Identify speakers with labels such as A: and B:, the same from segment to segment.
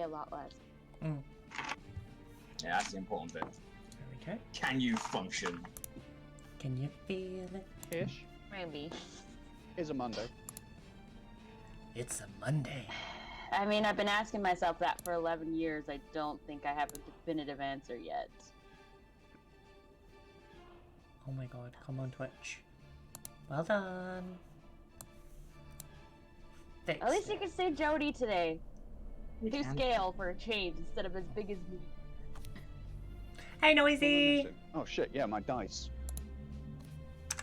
A: a lot less.
B: Mm.
C: Yeah, that's the important bit.
B: There we go.
C: Can you function?
B: Can you feel it?
D: Ish.
A: Maybe.
D: Is a Monday.
B: It's a Monday.
A: I mean, I've been asking myself that for 11 years. I don't think I have a definitive answer yet.
B: Oh my god, come on Twitch. Well done. Fix
A: At least
B: it.
A: you can say Jody today.
C: You
A: Do
C: can.
A: scale for a change instead of as big as me.
B: Hey Noisy!
D: Oh shit, yeah, my dice.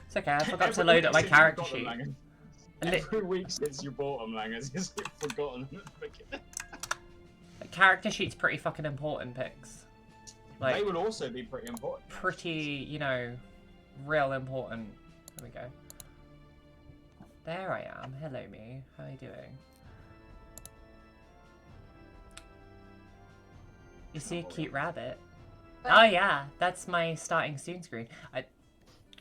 B: It's okay, I forgot to
C: Every
B: load up my
C: week since
B: character
C: you got
B: sheet.
C: them, Langan. Every week since you bought them, Langers, you've forgotten.
B: The character sheet's pretty fucking important, Pix. Like,
C: They would also be pretty important.
B: pretty, you know, real important. There we go. There I am. Hello, me. How are you doing? You see a cute rabbit? Oh yeah, that's my starting soon screen.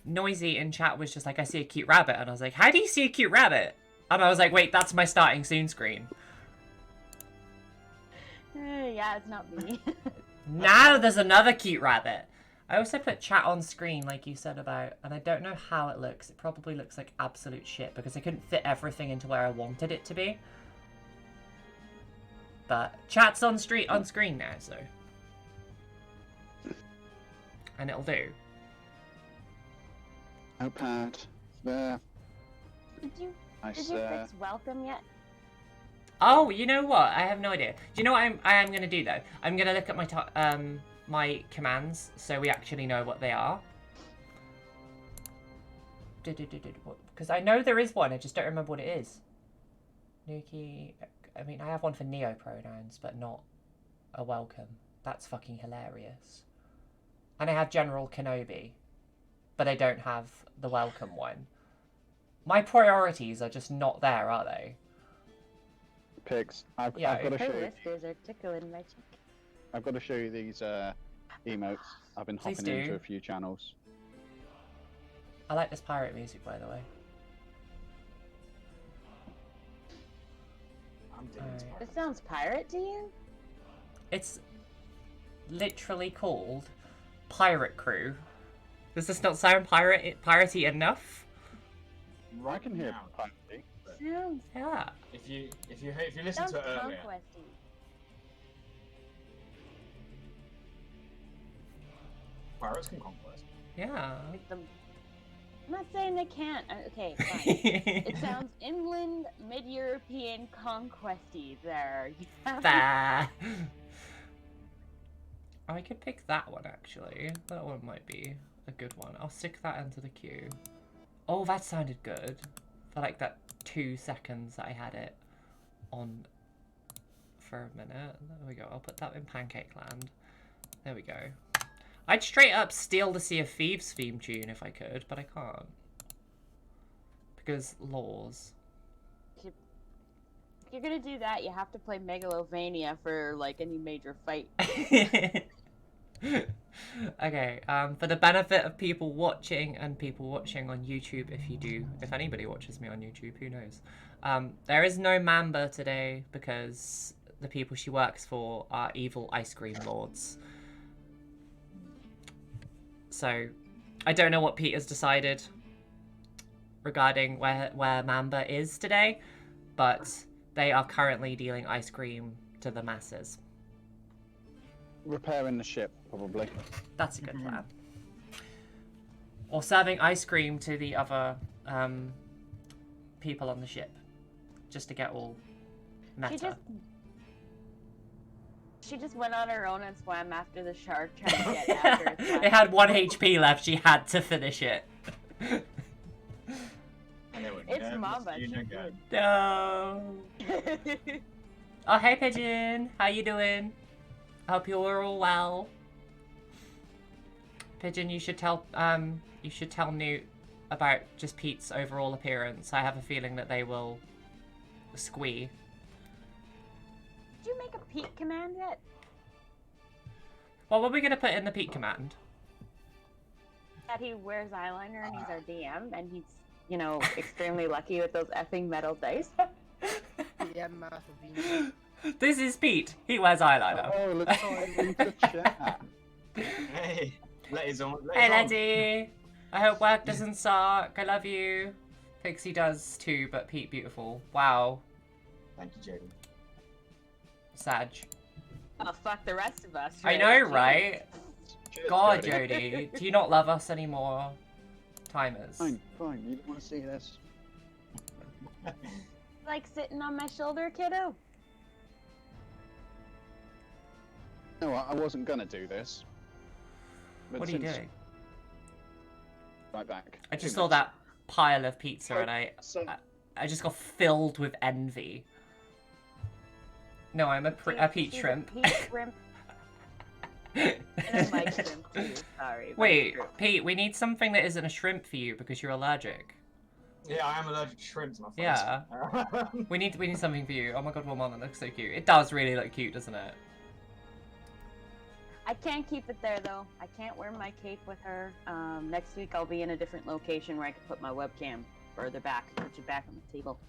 B: Noisy in chat was just like, I see a cute rabbit, and I was like, how do you see a cute rabbit? And I was like, wait, that's my starting soon screen.
A: Yeah, it's not me.
B: Now there's another cute rabbit. I also put chat on screen, like you said about, and I don't know how it looks. It probably looks like absolute shit because I couldn't fit everything into where I wanted it to be. But chat's on screen now, so. And it'll do.
D: Notepad. There.
A: Did you
D: Nice.
A: fix welcome yet?
B: Oh, you know what? I have no idea. Do you know what I am going to do, though? I'm going to look at my my commands so we actually know what they are. Because I know there is one, I just don't remember what it is. Nuki... I mean, I have one for neo pronouns, but not a welcome. That's fucking hilarious. And I have General Kenobi, but I don't have the welcome one. My priorities are just not there, are they?
D: Pigs. I've
B: Yeah,
D: got to show
A: Her
D: you.
A: whiskers are tickling my cheek.
D: I've got to show you these emotes. I've been
B: Please
D: hopping into
B: do.
D: a few channels.
B: I like this pirate music, by the way.
C: I'm doing this.
A: This sounds pirate to you?
B: It's literally called Pirate Crew. Does this not sound piratey enough?
D: I can hear
C: Now,
D: plenty.
A: Sounds
B: Yeah.
C: If you listen
A: sounds
C: to it earlier,
A: conquesty.
C: pirates can conquest.
B: Yeah.
A: I'm not saying they can't. Okay, fine. It sounds inland, mid-European, conquesty there.
B: Bah. I could pick that one, actually. That one might be a good one. I'll stick that into the queue. Oh, that sounded good. For like that 2 seconds that I had it on for a minute. There we go. I'll put that in Pancake Land. There we go. I'd straight up steal the Sea of Thieves theme tune if I could, but I can't. Because laws.
A: If you're gonna do that, you have to play Megalovania for like any major fight.
B: Okay, for the benefit of people watching and people watching on YouTube, if anybody watches me on YouTube, who knows? There is no Mamba today because the people she works for are evil ice cream lords. So, I don't know what Peter's decided regarding where Mamba is today, but they are currently dealing ice cream to the masses.
D: Repairing the ship, probably.
B: That's a good plan. Or serving ice cream to the other people on the ship, just to get all meta.
A: She just went on her own and swam after the shark trying to get after its life.
B: It had 1 HP left. She had to finish it.
A: It's Mamba. She's
C: Good.
B: No. Oh, hey Pigeon. How you doing? I hope you're all well. Pigeon, you should tell Newt about just Pete's overall appearance. I have a feeling that they will squee.
A: Did you make a Pete command yet?
B: What were we gonna put in the Pete command?
A: That he wears eyeliner and he's our DM and he's, you know, extremely lucky with those effing metal dice.
E: DM math of Venus.
B: This is Pete. He wears eyeliner.
D: Oh, look in the chat.
C: Hey, Letty's on.
B: Hey, Letty. I hope work doesn't suck. I love you. Pixie does too, but Pete beautiful. Wow.
C: Thank you, Jody.
B: Sag.
A: Oh, fuck the rest of us.
B: I
A: right?
B: know,
A: Jeez.
B: right?
D: Cheers,
B: God,
D: Jody.
B: Jody. Do you not love us anymore? Timers.
D: Fine, fine. You don't want to see this.
A: Like sitting on my shoulder, kiddo.
D: No, I wasn't gonna do this. But
B: What are you
D: since-
B: doing?
D: Right back.
B: I just
D: 2
B: saw
D: minutes.
B: that pile of pizza and
D: So,
B: I just got filled with envy. No, I'm a Pete shrimp.
A: Pete shrimp. And I like shrimp too. Sorry. but
B: Wait,
A: true.
B: Pete, we need something that isn't a shrimp for you because you're allergic.
C: Yeah, I am allergic to shrimps, my friend.
B: Yeah. We need something for you. Oh my god, Woman, that looks so cute. It does really look cute, doesn't it?
A: I can't keep it there though. I can't wear my cape with her. Next week I'll be in a different location where I can put my webcam further back, put you back on the table.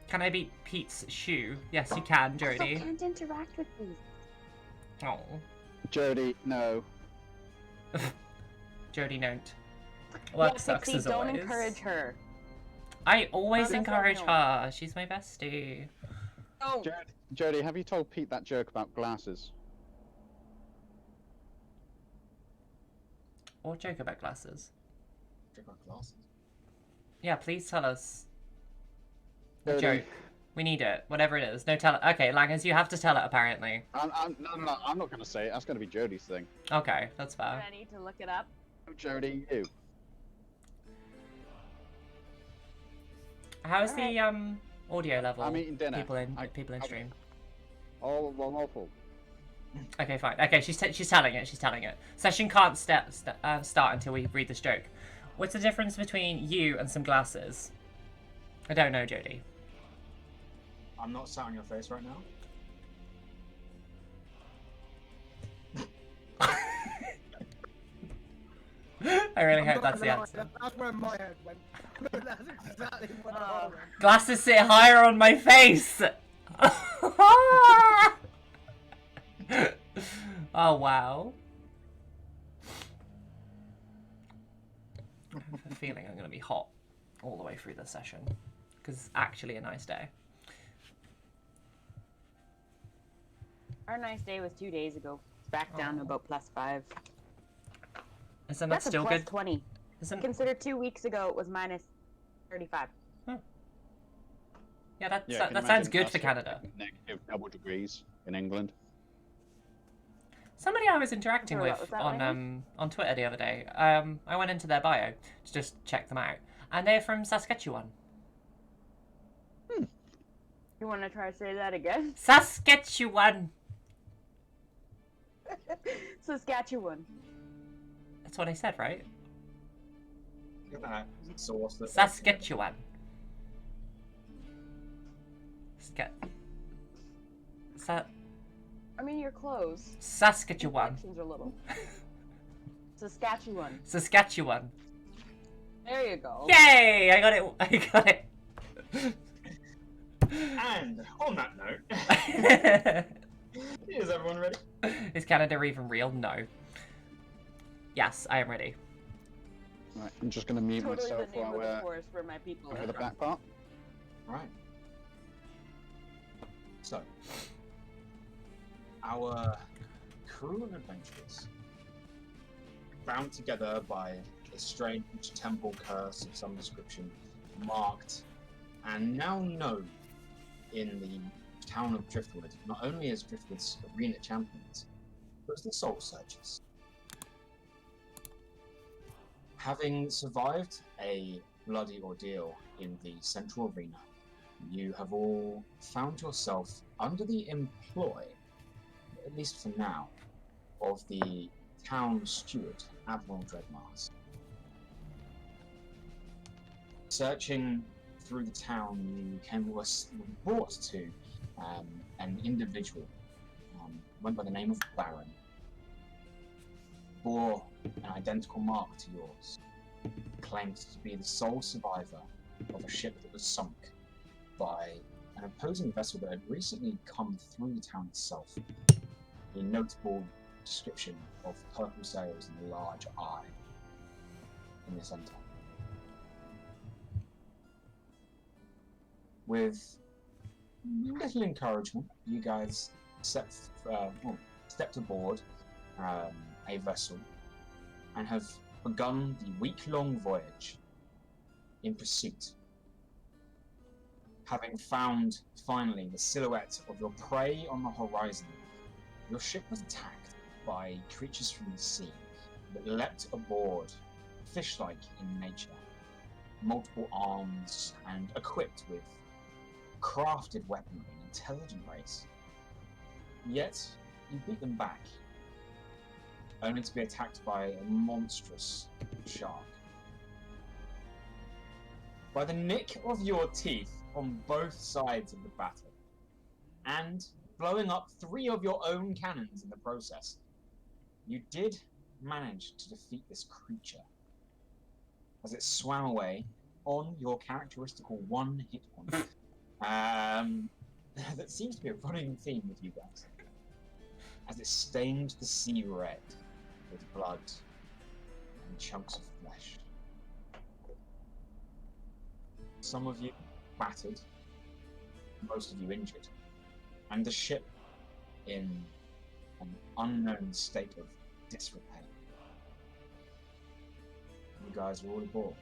B: Can I beat Pete's shoe? Yes, you can,
A: I
B: Jody.
A: can't interact with these.
B: Oh.
D: Jody, no.
B: Jody, don't. Work
A: Yeah,
B: sucks
A: Pixie,
B: as
A: don't
B: always.
A: encourage her.
B: I always
A: Promise I
B: encourage
A: won't.
B: her. She's my bestie.
A: Oh,
D: Jody, have you told Pete that joke about glasses?
B: Or joke about glasses.
C: Drink my glasses.
B: Yeah, please tell us the
D: Jody.
B: joke. We need it. Whatever it is. No, tell it. Okay, Langers, you have to tell it, apparently.
D: No, I'm not gonna say it. That's gonna be Jody's thing.
B: Okay, that's
A: do
B: fair.
A: I need to look it up?
D: Oh, Jody, you.
B: How's
A: Alright.
B: the audio level?
D: I'm eating dinner.
B: People in
D: I-
B: stream.
D: Oh, well, awful.
B: Okay, fine. Okay, she's telling it. She's telling it. Session can't start until we read this joke. What's the difference between you and some glasses? I don't know, Jody.
C: I'm not sat on your face right now.
B: I really hope that's the answer.
E: That's where my head went. That's exactly what I went.
B: Glasses sit higher on my face. Oh wow. I have a feeling I'm going to be hot all the way through the session because it's actually a nice day.
A: Our nice day was 2 days ago. It's back down to
B: Oh.
A: about +5.
B: Isn't that
A: That's
B: still
A: a
B: good?
A: +20.
B: Isn't
A: Consider 2 weeks ago it was -35.
B: yeah? That
D: Yeah, can
B: that
D: you
B: sounds
D: imagine
B: good
D: us
B: for
D: at
B: Canada.
D: Negative double degrees in England.
B: Somebody I was interacting
A: Sorry,
B: with
A: what was that,
B: on Twitter the other day. I went into their bio to just check them out, and they're from Saskatchewan.
A: You want to try to say that again?
B: Saskatchewan.
A: Saskatchewan.
B: That's what I said, right?
C: Look at that sauce. that-
B: Saskatchewan.
A: I mean, you're close.
B: Saskatchewan.
A: Inflections are little. Saskatchewan.
B: Saskatchewan.
A: There you go.
B: Yay! I got it. I got it.
C: And on that note, is everyone ready?
B: Is Canada even real? No. Yes, I am ready.
D: Right, I'm just gonna mute
A: Totally
D: myself
A: the name
D: while
A: of the
D: we're
A: forest where my people
D: over
A: live.
D: the back part.
C: Right. So, our crew of adventurers, bound together by a strange temple curse of some description, marked and now known in the town of Driftwood, not only as Driftwood's arena champions, but as the Soul Searchers. Having survived a bloody ordeal in the central arena, you have all found yourself under the employ, at least for now, of the town steward, Admiral Dreadmars. Searching through the town, you were brought to an individual, went by the name of Baron, bore an identical mark to yours, claimed to be the sole survivor of a ship that was sunk by an opposing vessel that had recently come through the town itself. A notable description of purple sails and a large eye in the centre. With little encouragement, you guys stepped aboard a vessel and have begun the week-long voyage in pursuit. Having found, finally, the silhouette of your prey on the horizon, your ship was attacked by creatures from the sea that leapt aboard, fish-like in nature, multiple arms, and equipped with crafted weaponry, an intelligent race. Yet, you beat them back, only to be attacked by a monstrous shark. By the nick of your teeth on both sides of the battle, and blowing up 3 of your own cannons in the process, you did manage to defeat this creature as it swam away on your characteristical 1-hit point. That seems to be a running theme with you guys, as it stained the sea red with blood and chunks of flesh. Some of you battered, most of you injured, and the ship in an unknown state of disrepair. You guys are all aboard.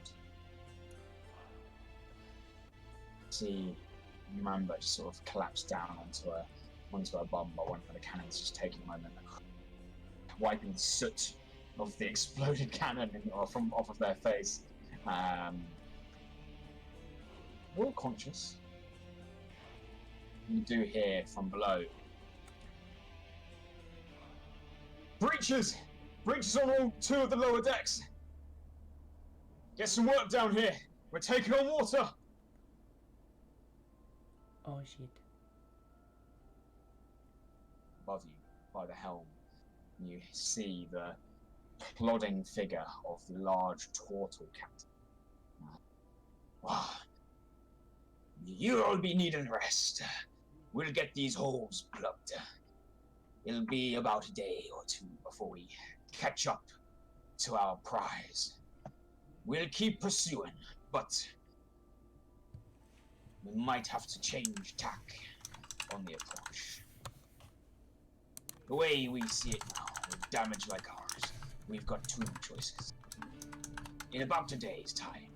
C: See Mamba just sort of collapse down onto a bum while one of the cannons just taking a moment, wiping the soot of the exploded cannon off of their face. All conscious. You do hear from below. Breaches! Breaches on all 2 of the lower decks! Get some work down here! We're taking on water!
B: Oh shit.
C: Above you, by the helm, you see the plodding figure of the large turtle captain. Wow. You'll be needing rest. We'll get these holes plugged. It'll be about a day or 2 before we catch up to our prize. We'll keep pursuing, but we might have to change tack on the approach. The way we see it now, with damage like ours, we've got 2 choices. In about a day's time,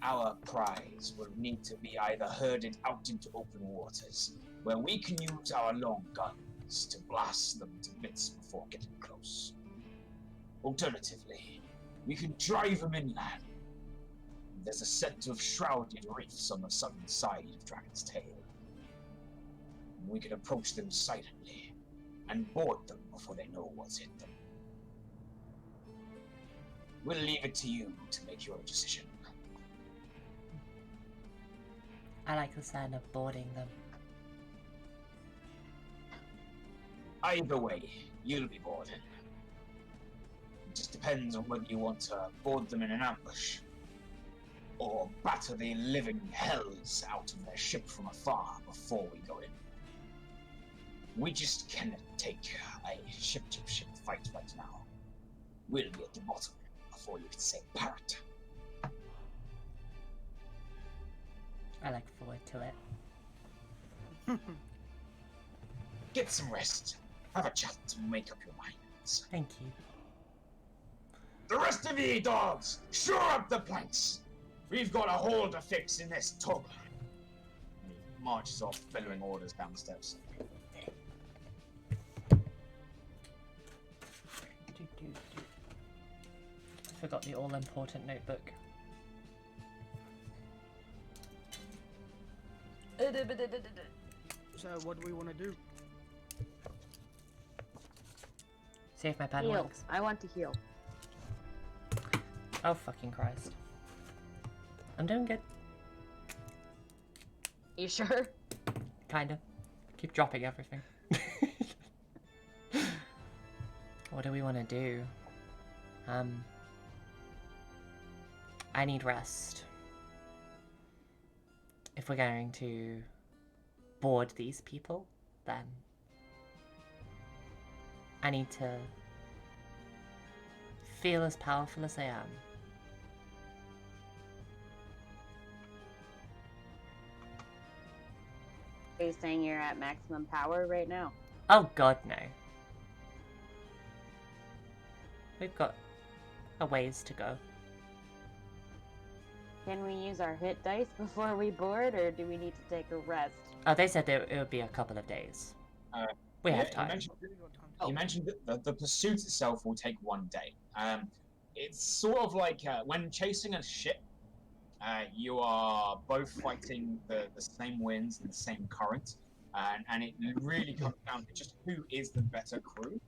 C: our prize will need to be either herded out into open waters, where we can use our long guns to blast them to bits before getting close. Alternatively, we can drive them inland. There's a set of shrouded reefs on the southern side of Dragon's Tail. We can approach them silently and board them before they know what's hit them. We'll leave it to you to make your decision.
B: I like the sound of boarding them.
C: Either way, you'll be boarded. It just depends on whether you want to board them in an ambush, or batter the living hells out of their ship from afar before we go in. We just cannot take a ship-to-ship fight right now. We'll be at the bottom before you can say pirate.
B: I look forward to it.
C: Get some rest. Have a chat and make up your minds.
B: Thank you.
C: The rest of ye dogs, shore up the planks. We've got a hole to fix in this tub. And he marches off, bellowing orders down the steps.
B: I forgot the all-important notebook.
E: So what do we want to do?
B: See if my pen
A: Heal.
B: works.
A: I want to heal.
B: Oh fucking Christ. I'm doing good.
A: You sure?
B: Kinda. Keep dropping everything. What do we want to do? I need rest. If we're going to board these people, then I need to feel as powerful as I am.
A: Are you saying you're at maximum power right now?
B: Oh god, no. We've got a ways to go.
A: Can we use our hit dice before we board, or do we need to take a rest?
B: Oh, they said it would be a couple of days. We have time.
C: You mentioned that the pursuit itself will take 1 day. It's sort of like when chasing a ship, you are both fighting the same winds and the same current, and it really comes down to just who is the better crew.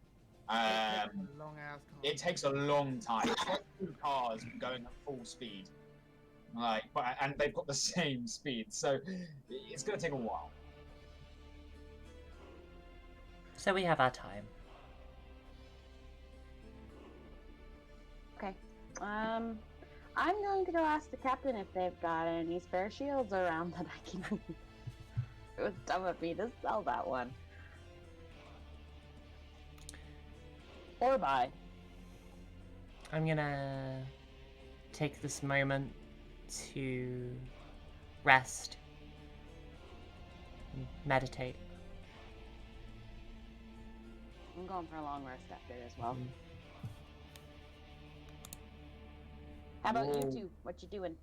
C: It takes a long time. It's like 2 cars going at full speed, and they've got the same speed, so it's going to take a while.
B: So we have our time.
A: Okay. I'm going to go ask the captain if they've got any spare shields around that I can. It was dumb of me to sell that one. Or buy.
B: I'm gonna take this moment to rest and meditate.
A: I'm going for a long rest after as well. How about you two? What you doing?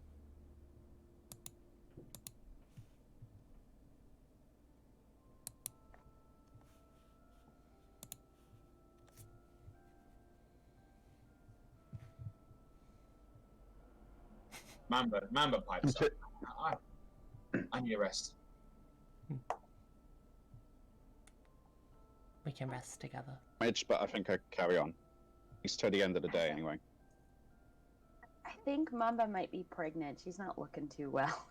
C: Mamba pipes up. I need a rest.
B: We can rest together.
D: But I think I carry on. It's to the end of the day anyway.
A: I think Mamba might be pregnant. She's not looking too well.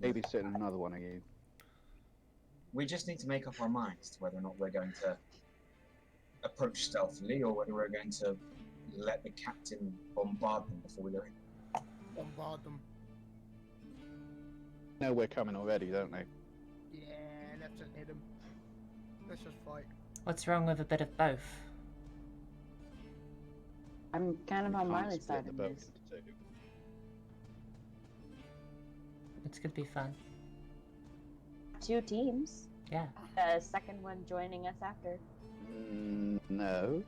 D: Babysitting another one of you.
C: We just need to make up our minds to whether or not we're going to approach stealthily or whether we're going to let the captain bombard them before we go in.
E: Bombard them.
D: Know we're coming already, don't they?
E: Yeah, let's just hit them. Let's just fight.
B: What's wrong with a bit of both?
A: I'm kind of
D: We
A: on
D: can't
A: Marle's
D: split
A: side
D: the
A: of
D: boat
A: this.
D: into 2.
B: It's gonna be fun.
A: 2 teams.
B: Yeah.
A: The second one joining us after.
D: No.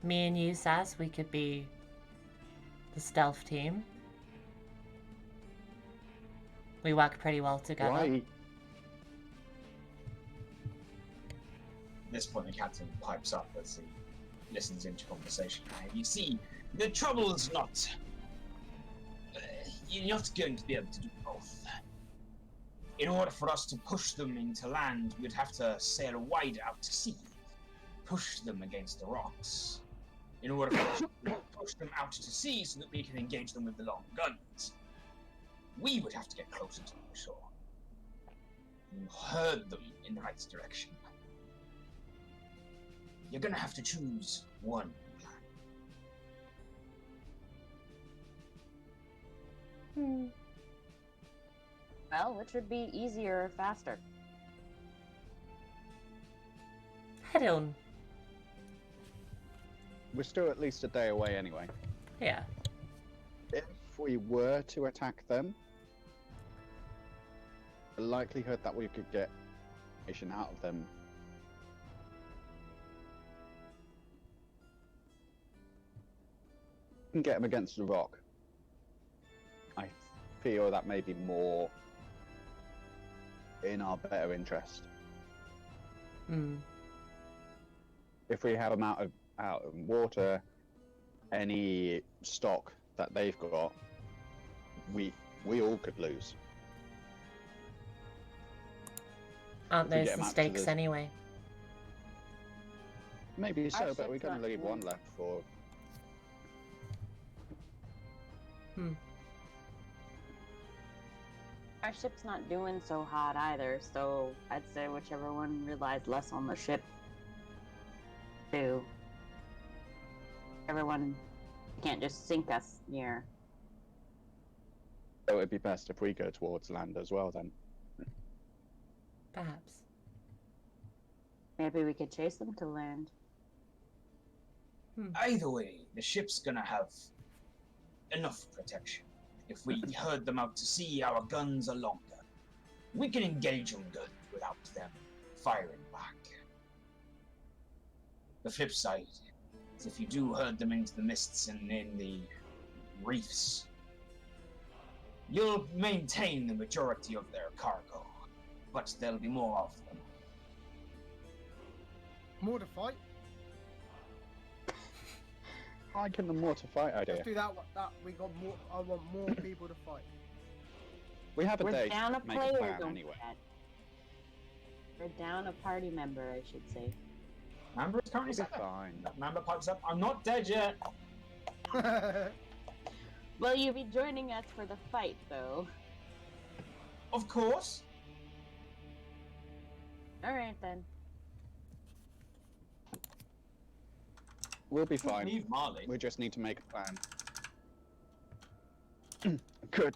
B: Me and you, Saz, we could be the stealth team. We work pretty well together.
D: Why?
C: At this point, the captain pipes up as he listens into conversation. You see, the trouble is not... you're not going to be able to do both. In order for us to push them into land, we'd have to sail wide out to sea, push them against the rocks. In order for us to push them out to sea so that we can engage them with the long guns, we would have to get closer to the shore and herd them in the right direction. You're gonna have to choose one plan.
A: Well, which would be easier or faster?
B: Head on.
D: We're still at least a day away anyway.
B: Yeah.
D: If we were to attack them, the likelihood that we could get information out of them and get them against the rock, I feel that may be more in our better interest. If we have them out of water, any stock that they've got, we all could lose.
B: Aren't
D: If we
B: those
D: get 'em
B: the
D: out to
B: stakes
D: the-
B: anyway?
D: Maybe so,
A: Our
D: but we're
A: ship's
D: going to
A: not
D: leave one
A: full.
D: left for.
A: Our ship's not doing so hot either, so I'd say whichever one relies less on the ship. 2. Everyone can't just sink us near.
D: So it'd be best if we go towards land as well then.
B: Perhaps.
A: Maybe we could chase them to land.
C: Either way, the ship's gonna have enough protection. If we herd them out to sea, our guns are longer. We can engage them good without them firing back. The flip side is if you do herd them into the mists and in the reefs, you'll maintain the majority of their cargo, but there'll be more of them.
E: More to fight.
D: I like the more to fight idea.
E: Let's do that. That we got more. I want more people to fight.
D: We have a
A: We're
D: day
A: down a
D: to make a
A: player,
D: plan
A: don't
D: anyway.
A: forget. We're down a party member, I should say.
C: Member is currently
D: We'll
C: set
D: be
C: there.
D: fine.
C: Member pipes up. I'm not dead yet.
A: Will you be joining us for the fight, though?
C: Of course.
A: Alright then.
D: We'll be fine.
C: Leave Marle.
D: We just need to make a plan. Good.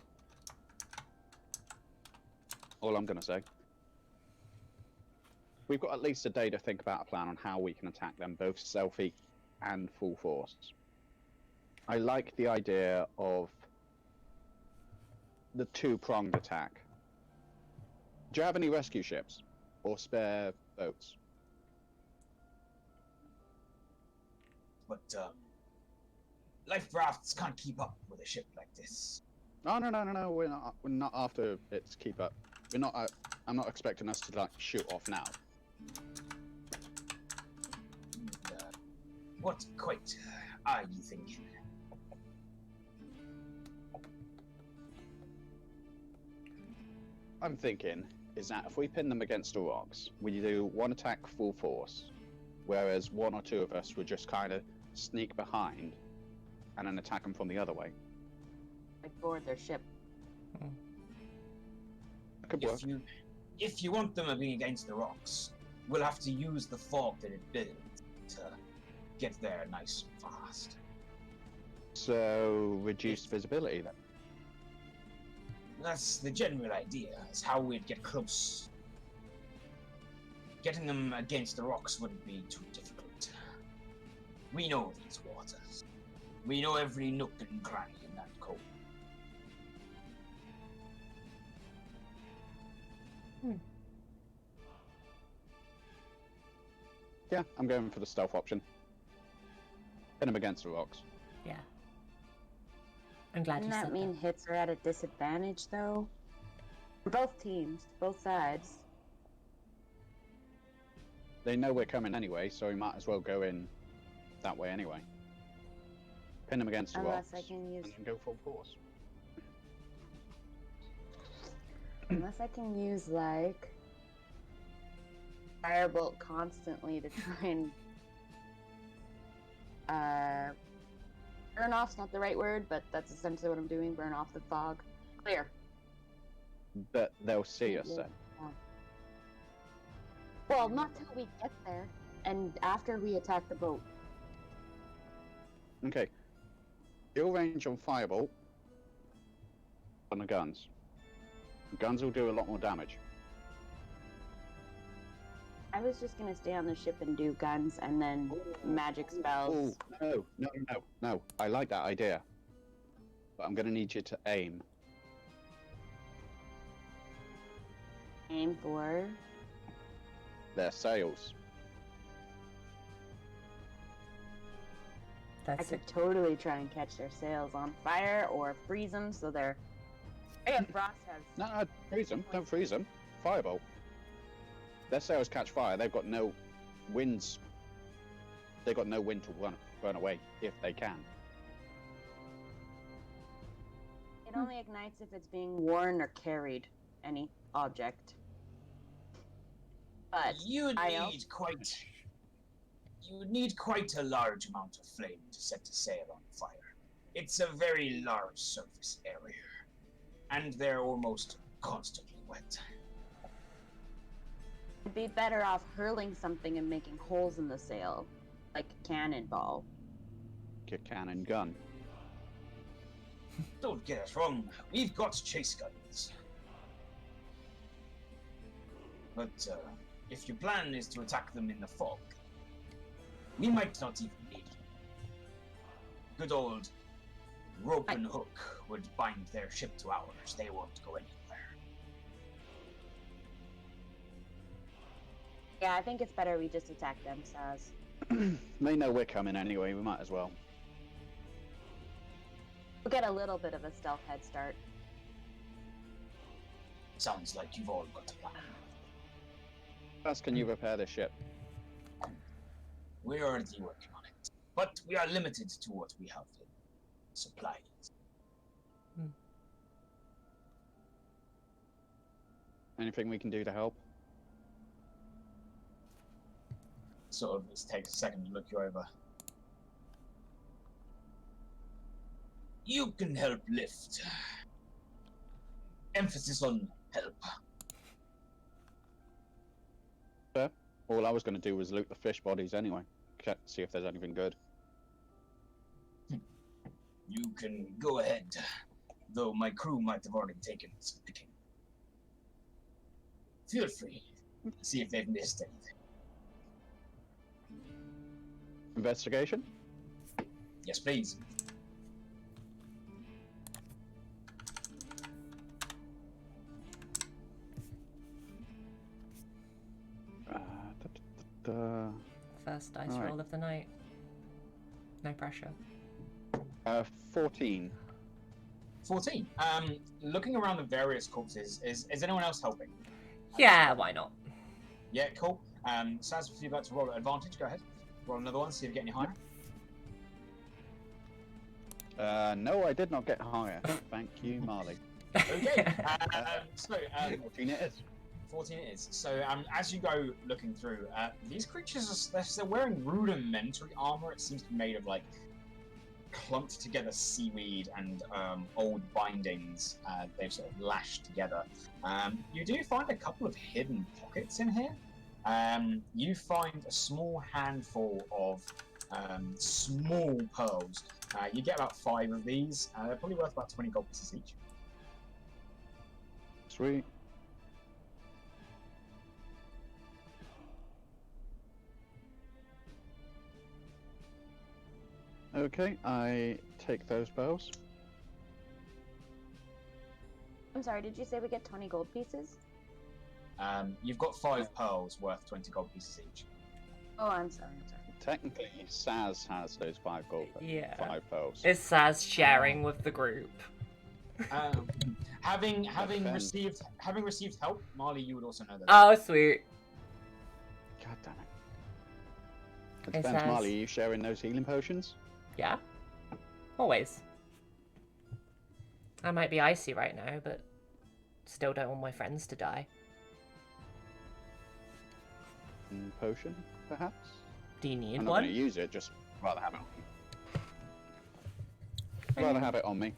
D: All I'm gonna say. We've got at least a day to think about a plan on how we can attack them, both stealthy and full force. I like the idea of the two-pronged attack. Do you have any rescue ships or spare boats?
C: But life rafts can't keep up with a ship like this.
D: No. We're not after its keep up. We're not. I'm not expecting us to like shoot off now.
C: What quite are you thinking?
D: I'm thinking is that if we pin them against the rocks, we do one attack full force, whereas one or two of us would just kind of sneak behind and then attack them from the other way.
A: Like board their ship.
D: That could work.
C: If you want them being against the rocks, we'll have to use the fog that it builds to get there nice and fast.
D: So reduced visibility then.
C: That's the general idea, is how we'd get close. Getting them against the rocks wouldn't be too difficult. We know these waters. We know every nook and cranny in that cove.
D: Yeah, I'm going for the stealth option. Pin them against the rocks.
B: Yeah. I'm glad
A: Doesn't
B: you
A: that
B: said
A: mean hits are at a disadvantage, though? For both teams, both sides.
D: They know we're coming anyway, so we might as well go in that way anyway. Pin them against the
A: Unless
D: rocks
A: I can use,
D: and then go full force.
A: unless I can use like firebolt constantly to try and burn off's not the right word, but that's essentially what I'm doing. Burn off the fog. Clear.
D: But they'll see us then.
A: Well, not till we get there, and after we attack the boat.
D: Okay. You'll range on firebolt on the guns. The guns will do a lot more damage.
A: I was just gonna stay on the ship and do guns and then magic spells.
D: Oh, no. I like that idea. But I'm gonna need you to aim.
A: Aim for.
D: Their sails.
A: I
B: That's
A: could
B: it.
A: totally try and catch their sails on fire or freeze them so they're. Oh yeah, Frost has.
D: No, freeze them. Don't freeze them. Firebolt. Their sails catch fire. They've got no winds. They've got no wind to run away if they can.
A: It only ignites if it's being worn or carried, any object. But
C: You would
A: I
C: need quite a large amount of flame to set a sail on fire. It's a very large surface area, and they're almost constantly wet.
A: I'd be better off hurling something and making holes in the sail, like a cannonball.
D: your cannon gun.
C: Don't get us wrong, we've got chase guns. But if your plan is to attack them in the fog, we might not even need you. Good old rope and hook would bind their ship to ours. They won't go anywhere.
A: Yeah, I think it's better we just attack them, Saz.
D: They know we're coming anyway, we might as well.
A: We'll get a little bit of a stealth head start.
C: Sounds like you've all got a plan.
D: First, can you repair the ship?
C: We're already working on it, but we are limited to what we have in supplies.
D: Anything we can do to help?
C: Sort of just takes a second to look you over. You can help lift. Emphasis on help.
D: Fair. All I was going to do was loot the fish bodies anyway. See if there's anything good.
C: You can go ahead, though my crew might have already taken some picking. Feel free. See if they've missed anything.
D: Investigation?
C: Yes, please.
B: First dice
D: Alright.
B: roll of the night. No pressure.
D: 14.
C: 14. Looking around the various corpses, is anyone else helping?
B: Yeah, why not?
C: Yeah, cool. Saz, if you're about to roll at advantage, go ahead. Roll another one, see if you get any higher.
D: No, I did not get higher. Thank you, Marley.
C: Okay.
D: 14 it is.
C: 14 it is. So as you go looking through, these creatures they're wearing rudimentary armor. It seems to be made of like clumped together seaweed and old bindings. They've sort of lashed together. You do find a couple of hidden pockets in here. You find a small handful of small pearls. You get about 5 of these. They're probably worth about 20 gold pieces each.
D: Sweet. Okay, I take those pearls.
A: I'm sorry, did you say we get 20 gold pieces?
C: You've got 5 pearls worth 20 gold pieces each.
A: Oh, I'm sorry.
D: Technically, Saz has those 5 gold.
B: Yeah.
D: 5 pearls.
B: Is Saz sharing with the group?
C: Having
D: Defend.
C: received help, Marley, you would also know that.
B: Oh, sweet.
D: God damn it. It
B: It
D: depends,
B: says-
D: Marley, are you sharing those healing potions?
B: Yeah. Always. I might be icy right now, but still don't want my friends to die.
D: Potion, perhaps?
B: Do you need
D: I'm not going to
B: one?
D: use it, just rather have it on me. Rather have it on me.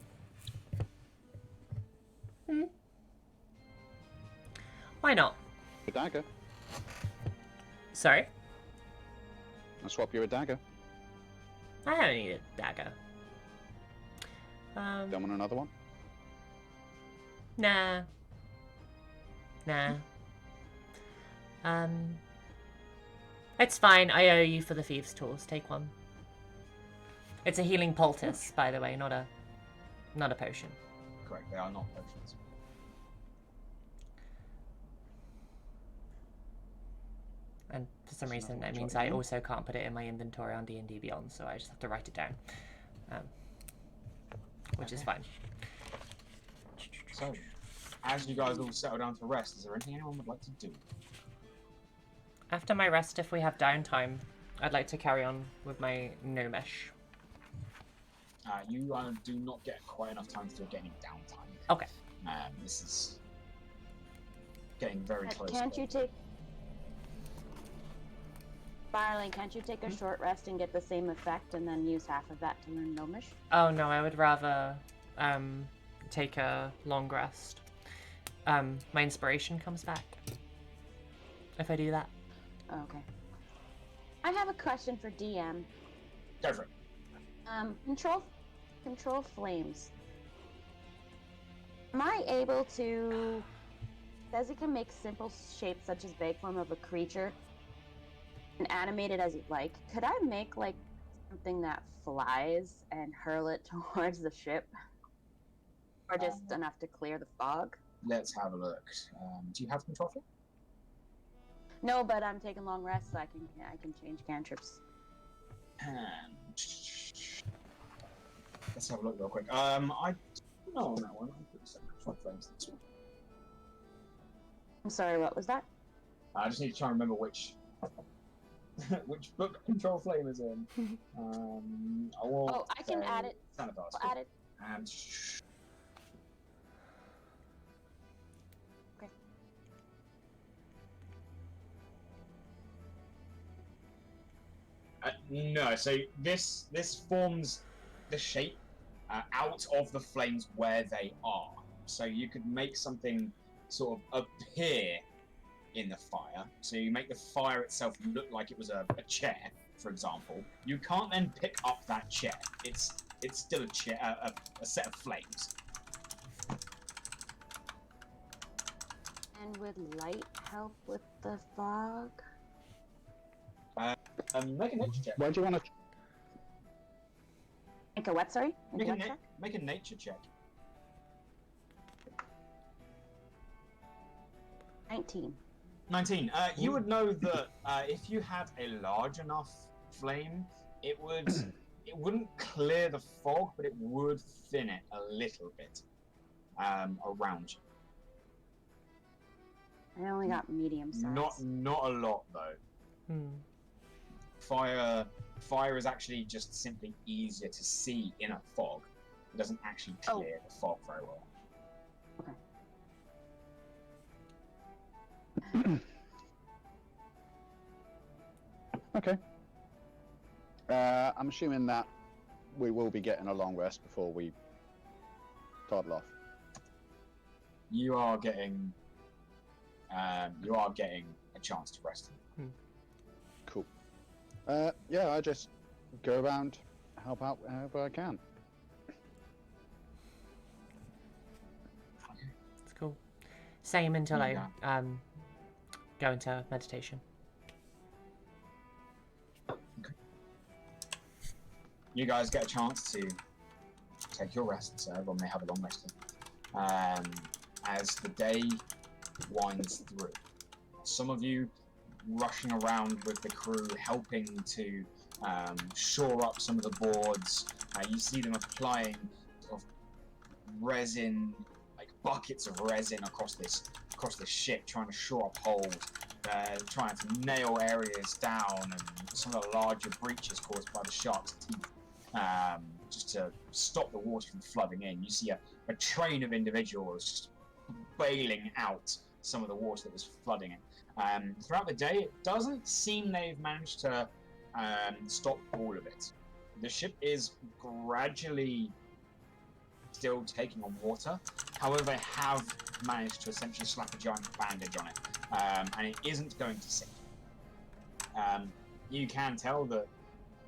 B: Why not?
D: A dagger.
B: Sorry?
D: I'll swap you a dagger.
B: I don't need a dagger.
D: Don't want another one?
B: Nah. Nah. It's fine. I owe you for the thieves' tools. Take one. It's a healing poultice, by the way, not a potion.
C: Correct, they are not potions.
B: And for some
C: So
B: reason,
C: not
B: that
C: much
B: means
C: of
B: I
C: it.
B: also can't put it in my inventory on D&D Beyond, so I just have to write it down, which is fine.
C: So, as you guys all settle down to rest, is there anything anyone would like to do?
B: After my rest, if we have downtime, I'd like to carry on with my gnomish.
C: You do not get quite enough time to get any downtime.
B: Okay.
C: This is getting very close.
A: Can't you take... Marle, can't you take a short rest and get the same effect and then use half of that to learn Gnomish?
B: Oh no, I would rather take a long rest. My inspiration comes back if I do that.
A: Oh, okay. I have a question for DM.
C: Go for it.
A: Control flames. Am I able to? Says it can make simple shapes such as vague form of a creature and animate it as you like. Could I make like something that flies and hurl it towards the ship, or just enough to clear the fog?
C: Let's have a look. Do you have control flame?
A: No, but I'm taking long rests, so I can change cantrips.
C: And let's have a look real quick. I don't know on that one. I'm pretty certain control flames this one.
A: I'm sorry, what was that?
C: I just need to try and remember which which book control flame is in. I want.
A: I can add it.
C: Sanitars.
A: I'll add it.
C: And
A: Okay.
C: no, so this forms the shape out of the flames where they are. So you could make something sort of appear in the fire. So you make the fire itself look like it was a chair, for example. You can't then pick up that chair. It's still a chair, a set of flames.
A: And would light help with the fog?
C: Make a nature check.
D: Where do you want to?
A: Make a what, sorry?
C: Make
A: what check?
C: a nature check.
A: 19.
C: 19. You would know that if you had a large enough flame, it wouldn't clear the fog, but it would thin it a little bit around you.
A: I only got medium size.
C: Not a lot though. Fire is actually just simply easier to see in a fog. It doesn't actually clear the fog very well.
D: Okay. I'm assuming that we will be getting a long rest before we toddle off.
C: You are getting a chance to rest.
D: Cool. Yeah, I just go around, help out wherever I can.
B: It's cool. Same until I go into meditation.
C: You guys get a chance to take your rest, so everyone may have a long rest. As the day winds through, some of you rushing around with the crew, helping to shore up some of the boards. You see them applying sort of resin, like buckets of resin across this ship, trying to shore up holes, trying to nail areas down, and some of the larger breaches caused by the shark's teeth. Just to stop the water from flooding in. You see a train of individuals just bailing out some of the water that was flooding in. Throughout the day, it doesn't seem they've managed to stop all of it. The ship is gradually still taking on water. However, they have managed to essentially slap a giant bandage on it, and it isn't going to sink. You can tell that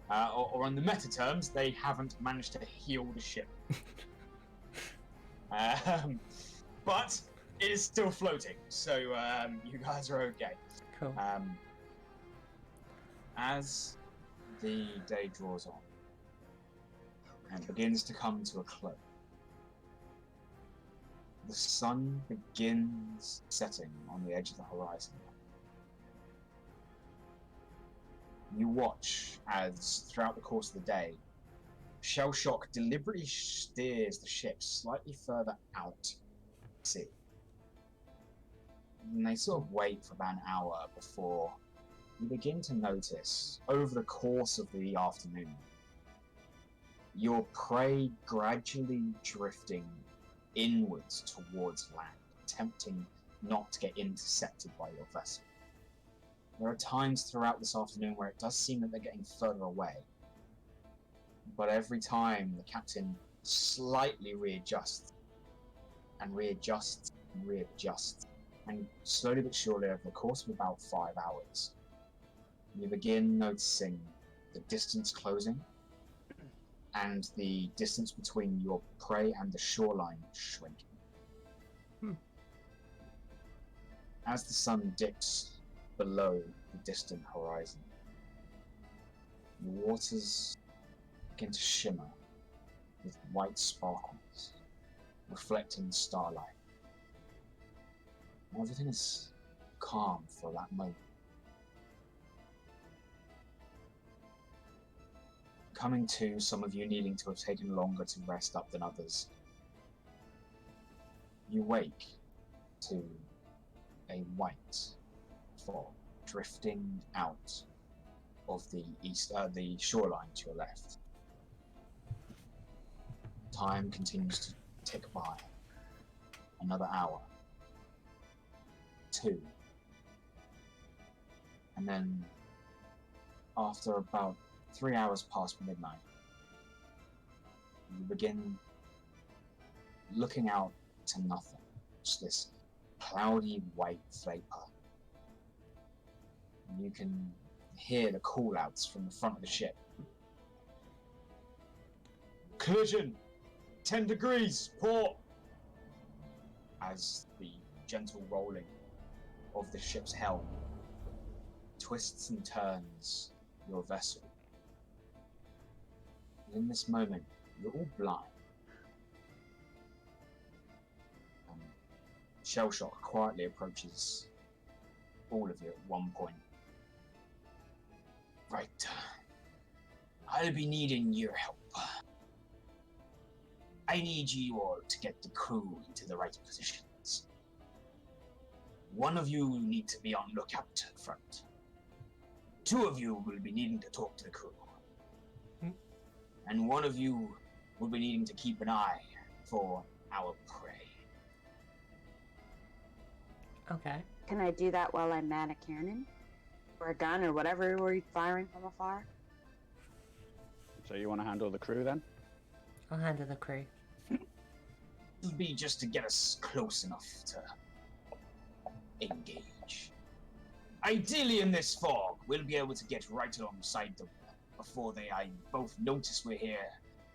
C: or on the meta terms, they haven't managed to heal the ship. But it is still floating, so you guys are okay.
B: Cool.
C: As the day draws on and begins to come to a close, the sun begins setting on the edge of the horizon. You watch as, throughout the course of the day, Shell Shock deliberately steers the ship slightly further out to sea. And they sort of wait for about an hour before you begin to notice, over the course of the afternoon, your prey gradually drifting inwards towards land, attempting not to get intercepted by your vessel. There are times throughout this afternoon where it does seem that they're getting further away. But every time the captain slightly readjusts, and readjusts, and readjusts, and slowly but surely over the course of about 5 hours, you begin noticing the distance closing, and the distance between your prey and the shoreline shrinking. As the sun dips below the distant horizon, the waters begin to shimmer with white sparkles, reflecting the starlight. Everything is calm for that moment. Coming to, some of you needing to have taken longer to rest up than others, you wake to a white fog drifting out of the shoreline to your left. Time continues to tick by. Another hour. 2. And then, after about 3 hours past midnight, you begin looking out to nothing. Just this cloudy white vapor. And you can hear the call-outs from the front of the ship. Collision! 10 degrees! Port! As the gentle rolling of the ship's helm twists and turns your vessel. And in this moment, you're all blind. Shellshock quietly approaches all of you at one point. Right. I'll be needing your help. I need you all to get the crew into the right positions. One of you need to be on lookout at front. 2 of you will be needing to talk to the crew. And 1 of you will be needing to keep an eye for our prey.
B: Okay.
A: Can I do that while I man a cannon? Or a gun, or whatever we're firing from afar?
D: So you want to handle the crew then?
B: I'll handle the crew.
C: It'll be just to get us close enough to engage. Ideally in this fog, we'll be able to get right alongside them before they both notice we're here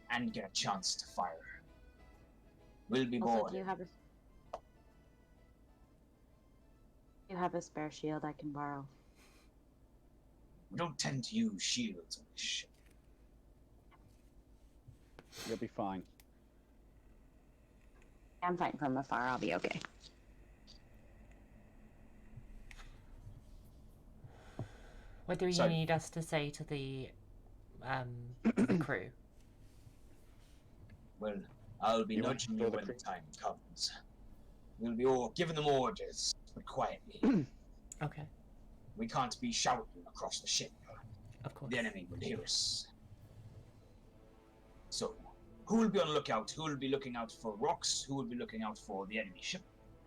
C: and get a chance to fire. We'll be
A: Also,
C: bored.
A: do you have a spare shield I can borrow?
C: We don't tend to use shields on this ship.
D: You'll be fine.
A: I'm fighting from afar, I'll be okay.
B: What do you need us to say to the crew?
C: Well, I'll be
D: You want
C: nudging
D: to
C: you
D: throw
C: when
D: the
C: the time comes. We'll be all giving them orders, but quietly.
B: Okay,
C: We can't be shouting across the ship.
B: of course.
C: The enemy will hear us. So, who will be on lookout? Who will be looking out for rocks? Who will be looking out for the enemy ship?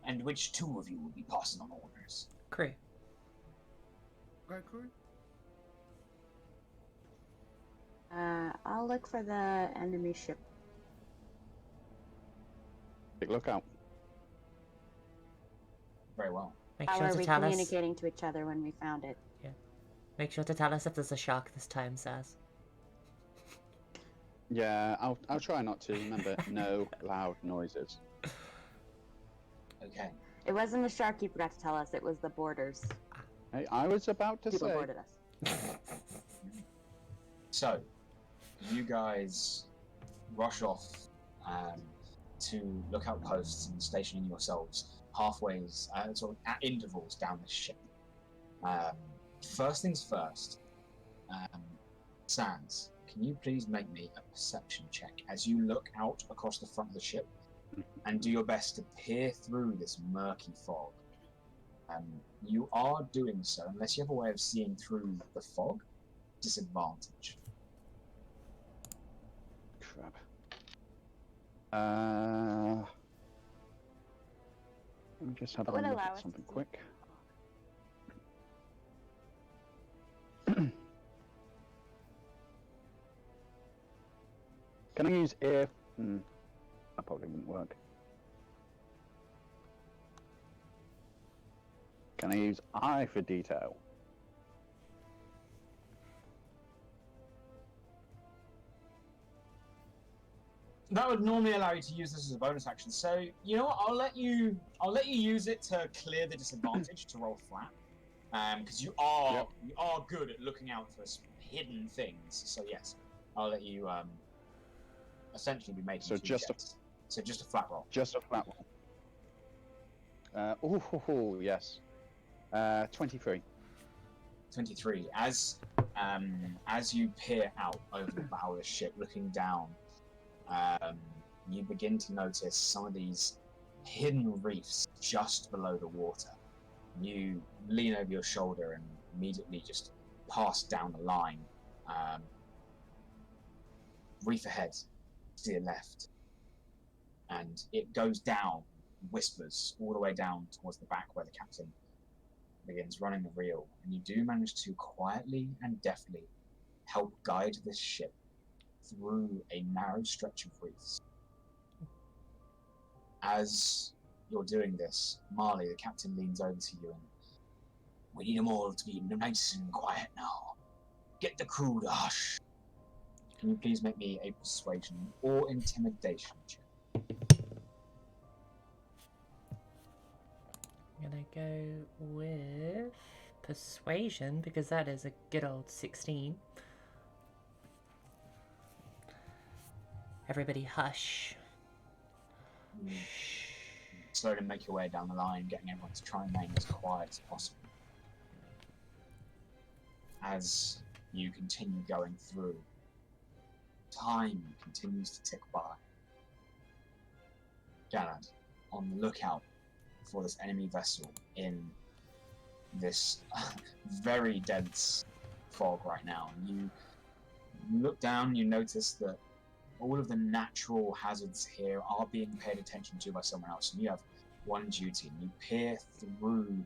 C: And which 2 of you will be passing on orders?
B: Crew.
E: Go crew.
A: I'll look for the enemy ship.
D: Big lookout.
C: Very well.
B: Make
A: How
B: sure
A: are
B: to
A: we
B: tell us.
A: communicating to each other when we found it?
B: Make sure to tell us if there's a shark this time, Saz.
D: Yeah, I'll try not to. Remember, no loud noises.
C: Okay.
A: It wasn't the shark you forgot to tell us, it was the boarders.
D: Hey, I was about to
A: People
D: say.
A: boarded us.
C: So, you guys rush off to lookout posts and stationing yourselves halfway, sort of at intervals down the ship. First things first, Sans, can you please make me a perception check as you look out across the front of the ship and do your best to peer through this murky fog? You are doing so, unless you have a way of seeing through the fog, disadvantage.
D: Crap. Let me just have a
A: What would
D: look
A: allow
D: at
A: us
D: something
A: to see
D: quick. Can I use ear? That probably wouldn't work. Can I use eye for detail?
C: that would normally allow you to use this as a bonus action. So you know what? I'll let you use it to clear the disadvantage to roll flat. Because you are good at looking out for hidden things. So yes, I'll let you essentially be making.
D: So just
C: a flat roll.
D: Just a flat roll. Yes. 23.
C: 23. As you peer out over the bow of the ship, looking down, you begin to notice some of these hidden reefs just below the water. You lean over your shoulder and immediately just pass down the line. Reef ahead, to your left. And it goes down, whispers, all the way down towards the back where the captain begins running the reel. And you do manage to quietly and deftly help guide this ship through a narrow stretch of reefs. As you're doing this, Marle, the captain, leans over to you and, "We need them all to be nice and quiet now. Get the crew to hush. Can you please make me a persuasion or intimidation check?"
B: I'm gonna go with persuasion because that is a good old 16. Everybody hush.
C: Slowly make your way down the line, getting everyone to try and remain as quiet as possible. As you continue going through, time continues to tick by. Galad, on the lookout for this enemy vessel in this very dense fog right now. You look down, you notice that all of the natural hazards here are being paid attention to by someone else, and you have one duty, and you peer through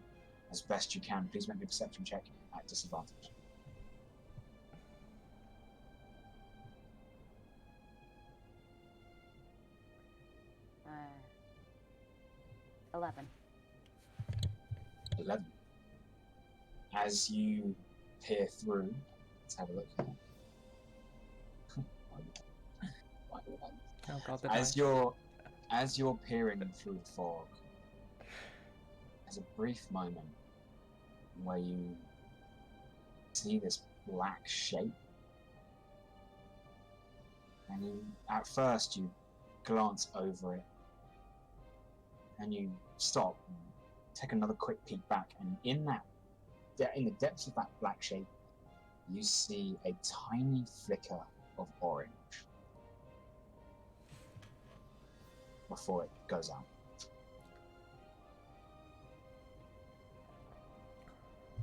C: as best you can. Please make me a perception check at disadvantage.
A: 11.
C: 11. As you peer through, let's have a look.
B: Oh god, the
C: As
B: dice.
C: you're peering through the fog, there's a brief moment where you see this black shape, and at first you glance over it, and you stop and take another quick peek back, and in the depths of that black shape, you see a tiny flicker of orange before it goes out.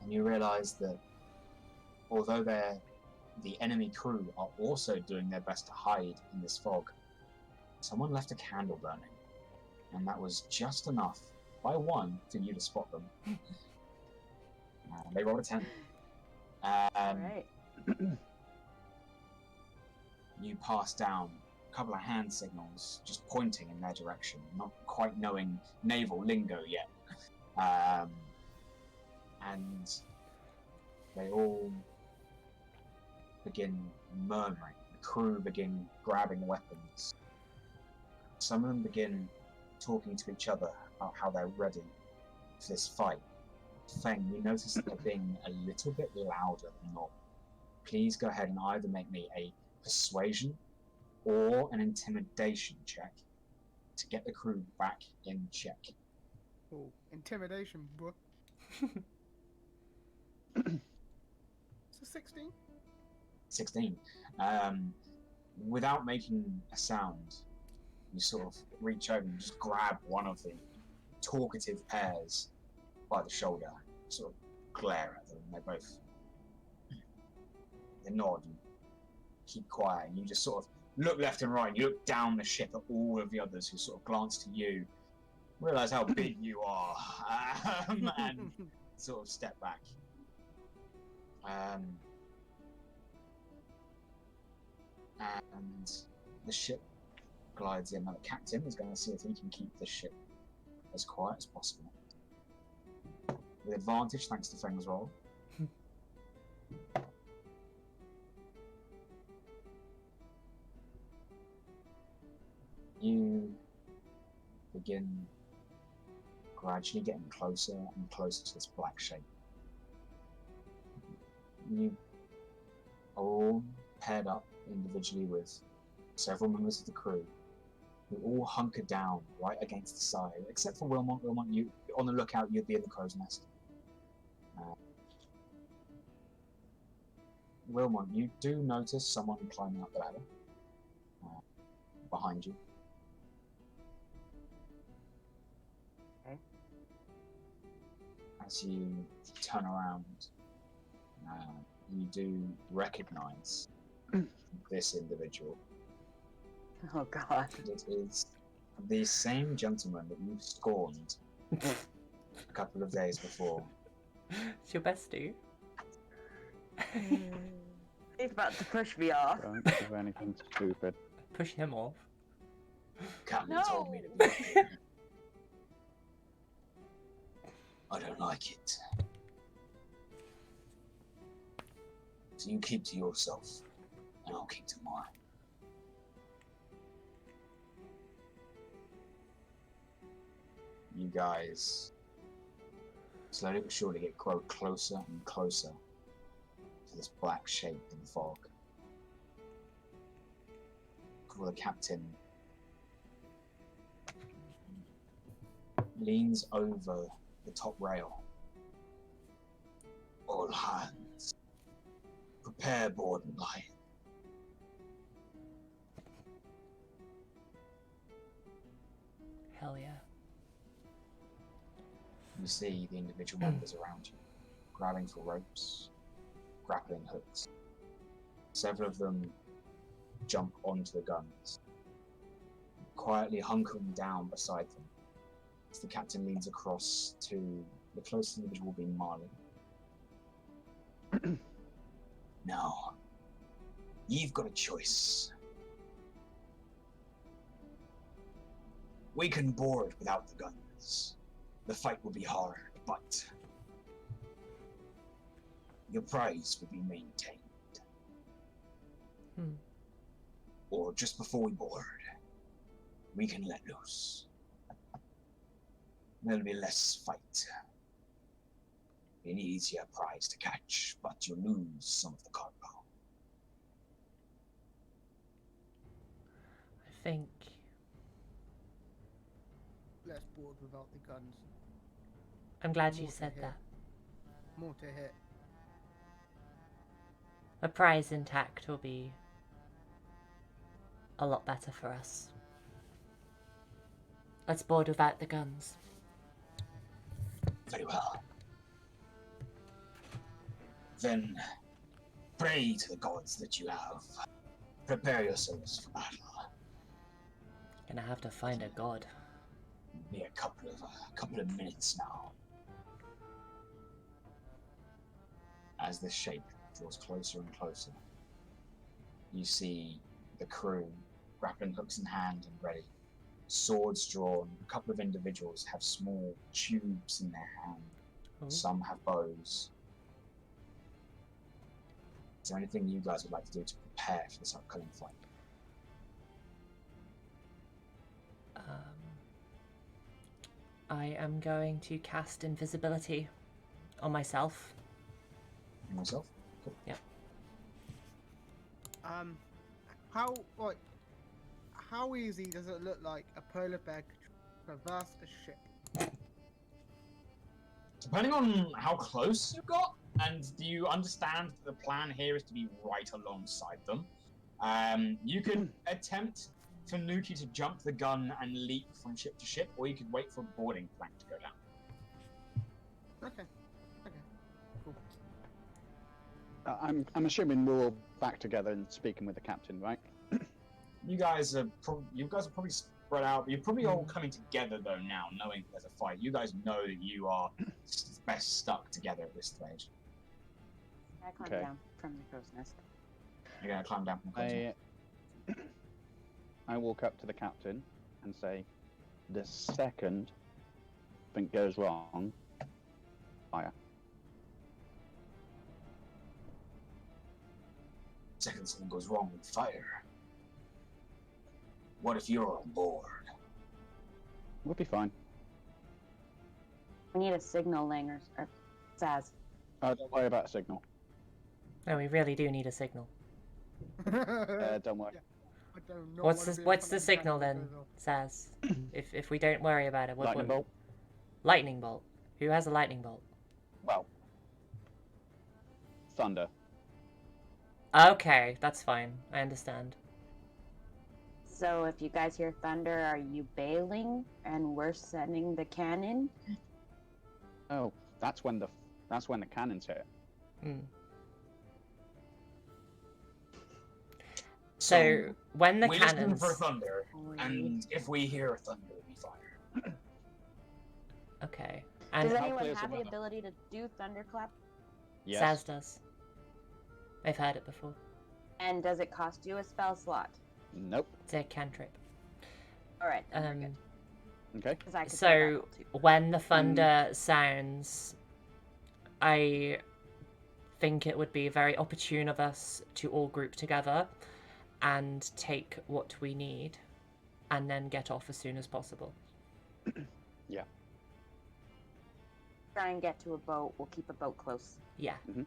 C: And you realize that although the enemy crew are also doing their best to hide in this fog, someone left a candle burning. And that was just enough, by one, for you to spot them. They rolled a 10.
A: Alright.
C: You pass down a couple of hand signals, just pointing in their direction, not quite knowing naval lingo yet. And they all begin murmuring. The crew begin grabbing weapons. Some of them begin talking to each other about how they're ready for this fight. Feng, you notice that they're being a little bit louder than normal. Please go ahead and either make me a persuasion or an intimidation check to get the crew back in check.
E: Oh, intimidation, bro. It's a 16.
C: 16. Without making a sound, you sort of reach over and just grab one of the talkative pairs by the shoulder, sort of glare at them, and they nod and keep quiet, and you just sort of look left and right, and you look down the ship at all of the others who sort of glance to you, realize how big you are, and sort of step back. And the ship glides in. Now the captain is going to see if he can keep the ship as quiet as possible. With advantage, thanks to Feng's roll. begin gradually getting closer and closer to this black shape. You are all paired up individually with several members of the crew who all hunker down right against the side, except for Wilmot. Wilmot, you on the lookout, you'd be in the crow's nest. Wilmot, you do notice someone climbing up the ladder behind you.
A: Okay.
C: As you turn around, you do recognize this individual.
A: Oh God.
C: It is the same gentleman that you scorned a couple of days before.
B: It's your bestie.
A: He's about to push me off.
D: Don't do anything stupid.
B: Push him off.
C: Captain told me to be here. I don't like it. So you keep to yourself, and I'll keep to mine. You guys slowly but surely grow closer and closer to this black shape in the fog. The captain leans over the top rail. All hands, prepare board and line.
B: Hell yeah.
C: You see the individual members around you, grabbing for ropes, grappling hooks. Several of them jump onto the guns, quietly hunkering down beside them. As the captain leans across to the closest individual being Marle. Now, you've got a choice. We can board without the guns. The fight will be hard, but your prize will be maintained. Or just before we board, we can let loose. There'll be less fight. An easier prize to catch, but you lose some of the cargo.
B: I think
E: Less bored without the guns.
B: I'm glad you
E: More to
B: said
E: hit.
B: that.
E: More to hit.
B: A prize intact will be a lot better for us. Let's board without the guns.
C: Very well. Then pray to the gods that you have. Prepare yourselves for battle.
B: Gonna have to find a god.
C: Be a couple of minutes now. As this shape draws closer and closer, you see the crew, grappling hooks in hand and ready, swords drawn. A couple of individuals have small tubes in their hand.
B: Ooh.
C: Some have bows. Is there anything you guys would like to do to prepare for this upcoming fight?
B: I am going to cast invisibility on myself.
C: And yourself? Cool.
B: Yep.
E: How easy does it look like a polar bear could traverse a ship?
C: Depending on how close you've got, and do you understand that the plan here is to be right alongside them, you could attempt for Nuki to jump the gun and leap from ship to ship, or you could wait for a boarding plank to go down.
E: Okay. Cool.
D: I'm assuming we're all back together and speaking with the captain, right?
C: You guys are probably spread out. You're probably all coming together though now, knowing there's a fight. You guys know that you are best stuck together at this stage.
A: I climb
D: Okay.
A: down from the crow's nest.
C: You're gonna climb down from the closet.
D: I walk up to the captain and say, the second thing goes wrong, fire.
C: Second something goes wrong with fire. What if you're on board?
D: We'll be fine.
A: We need a signaling or Saz.
D: Don't worry about a signal.
B: No, we really do need a signal.
D: Don't worry.
E: Yeah, I do not
B: What's
E: wanna
B: the
E: be
B: what's
E: in
B: the
E: front of
B: signal
E: the
B: then,
E: camera
B: Saz? if we don't worry about it,
D: Lightning bolt.
B: Lightning bolt. Who has a lightning bolt?
D: Well, thunder.
B: Okay, that's fine. I understand.
A: So if you guys hear thunder, are you bailing and we're sending the cannon?
D: Oh, that's when the cannons hit.
B: Hmm. So when the
C: we listen
B: cannons.
C: for thunder, and if we hear thunder, we fire.
B: Okay. And
A: Does
D: how
A: anyone
D: clear is the
A: have the
D: weather?
A: ability to do thunderclap?
D: Yes.
B: Saz does. I've heard it before.
A: And does it cost you a spell slot?
D: Nope.
B: It's a cantrip.
A: All right, then we're good.
D: Okay.
A: 'Cause I could say that
B: So
A: roll too.
B: when the thunder sounds, I think it would be very opportune of us to all group together and take what we need and then get off as soon as possible.
A: Try and get to a boat. We'll keep a boat close.
B: Yeah.
D: Mhm.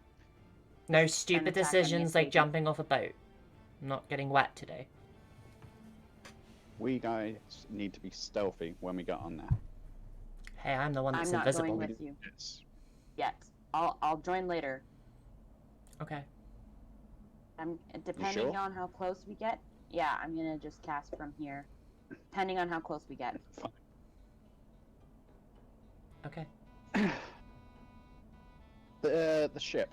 B: No stupid
A: attack on
B: decisions
A: the
B: like jumping off a boat. I'm not getting wet today.
D: We guys need to be stealthy when we get on there.
B: Hey, I'm the one that's
A: I'm not
B: invisible.
A: going with you
D: Yes.
A: yet. I'll join later.
B: Okay.
A: Depending
D: sure?
A: on how close we get. Yeah, I'm gonna just cast from here. Depending on how close we get.
D: Fine.
B: Okay.
D: The ship.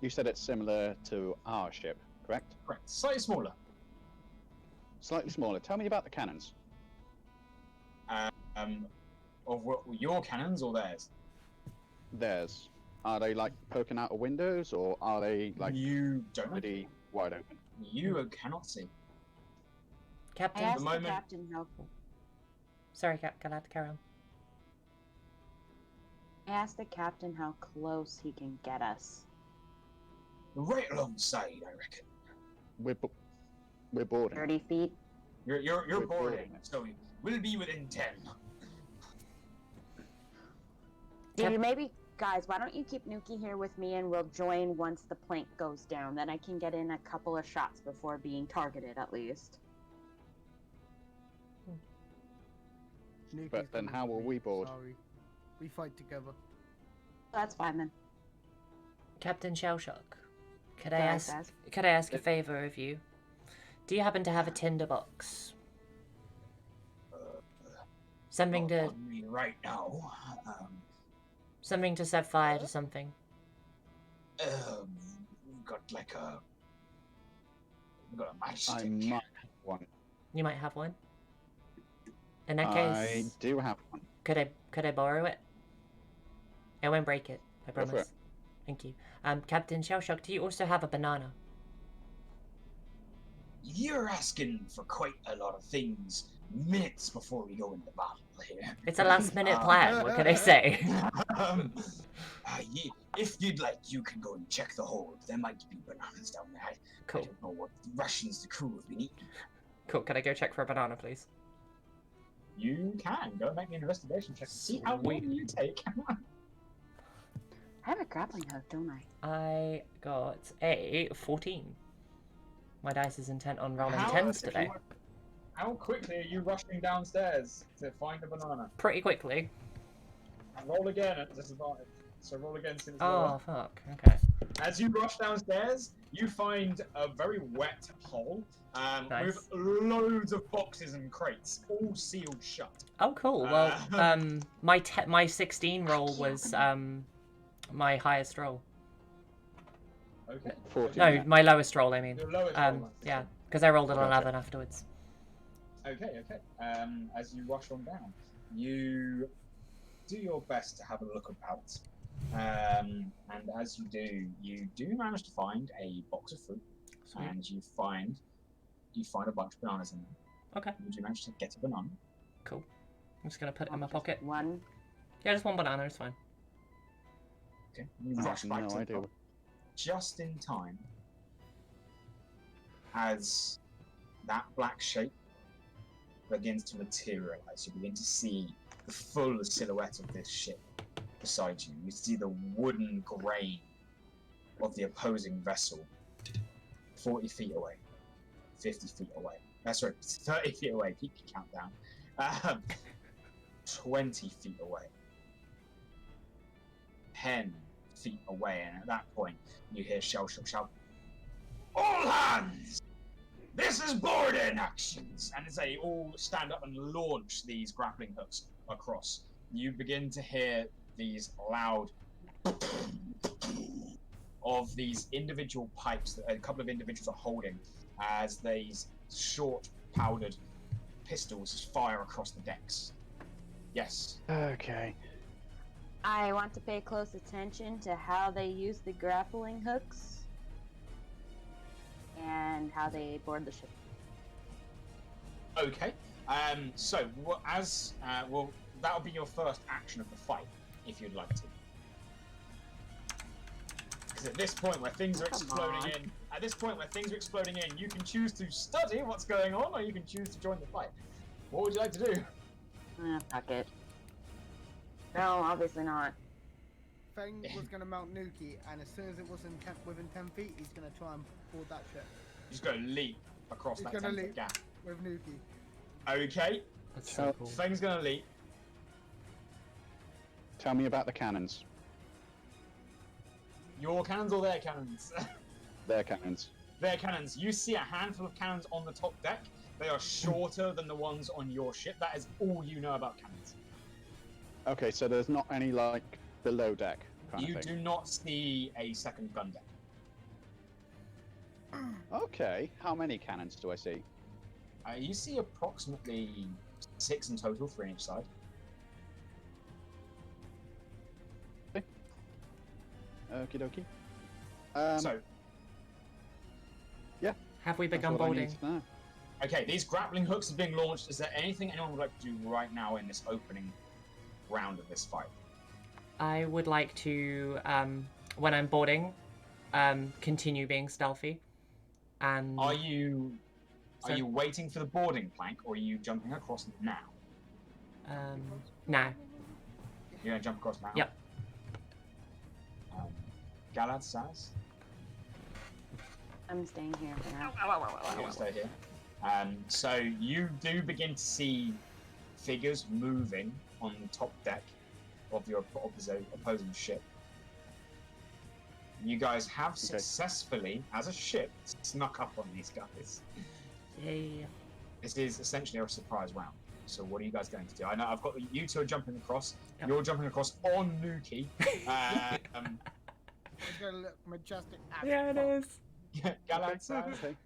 D: You said it's similar to our ship, correct?
C: Correct. Slightly smaller.
D: Slightly smaller. Tell me about the cannons.
C: Of your cannons or theirs?
D: Theirs. Are they like poking out of windows, or are they like
C: You don't know.
D: pretty wide open?
C: You cannot see.
A: I
B: Captain.
A: asked the
C: moment-
A: captain how.
B: Sorry, gonna have to carry on.
A: I asked the captain how close he can get us.
C: Right alongside, I reckon.
D: We're boarding.
A: 30 feet.
C: You're
D: We're
C: boarding,
D: boarding.
C: so we'll be within 10.
A: Do you maybe, guys? Why don't you keep Nuki here with me, and we'll join once the plank goes down. Then I can get in a couple of shots before being targeted, at least.
E: Nuki's
D: But then
E: coming
D: how
E: with
D: will
E: me,
D: we board?
E: Sorry. We fight together.
A: That's fine then.
B: Captain Shellshock, could
A: Sorry,
B: I ask?
A: Saz.
B: Could I ask a favor of you? Do you happen to have a tinderbox? Something
C: Not
B: to
C: on me right now.
B: set fire to something.
C: We've got like a. We've got a
D: I
C: matchstick.
D: might have one.
B: You might have one. In that
D: I
B: case,
D: do have one.
B: could I borrow it? I won't break it. I
D: Go for
B: promise.
D: it.
B: Thank you. Captain Shellshock, do you also have a banana?
C: You're asking for quite a lot of things minutes before we go into battle here.
B: It's a last-minute plan. What can I say?
C: If you'd like, you can go and check the hold. There might be bananas down there. I
B: Cool.
C: don't know what rations the crew have been eating.
B: Cool. Can I go check for a banana, please?
C: You can go and make me an investigation check to see how long
B: Sweet.
C: you take.
A: I have a grappling hook, don't I?
B: I got a 14. My dice is intent on rolling
C: How-
B: 10s today.
C: How quickly are you rushing downstairs to find a banana?
B: Pretty quickly.
C: Roll again at disadvantage. So roll again since it's
B: Oh,
C: lower.
B: fuck. Okay.
C: As you rush downstairs, you find a very wet hole
B: Nice.
C: with loads of boxes and crates, all sealed shut.
B: Oh, cool. Well, my 16 roll was my highest roll.
C: Okay.
D: 14.
B: No,
D: Yeah.
B: my lowest roll. I mean,
C: Your lowest roll, that's
B: yeah,
C: okay.
B: because I rolled an
D: Gotcha.
B: 11 afterwards.
C: Okay. As you rush on down, you do your best to have a look about. And as you do manage to find a box of fruit,
B: Sweet.
C: and you find a bunch of bananas in there.
B: Okay.
C: You do manage to get a banana.
B: Cool. I'm just gonna put it in my pocket.
A: One.
B: Yeah, just one banana. It's fine.
C: Okay. You
D: I
C: rush
D: have
C: back
D: no
C: to the
D: idea.
C: boat just in time as that black shape begins to materialize. You begin to see the full silhouette of this ship beside you. You see the wooden grain of the opposing vessel 40 feet away, 50 feet away. Sorry, 30 feet away. Keep your countdown. 20 feet away. 10 feet away, and at that point, you hear shout. All hands! This is boarding actions! And as they all stand up and launch these grappling hooks across, you begin to hear these loud of these individual pipes that a couple of individuals are holding as these short powdered pistols fire across the decks. Yes.
D: Okay.
A: I want to pay close attention to how they use the grappling hooks and how they board the ship.
C: Okay. So that'll be your first action of the fight, if you'd like to. Because at this point where things are exploding in, you can choose to study what's going on, or you can choose to join the fight. What would you like to do?
A: Fuck it. No, obviously not.
E: Feng was going to mount Nuki, and as soon as it was within 10 feet, he's going to try and board that ship.
C: He's going to leap across that 10-foot gap.
E: With Nuki.
C: Okay.
B: That's so cool.
C: Feng's going to leap.
D: Tell me about the cannons.
C: Your cannons or their cannons?
D: Their cannons.
C: Their cannons. You see a handful of cannons on the top deck. They are shorter than the ones on your ship. That is all you know about cannons.
D: Okay, so there's not any, like, below deck kind
C: You
D: of thing?
C: do not see a second gun deck.
D: Okay, how many cannons do I see?
C: You see approximately 6 in total, 3 on each side.
D: Okie dokie.
C: So,
B: Have we
D: that's
B: begun
D: what I
B: boarding?
D: need to know.
C: okay, these grappling hooks are being launched. Is there anything anyone would like to do right now in this opening round of this fight?
B: I would like to, when I'm boarding, continue being stealthy. And
C: Are you waiting for the boarding plank, or are you jumping across now?
B: now.
C: You're gonna jump across now?
B: Yep.
C: Galad, Saz?
A: I'm staying here for now.
C: You're gonna stay here. So you do begin to see figures moving on the top deck of your opposing ship. You guys have successfully, as a ship, snuck up on these guys.
B: Yay.
C: This is essentially a surprise round. So what are you guys going to do? I know I've got you two are jumping across.
B: Yep.
C: You're jumping across on Nuki.
E: It's going to look majestic as
B: Yeah, it
E: fuck.
B: is.
C: Galad, Saz,
D: Okay,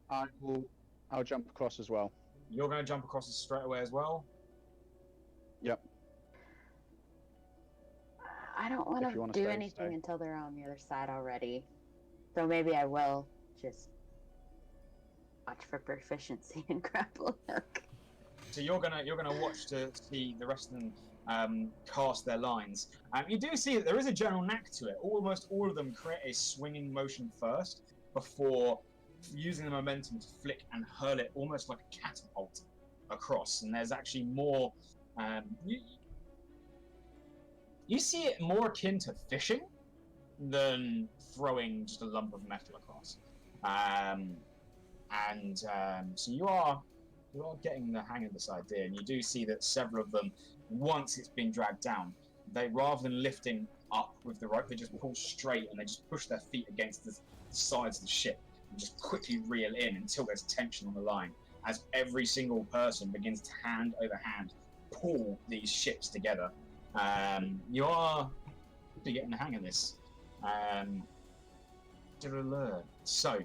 D: I'll jump across as well.
C: you're going to jump across straight away as well.
D: Yep.
A: I don't want
D: If you
A: to
D: wanna
A: do
D: stay,
A: anything
D: stay.
A: until they're on the other side already. So maybe I will just watch for proficiency in grapple hook.
C: So you're gonna watch to see the rest of them cast their lines. You do see that there is a general knack to it. Almost all of them create a swinging motion first before using the momentum to flick and hurl it almost like a catapult across. And there's actually more. You see it more akin to fishing than throwing just a lump of metal across. So you are getting the hang of this idea, and you do see that several of them, once it's been dragged down, they, rather than lifting up with the rope, they just pull straight and they just push their feet against the sides of the ship and just quickly reel in until there's tension on the line, as every single person begins to hand over hand pull these ships together. You are getting the hang of this. So,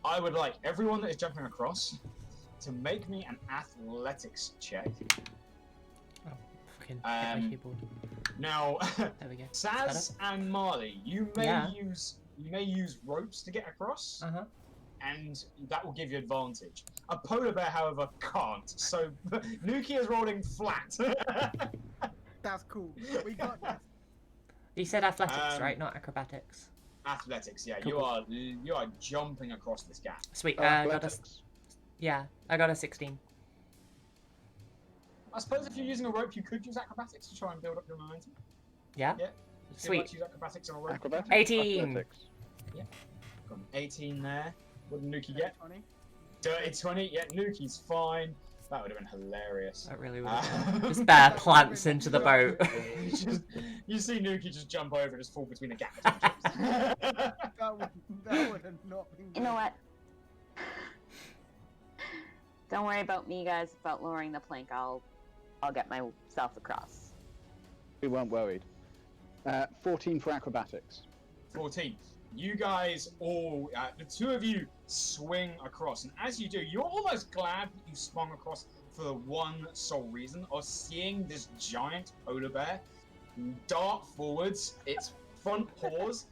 C: I would like everyone that is jumping across to make me an athletics check.
B: Oh, fucking hit my keyboard.
C: Now,
B: There we go.
C: Saz and Marle, you may
B: Yeah.
C: use ropes to get across,
B: Uh-huh.
C: and that will give you advantage. A polar bear, however, can't. So Nuki is rolling flat.
E: That's cool. We got this.
B: You said athletics, right? Not acrobatics.
C: Athletics, yeah.
B: Cool.
C: You are jumping across this gap.
B: Sweet. I got a
D: Athletics.
B: yeah. I got a 16.
C: I suppose if you're using a rope, you could use acrobatics to try and build up your momentum.
B: Yeah?
C: Yeah. So
B: Sweet.
C: let's use acrobatics on a rope.
D: Acrobatics?
B: 18.
D: Athletics.
C: Got an 18 there. What did Nuki get?
E: 20.
C: Dirty 20. Yeah, Nuki's fine. That would have been hilarious.
B: That really would have been. Just bear plants into the boat.
C: You see Nuki just jump over and just fall between the gap between ships.
E: That would have not been.
A: You know what? Don't worry about me, guys. About lowering the plank, I'll get myself across.
D: We weren't worried. 14 for acrobatics.
C: 14. You guys all, the two of you swing across, and as you do, you're almost glad that you swung across for the one sole reason of seeing this giant polar bear dart forwards, its front paws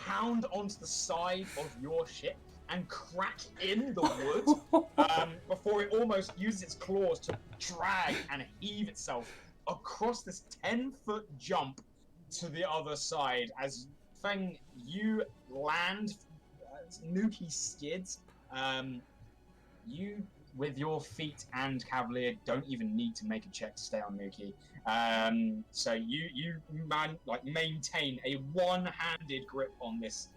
C: pound onto the side of your ship and crack in the wood before it almost uses its claws to drag and heave itself across this 10-foot jump to the other side. As Feng, you land, Nuki skids. You, with your feet and Cavalier, don't even need to make a check to stay on Nuki. So you maintain a one-handed grip on this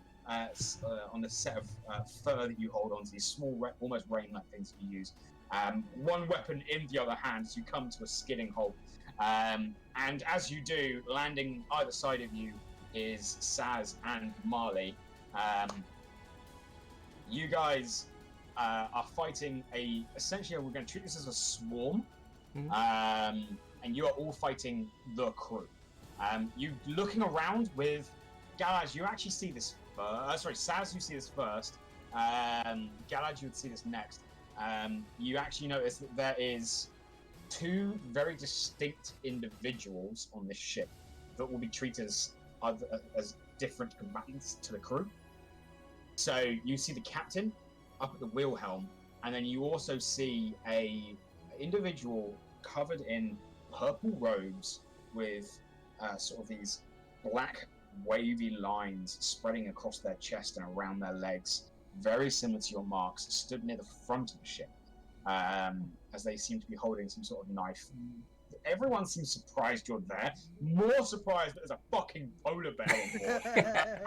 C: set of fur that you hold on to, these small, almost rain-like things that you use. One weapon in the other hand as you come to a skidding halt. And as you do, landing either side of you is Saz and Marle. You guys are fighting essentially we're going to treat this as a swarm. And you are all fighting the crew. You looking around with Galad, you actually see this Saz, you see this first. Galad, you would see this next. You actually notice that there is two very distinct individuals on this ship that will be treated as different combatants to the crew. So you see the captain up at the wheel helm, and then you also see a individual covered in purple robes with sort of these black wavy lines spreading across their chest and around their legs, very similar to your marks, stood near the front of the ship, as they seem to be holding some sort of knife. Everyone seems surprised you're there. More surprised that there's a fucking polar bear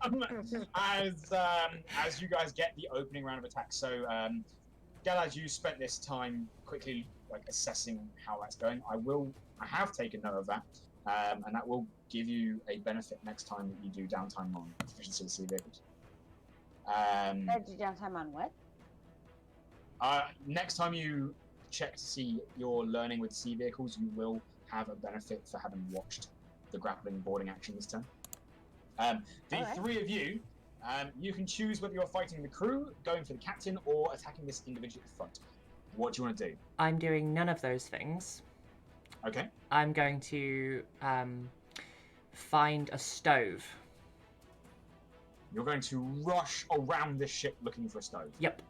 C: on board. As you guys get the opening round of attacks. So, Galad, you spent this time quickly assessing how that's going. I have taken note of that, and that will give you a benefit next time that you do downtime on proficiency of sea vehicles.
A: Do downtime on what?
C: Next time you check to see your learning with sea vehicles, you will have a benefit for having watched the grappling boarding action this turn. Three of you, you can choose whether you're fighting the crew, going for the captain, or attacking this individual at the front. What do you want to do?
B: I'm doing none of those things.
C: Okay.
B: I'm going to find a stove.
C: You're going to rush around this ship looking for a stove.
B: Yep.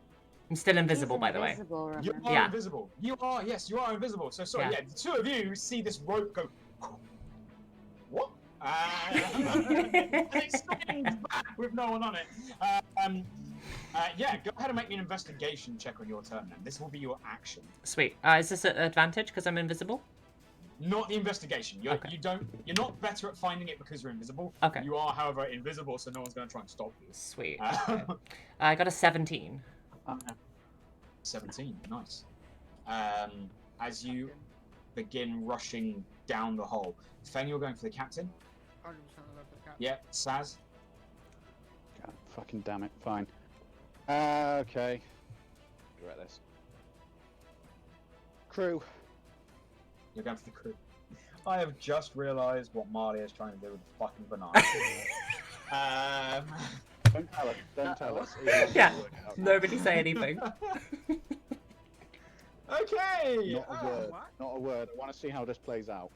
B: I'm still invisible,
A: He's
B: by the way.
A: invisible,
C: You
A: remember?
C: are
B: Yeah.
C: invisible. You are, yes, you are invisible. So, sorry,
B: Yeah.
C: the two of you see this rope go... What? And it swings back with no one on it. Go ahead and make me an investigation check on your turn then. This will be your action.
B: Sweet. Is this an advantage because I'm invisible?
C: Not the investigation. You're
B: Okay.
C: You're not better at finding it because you're invisible.
B: Okay.
C: You are, however, invisible, so no one's going to try and stop you.
B: Sweet. Okay. I got a 17.
C: 17, nice. As you begin rushing down the hole, Feng, you're going for the captain.
E: 100% of the cap.
C: Yeah, Saz.
D: God, fucking damn it. Fine. Okay. Regret this. Crew.
C: You're going for the crew. I have just realised what Marle is trying to do with the fucking banana.
D: Don't tell us. Don't tell us.
B: Yeah. Nobody say anything.
C: Okay.
D: Not a word.
E: What?
D: Not a word. I want to see how this plays out.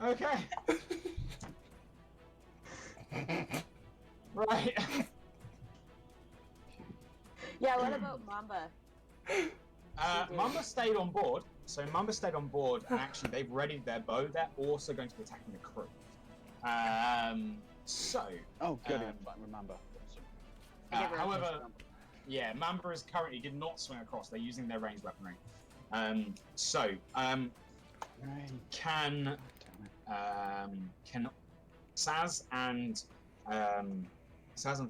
C: Okay. Right.
A: Yeah, what about Mamba?
C: Mamba stayed on board. So Mamba stayed on board, and actually they've readied their bow. They're also going to be attacking the crew.
D: Oh, good.
C: Um,
D: I remember.
C: however, yeah, Mamba is currently did not swing across. They're using their ranged weaponry. Can Saz and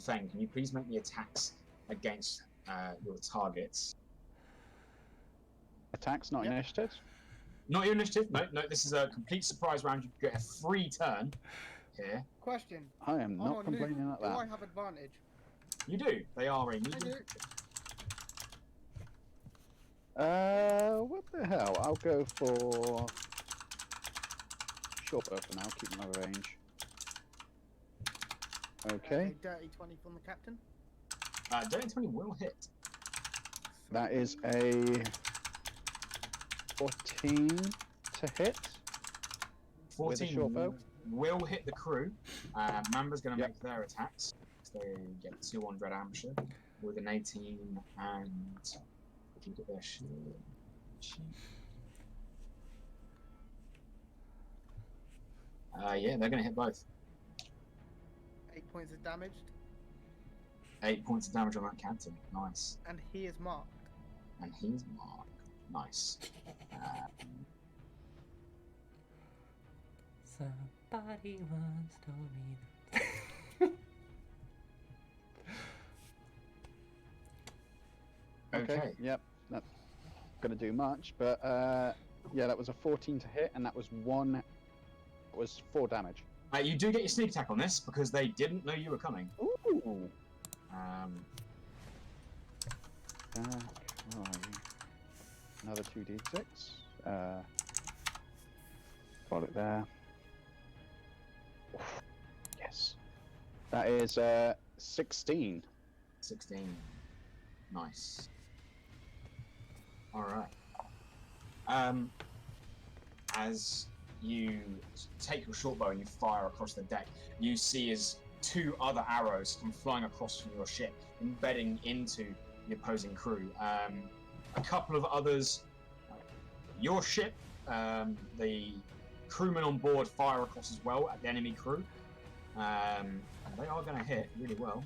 C: Feng, can you please make the attacks against your targets?
D: Attacks, not
E: Yep.
D: initiatives.
C: Not your initiative. No. This is a complete surprise round. You get a free turn here.
E: Question.
D: I am
E: I'm
D: not
E: on
D: complaining
E: Nuke.
D: at
E: Do I
D: that.
E: have advantage?
C: You do. They are a
E: I
C: medium.
E: do.
D: What the hell? I'll go for short bow for now. Keep my range. Okay,
E: Dirty 20 from the captain.
C: Dirty 20 will hit.
D: that is a 14 to hit.
C: 14
D: short bow?
C: will hit the crew. Mamba's going to
D: Yep.
C: make their attacks. So they get 2 on Dread Amshire with an 18 and if you get their shield. Yeah, they're going to hit both.
E: 8 points of damage,
C: 8 points of damage on that captain. Nice.
E: and he is marked.
C: And he's marked. Nice.
B: Somebody once told me.
C: Okay.
D: Yep. Not gonna do much, but yeah, that was a 14 to hit, and that was 4 damage.
C: You do get your sneak attack on this because they didn't know you were coming.
D: Ooh. Another 2d6. Got it there. Yes. That is 16.
C: 16. Nice. Alright. As you take your short bow and you fire across the deck, you see as 2 other arrows come flying across from your ship, embedding into the opposing crew. A couple of others, your ship, the crewmen on board fire across as well at the enemy crew. And they are going to hit really well.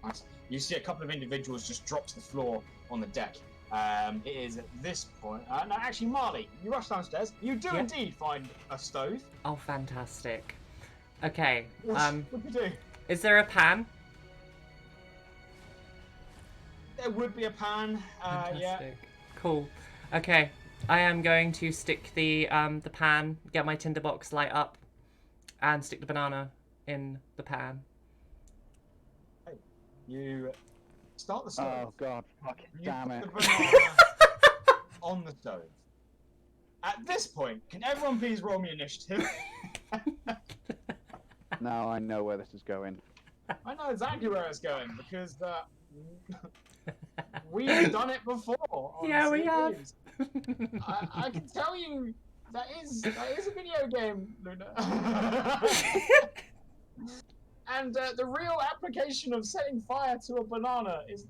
C: Nice. You see a couple of individuals just drop to the floor on the deck. It is at this point. No, actually, Marley, you rush downstairs. You do
B: Yep.
C: indeed find a stove.
B: Oh, fantastic. Okay.
C: What do you do?
B: Is there a pan?
C: There would be a pan. Yeah.
B: Fantastic. Cool. Okay. I am going to stick the pan, get my tinderbox light up, and stick the banana in the pan.
C: You start the stove.
D: Oh god, fucking
C: You
D: damn
C: put
D: it.
C: the banana on the stove. At this point, can everyone please roll me initiative?
D: Now I know where this is going.
C: I know exactly where it's going because we've done it before. On
B: Yeah, we have.
C: CDs. I can tell you that is a video game, Luna. And the real application of setting fire to a banana is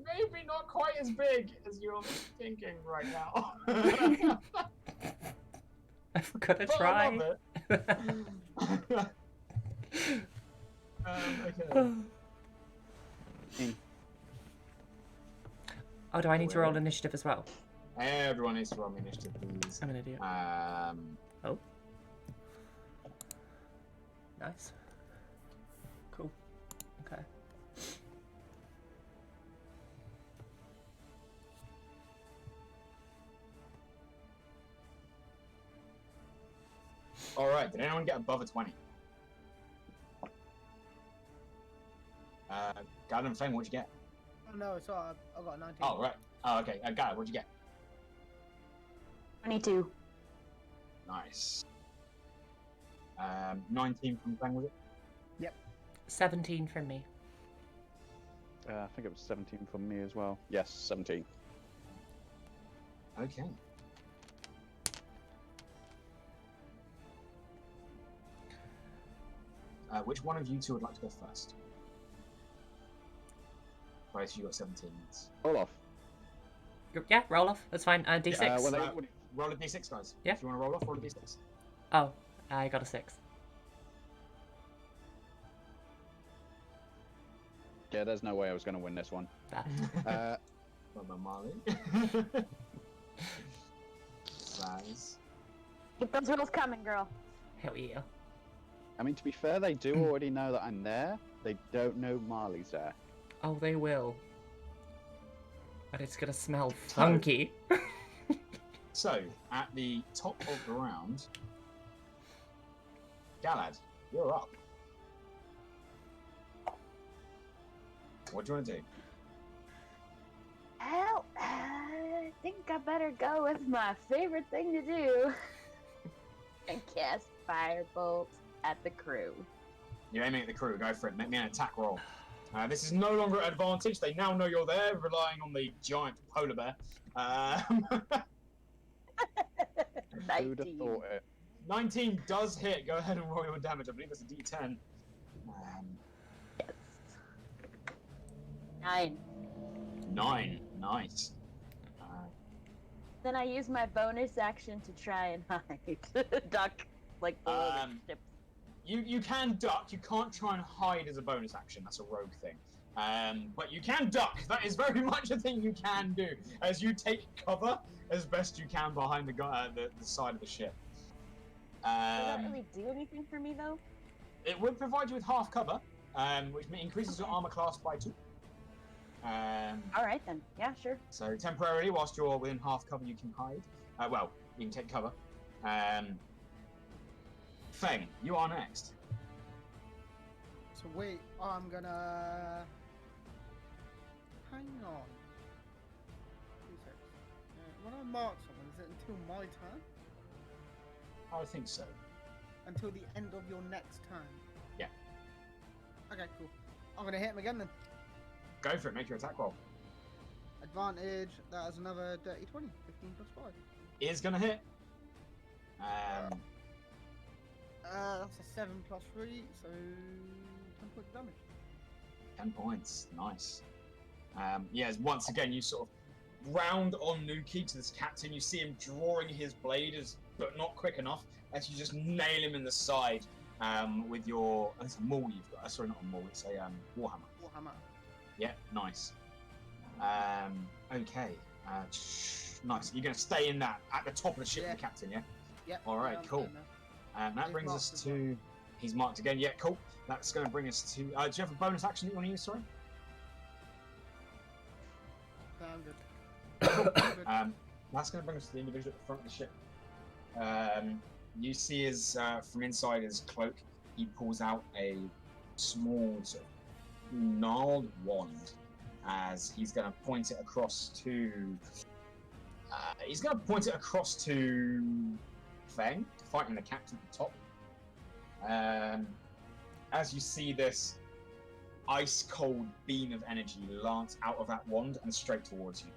C: maybe not quite as big as you're thinking right now.
B: I've got to
C: But I
B: try.
C: love it. Okay.
B: Oh, do I need to roll initiative as well?
C: Everyone needs to roll me initiative, please.
B: I'm an idiot. Oh. Nice. Cool. Okay.
C: All right. Did anyone get above a 20? Gad and Feng, what'd you get?
E: Oh no, it's alright. I got a 19.
C: Oh, right. Oh, okay. Gad, what'd you get?
A: 22.
C: Nice. 19 from Feng, was it?
B: 17 from me.
D: I think it was 17 from me as well. Yes, 17.
C: Okay. Which one of you two would like to go first? Both of you got 17s.
D: Roll off.
B: Yeah, roll off. That's fine. D6.
C: Roll a d6, guys.
B: Yeah.
C: If you want to roll off, roll a d6.
B: Oh, I got a 6.
D: Yeah, there's no way I was going to win this one.
C: From a Marle. Size.
A: Keep those rolls coming, girl.
B: Hell yeah.
D: I mean, to be fair, they do already know that I'm there. They don't know Marley's there.
B: Oh, they will. But it's gonna smell funky.
C: So, at the top of the round, Galad, you're up. What do you want to do?
A: Well, I think I better go with my favorite thing to do and cast Firebolt at the crew.
C: You're aiming at the crew. Go for it. Make me an attack roll. This is no longer an advantage. They now know you're there, relying on the giant polar bear.
D: Who'd have thought it?
C: 19 does hit. Go ahead and roll your damage. I believe it's a D10.
A: Yes. 9.
C: 9. Nice.
A: Then I use my bonus action to try and hide. Duck, like below the ship.
C: You can duck. You can't try and hide as a bonus action. That's a rogue thing. But you can duck. That is very much a thing you can do, as you take cover as best you can behind the side of the ship.
A: Does that really do anything for me, though?
C: It would provide you with half cover, which increases your armor class by 2.
A: All right then. Yeah, sure.
C: So temporarily, whilst you're within half cover, you can hide. Well, you can take cover. Feng, you are next.
E: So wait, I'm gonna hang on. 2 seconds. When I mark someone, is it until my turn?
C: I think so.
E: Until the end of your next turn?
C: Yeah.
E: Okay, cool. I'm gonna hit him again then.
C: Go for it. Make your attack roll.
E: Advantage, that is another dirty 20. 15 plus 5.
C: Is gonna hit.
E: That's a 7 plus 3, so 10 points of damage.
C: 10 points. Nice. Yes, once again, you sort of round on Nuki to this captain. You see him drawing his blade, but not quick enough, as you just nail him in the side with your... It's a maul you've got. Sorry, not a maul. It's a warhammer.
E: Warhammer.
C: Yeah, nice. Okay. Nice. You're going to stay in that, at the top of the ship,
E: Yeah.
C: the captain, yeah?
E: Yep.
C: All right, cool. That
E: He's
C: brings us
E: marked as
C: to... He's marked again. Yeah, cool. That's going to bring us to... do you have a bonus action that you want to use, sorry?
E: No, I'm good. I'm good.
C: That's going to bring us to the individual at the front of the ship. You see his, from inside his cloak, he pulls out a small, sort of gnarled wand, as he's going to point it across to... he's going to point it across to Feng, fighting the captain at the top. As you see this ice-cold beam of energy lance out of that wand and straight towards you.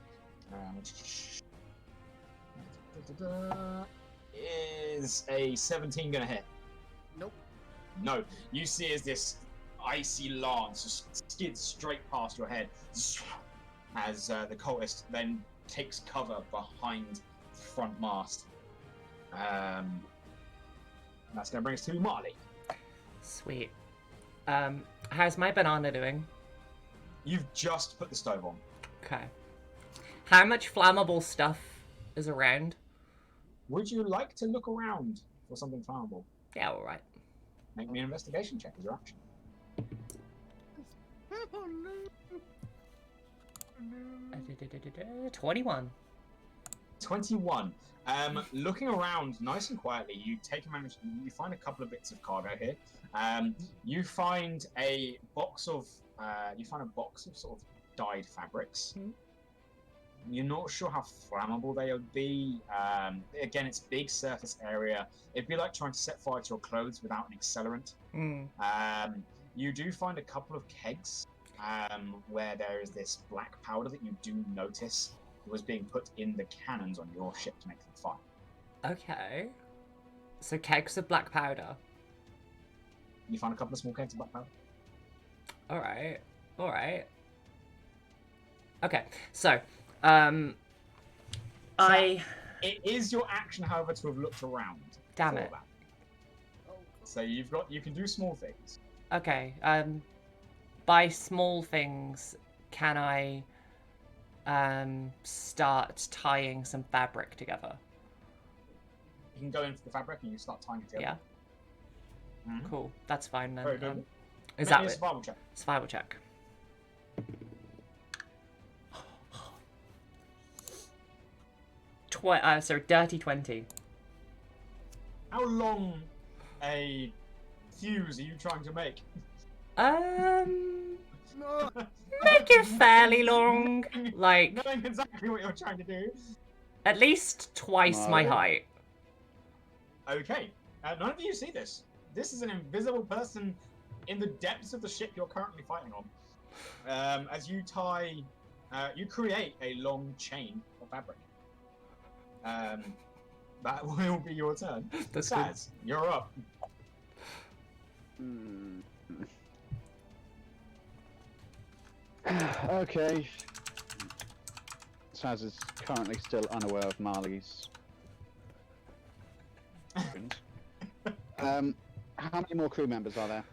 C: Is a 17 gonna hit?
E: Nope.
C: No. You see as this icy lance just skids straight past your head, as the cultist then takes cover behind the front mast. That's gonna bring us to Marle.
B: Sweet. How's my banana doing?
C: You've just put the stove on.
B: Okay. How much flammable stuff is around?
C: Would you like to look around for something flammable?
B: Yeah, alright.
C: Make me an investigation check as your action.
E: Oh, no. No.
B: 21.
C: 21. Looking around nice and quietly, you take a moment. You find a couple of bits of cargo here. You find a box of sort of dyed fabrics.
B: Mm.
C: You're not sure how flammable they would be. Again, it's big surface area. It'd be like trying to set fire to your clothes without an accelerant.
B: Mm.
C: You do find a couple of kegs where there is this black powder that you do notice was being put in the cannons on your ship to make them fire.
B: Okay. So kegs of black powder.
C: You find a couple of small kegs of black powder.
B: Alright. Alright. Okay. So,
C: It is your action, however, to have looked around.
B: Damn
C: for
B: it.
C: that.
E: Oh,
C: So you can do small things.
B: Okay. by small things, can I start tying some fabric together?
C: You can go in for the fabric and you start tying it together.
B: Yeah.
C: Mhm.
B: Cool. That's fine then.
C: Very good.
B: Is
C: Make
B: that
C: me a
B: it?
C: survival check?
B: Survival check. Dirty 20.
C: How long a fuse are you trying to make?
E: No.
B: Make it fairly long. Like,
C: Knowing exactly what you're trying to do.
B: at least twice my
D: Marle.
B: height.
C: Okay. None of you see this. This is an invisible person in the depths of the ship you're currently fighting on. As you tie, you create a long chain of fabric. That will be your turn.
B: That's good.
C: Saz, you're up.
D: Okay. Saz is currently still unaware of Marley's. How many more crew members are there?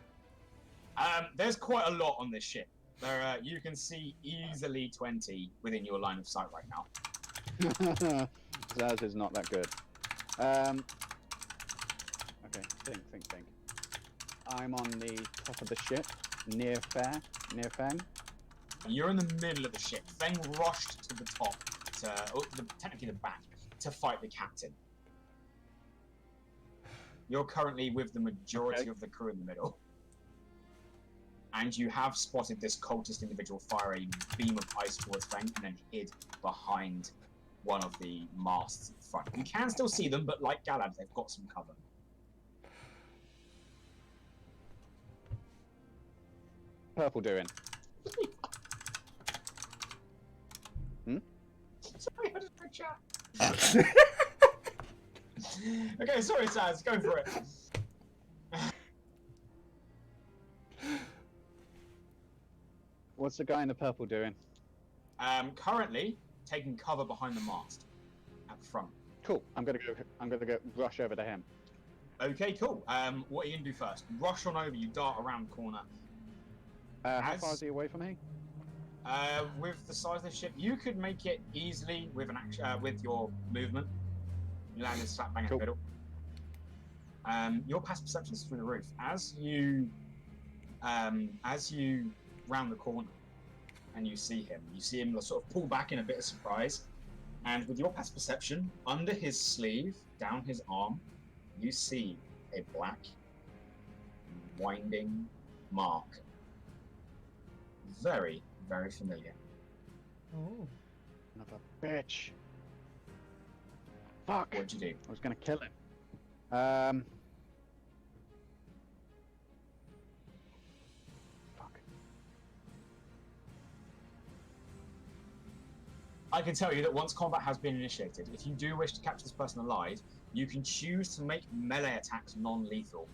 C: There's quite a lot on this ship. There, you can see easily 20 within your line of sight right now.
D: Saz is not that good. Okay, think. I'm on the top of the ship, near Fang.
C: You're in the middle of the ship. Feng rushed to the top, technically the back, to fight the captain. You're currently with the majority of the crew in the middle. And you have spotted this cultist individual fire a beam of ice towards Feng and then hid behind one of the masts in front. You can still see them, but like Galad, they've got some cover.
D: Purple doing?
C: Sorry, I just read chat. Okay, sorry, Saz, go for it.
D: What's the guy in the purple doing?
C: Currently taking cover behind the mast at the front.
D: Cool. I'm gonna go rush over to him.
C: Okay, cool. What are you gonna do first? Rush on over. You dart around the corner.
D: How far is he away from me?
C: With the size of the ship, you could make it easily with an with your movement. You land it slap bang in the middle. Your passive perception is through the roof. As you round the corner and you see him sort of pull back in a bit of surprise. And with your passive perception, under his sleeve, down his arm, you see a black, winding mark. Very, very familiar.
B: Oh.
D: Another bitch. Fuck.
C: What'd you do?
D: I was gonna kill him. Fuck.
C: I can tell you that once combat has been initiated, if you do wish to capture this person alive, you can choose to make melee attacks non-lethal.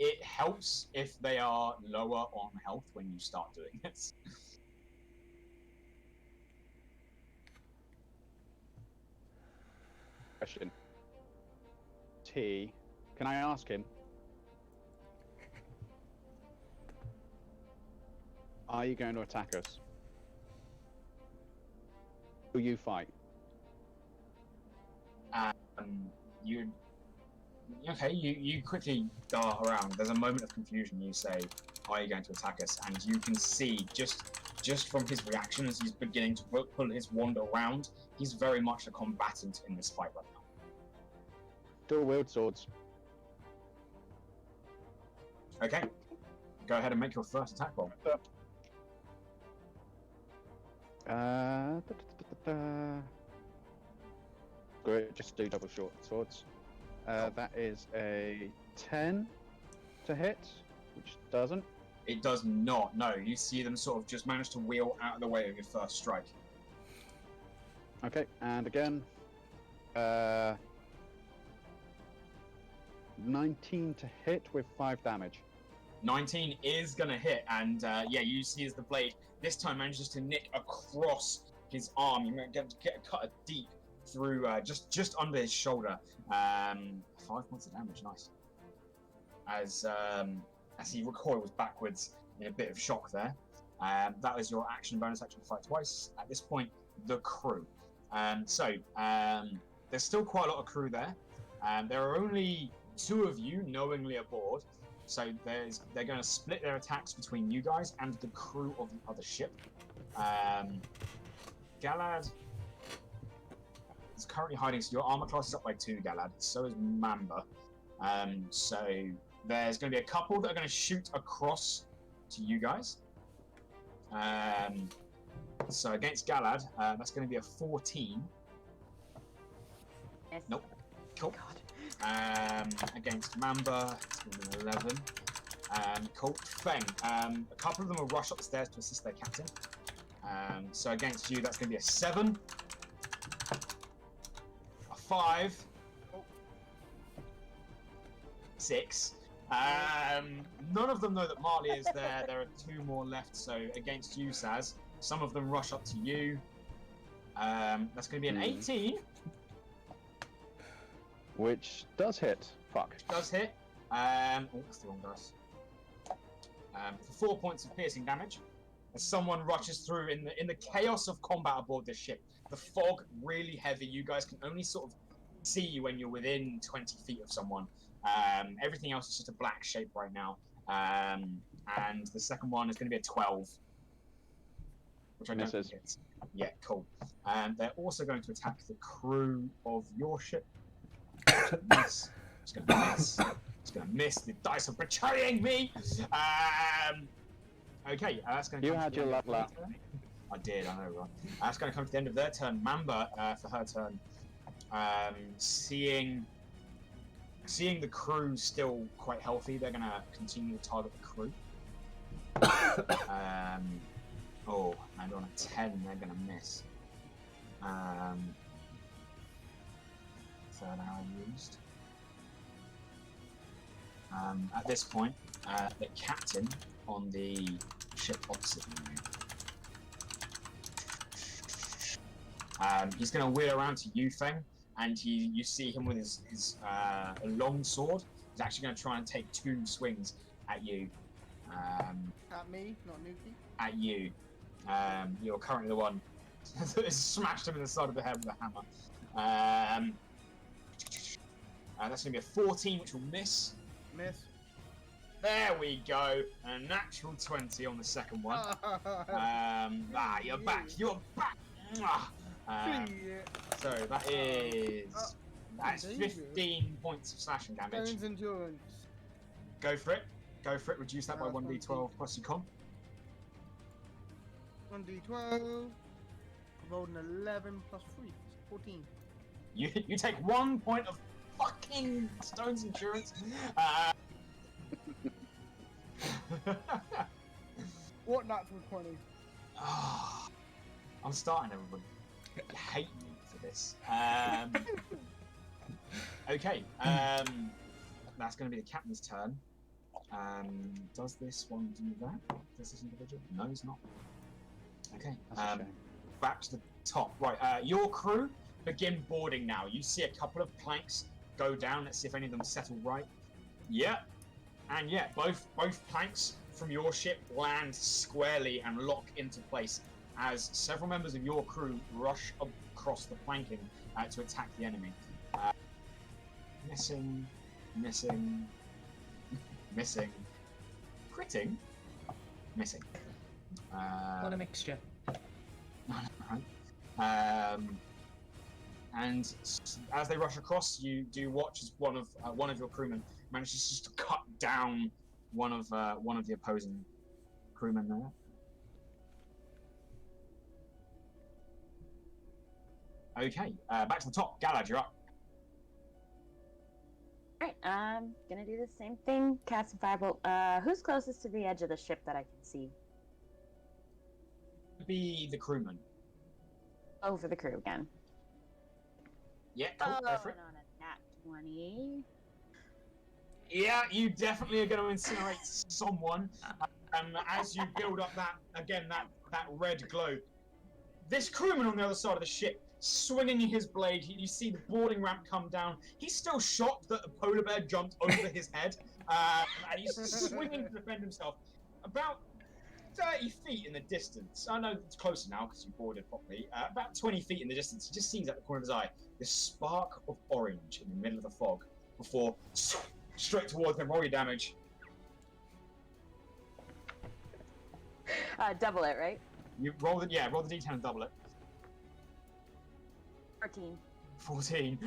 C: It helps if they are lower on health when you start doing this.
D: Question. T. Can I ask him? Are you going to attack us? Will you fight?
C: You quickly dart around. There's a moment of confusion. You say, "Are you going to attack us?" And you can see just from his reaction as he's beginning to pull his wand around, he's very much a combatant in this fight right now.
D: Dual wield swords.
C: Okay, go ahead and make your first attack roll.
D: Great, just do double short swords. That is a 10 to hit, which doesn't.
C: It does not. No, you see them sort of just manage to wheel out of the way of your first strike.
D: Okay, and again, 19 to hit with 5 damage.
C: 19 is gonna hit, and yeah, you see as the blade this time manages to nick across his arm. You get cut deep through just under his shoulder. 5 points of damage, nice. as he recoils backwards in a bit of shock there. That was your action, bonus action, fight twice. At this point, the crew. There's still quite a lot of crew there. There are only 2 of you knowingly aboard, so they're going to split their attacks between you guys and the crew of the other ship. Galad is currently hiding, so your armor class is up by 2, Galad. So is Mamba. So there's going to be a couple that are going to shoot across to you guys. So against Galad, that's going to be a 14.
A: Yes.
C: Nope. Cool. Against Mamba, it's going to be an 11. Cool. Feng, a couple of them will rush up the stairs to assist their captain. So against you, that's going to be a 7. A 5. 6. None of them know that Marle is there. There are 2 more left. So against you, Saz, some of them rush up to you. That's going to be an 18.
D: Which does hit. Fuck.
C: Does hit. That's the wrong dice. For 4 points of piercing damage, as someone rushes through in the chaos of combat aboard this ship. The fog really heavy. You guys can only sort of see you when you're within 20 feet of someone. Everything else is just a black shape right now. And the second one is going to be a 12, which I don't think hits. Yeah, cool. They're also going to attack the crew of your ship. Miss. It's going to miss. It's going to miss. The dice are betraying me. Okay, that's going to.
D: You had your luck left.
C: I did. I know, right? That's going to come to the end of their turn. Mamba, for her turn, seeing the crew still quite healthy, they're going to continue to target the crew. And on a 10, they're going to miss. Third arrow used. At this point, the captain on the ship opposite you. He's going to wheel around to you, Feng, and you see him with his long sword. He's actually going to try and take 2 swings at you.
E: At me, not Nuki.
C: At you. You're currently the one that has smashed him in the side of the head with a hammer. That's going to be a 14, which will miss.
E: Miss.
C: There we go. A natural 20 on the second one. You're back. You're back. So that is that's 15 points of slashing damage.
E: Stone's endurance.
C: Go for it. Go for it. Reduce that by 1d12 plus your con.
E: 1d12. I rolled an 11 plus 3. 14.
C: You take 1 point of fucking Stone's endurance.
E: What natural 20?
C: I'm starting, everybody. You hate me for this. Okay. That's going to be the captain's turn. Does this one do that? Does this individual? No, it's not. Okay. Back to the top. Right. Your crew begin boarding now. You see a couple of planks go down. Let's see if any of them settle right. Yeah. And yeah, both planks from your ship land squarely and lock into place as several members of your crew rush across the planking to attack the enemy. Missing. Critting. Missing.
B: What a mixture.
C: And as they rush across, you do watch as one of your crewmen manages just to cut down one of the opposing crewmen there. Okay, back to the top. Galad, you're up.
A: Alright, I'm gonna do the same thing. Cast a firebolt. Who's closest to the edge of the ship that I can see?
C: Be the crewman.
A: Oh, for the crew again.
C: Yeah, cool, go for it.
A: On a nat 20.
C: Yeah, you definitely are going to incinerate someone. As you build up that red glow. This crewman on the other side of the ship, swinging his blade, you see the boarding ramp come down. He's still shocked that a polar bear jumped over his head. and he's swinging to defend himself. About 30 feet in the distance. I know it's closer now because you boarded properly. About 20 feet in the distance, he just sees at the corner of his eye this spark of orange in the middle of the fog before straight towards him. Roll your damage.
A: Double it, right?
C: You roll the d10 and double it.
A: 14.
C: 14.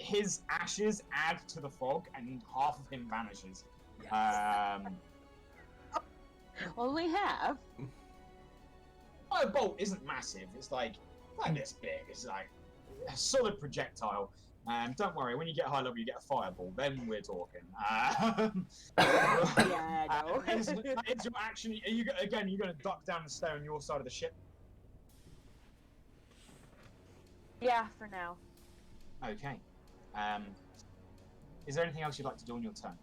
C: His ashes add to the fog, and half of him vanishes.
A: Only half.
C: My bolt isn't massive. It's like this big. It's like a solid projectile. Don't worry, when you get high level, you get a fireball. Then we're talking.
A: Yeah, I know.
C: Is your action? Are you again? You're going to duck down and stay on your side of the ship?
A: Yeah, for now.
C: Okay. Is there anything else you'd like to do on your turn?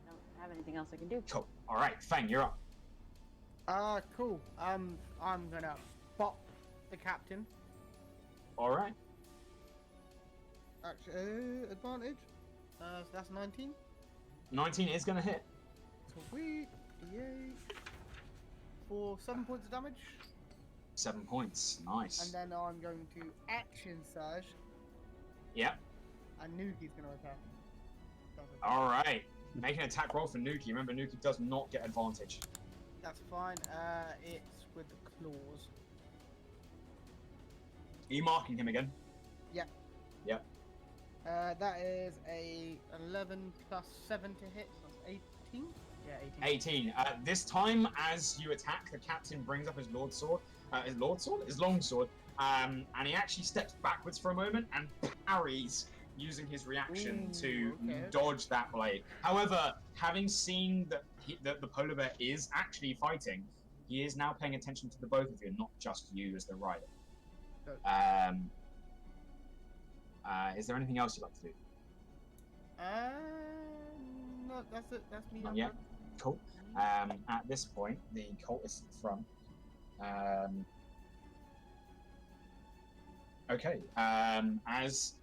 A: Don't have anything else I can do.
C: Cool. All right, Fang, you're up.
E: Cool. I'm gonna bop the captain.
C: All right.
E: Actually, advantage. So that's 19.
C: 19 is going to hit.
E: Sweet. D8 for 7 points of damage.
C: 7 points. Nice.
E: And then I'm going to action surge.
C: Yep.
E: And Nuki's gonna attack.
C: All right. Make an attack roll for Nuki. Remember, Nuki does not get advantage.
E: That's fine. It's with the claws.
C: Are you marking him again?
E: Yep.
C: Yep.
E: That is a 11 plus 7 to hit. So that's 18. Yeah, 18.
C: 18. This time, as you attack, the captain brings up his longsword, and he actually steps backwards for a moment and parries using his reaction to dodge that blade. However, having seen that the polar bear is actually fighting, he is now paying attention to the both of you, not just you as the rider. Is there anything else you'd like to do?
E: No, that's it. That's me.
C: Not yet. Cool. At this point, the cultist at the front. Okay. As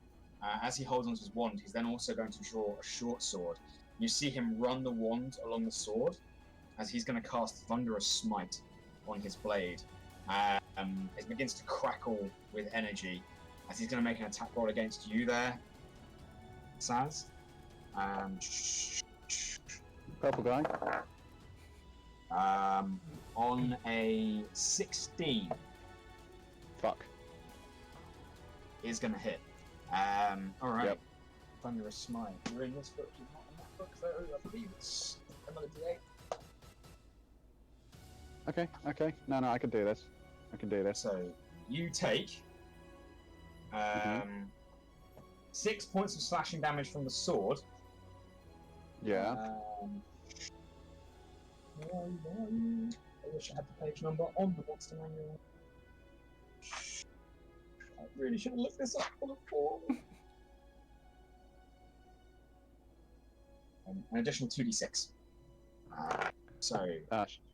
C: he holds onto his wand, he's then also going to draw a short sword. You see him run the wand along the sword, as he's going to cast Thunderous Smite on his blade. It begins to crackle with energy, as he's going to make an attack roll against you there, Saz.
D: Purple guy.
C: On a 16
D: Fuck.
C: is going to hit. All right.
D: Yep.
C: Thunderous Smite. You're in this book. You're not in that book, though. I believe it's another D8.
D: Okay. No, I can do this.
C: So you take 6 points of slashing damage from the sword.
D: Yeah.
C: Where are you? I wish I had the page number on the monster manual. I really should have looked this up on the form. An additional 2d6.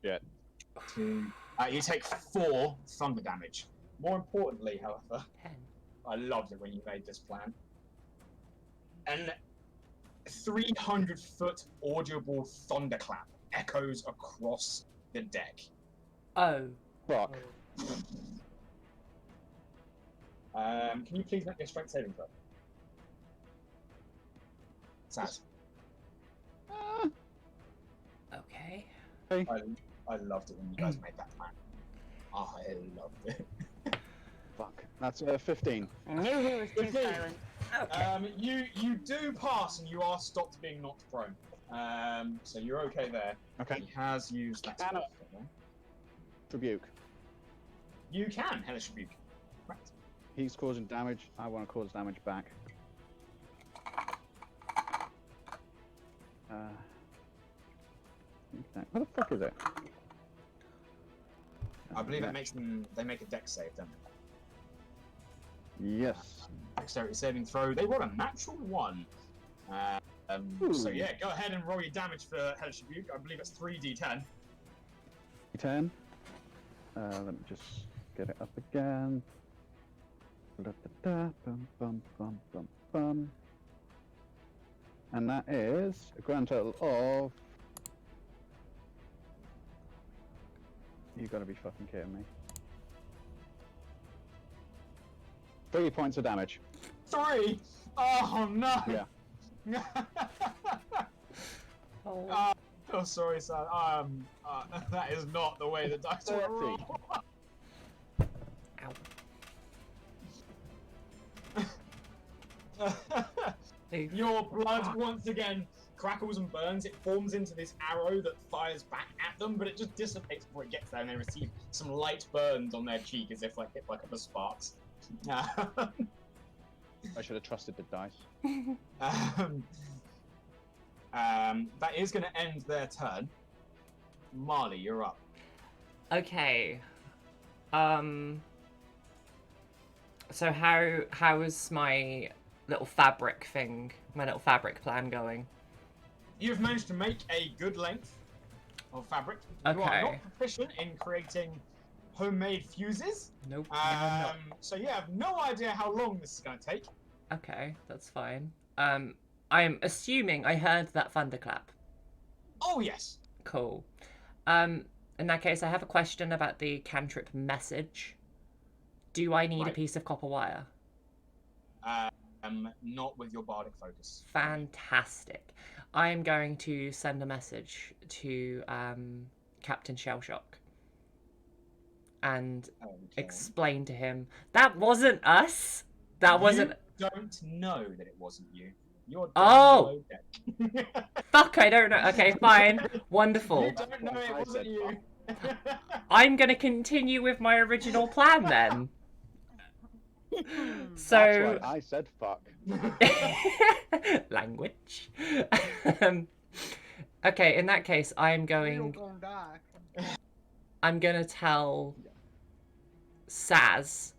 D: Shit.
C: You take 4 thunder damage. More importantly, however,
B: 10.
C: I loved it when you made this plan. An 300-foot audible thunderclap echoes across the deck.
B: Oh.
D: Fuck.
C: Can you please make me a strength saving throw? Sad.
B: Okay.
C: I loved it when you guys made that plan. I loved it.
D: Fuck. That's 15.
A: I knew he was too
C: 15.
A: silent.
B: Okay.
C: You do pass, and you are stopped being knocked prone. So you're okay there.
D: Okay.
C: He has used that spell.
D: Rebuke.
C: You can Hellish Rebuke. Right.
D: He's causing damage. I want to cause damage back. What the fuck is it?
C: I believe it makes them. They make a dex save, don't they?
D: Yes.
C: Dexterity saving throw. They roll a natural 1. So yeah, go ahead and roll your damage for Hellish Rebuke. I believe it's 3d10.
D: 10. Let me just get it up again. Bum, bum, bum, bum, bum. And that is a grand total of. You gotta be fucking kidding me. 3 points of damage.
C: 3. Oh no.
D: Yeah.
B: Oh.
C: Oh, sorry, son. That is not the way the dice were
D: 30.
C: roll. Your blood once again crackles and burns. It forms into this arrow that fires back at them, but it just dissipates before it gets there, and they receive some light burns on their cheek as if like hit by a couple of sparks.
D: I should have trusted the dice.
C: That is going to end their turn. Marley, you're up.
B: Okay. So how is my little fabric thing, my little fabric plan going?
C: You've managed to make a good length of fabric. You are
B: Okay.
C: not proficient in creating homemade fuses.
B: Nope. no, I'm not.
C: So you have no idea how long this is going to take.
B: Okay, that's fine. I'm assuming I heard that thunderclap.
C: Oh, yes.
B: Cool. In that case, I have a question about the cantrip message. Do I need a
C: Right.
B: piece of copper wire?
C: Not with your bardic focus.
B: Fantastic. I am going to send a message to Captain Shellshock and
C: Okay.
B: explain to him that wasn't us. That wasn't.
C: You don't know that it wasn't you. You're
B: Oh!
C: down below deck.
B: Fuck, I don't know. Okay, fine. Wonderful.
C: You don't know it wasn't you.
B: I'm gonna continue with my original plan then.
D: That's
B: So,
D: why I said fuck.
B: language. Okay, in that case, I'm
E: You're
B: going.
E: gonna die.
B: I'm gonna tell Saz.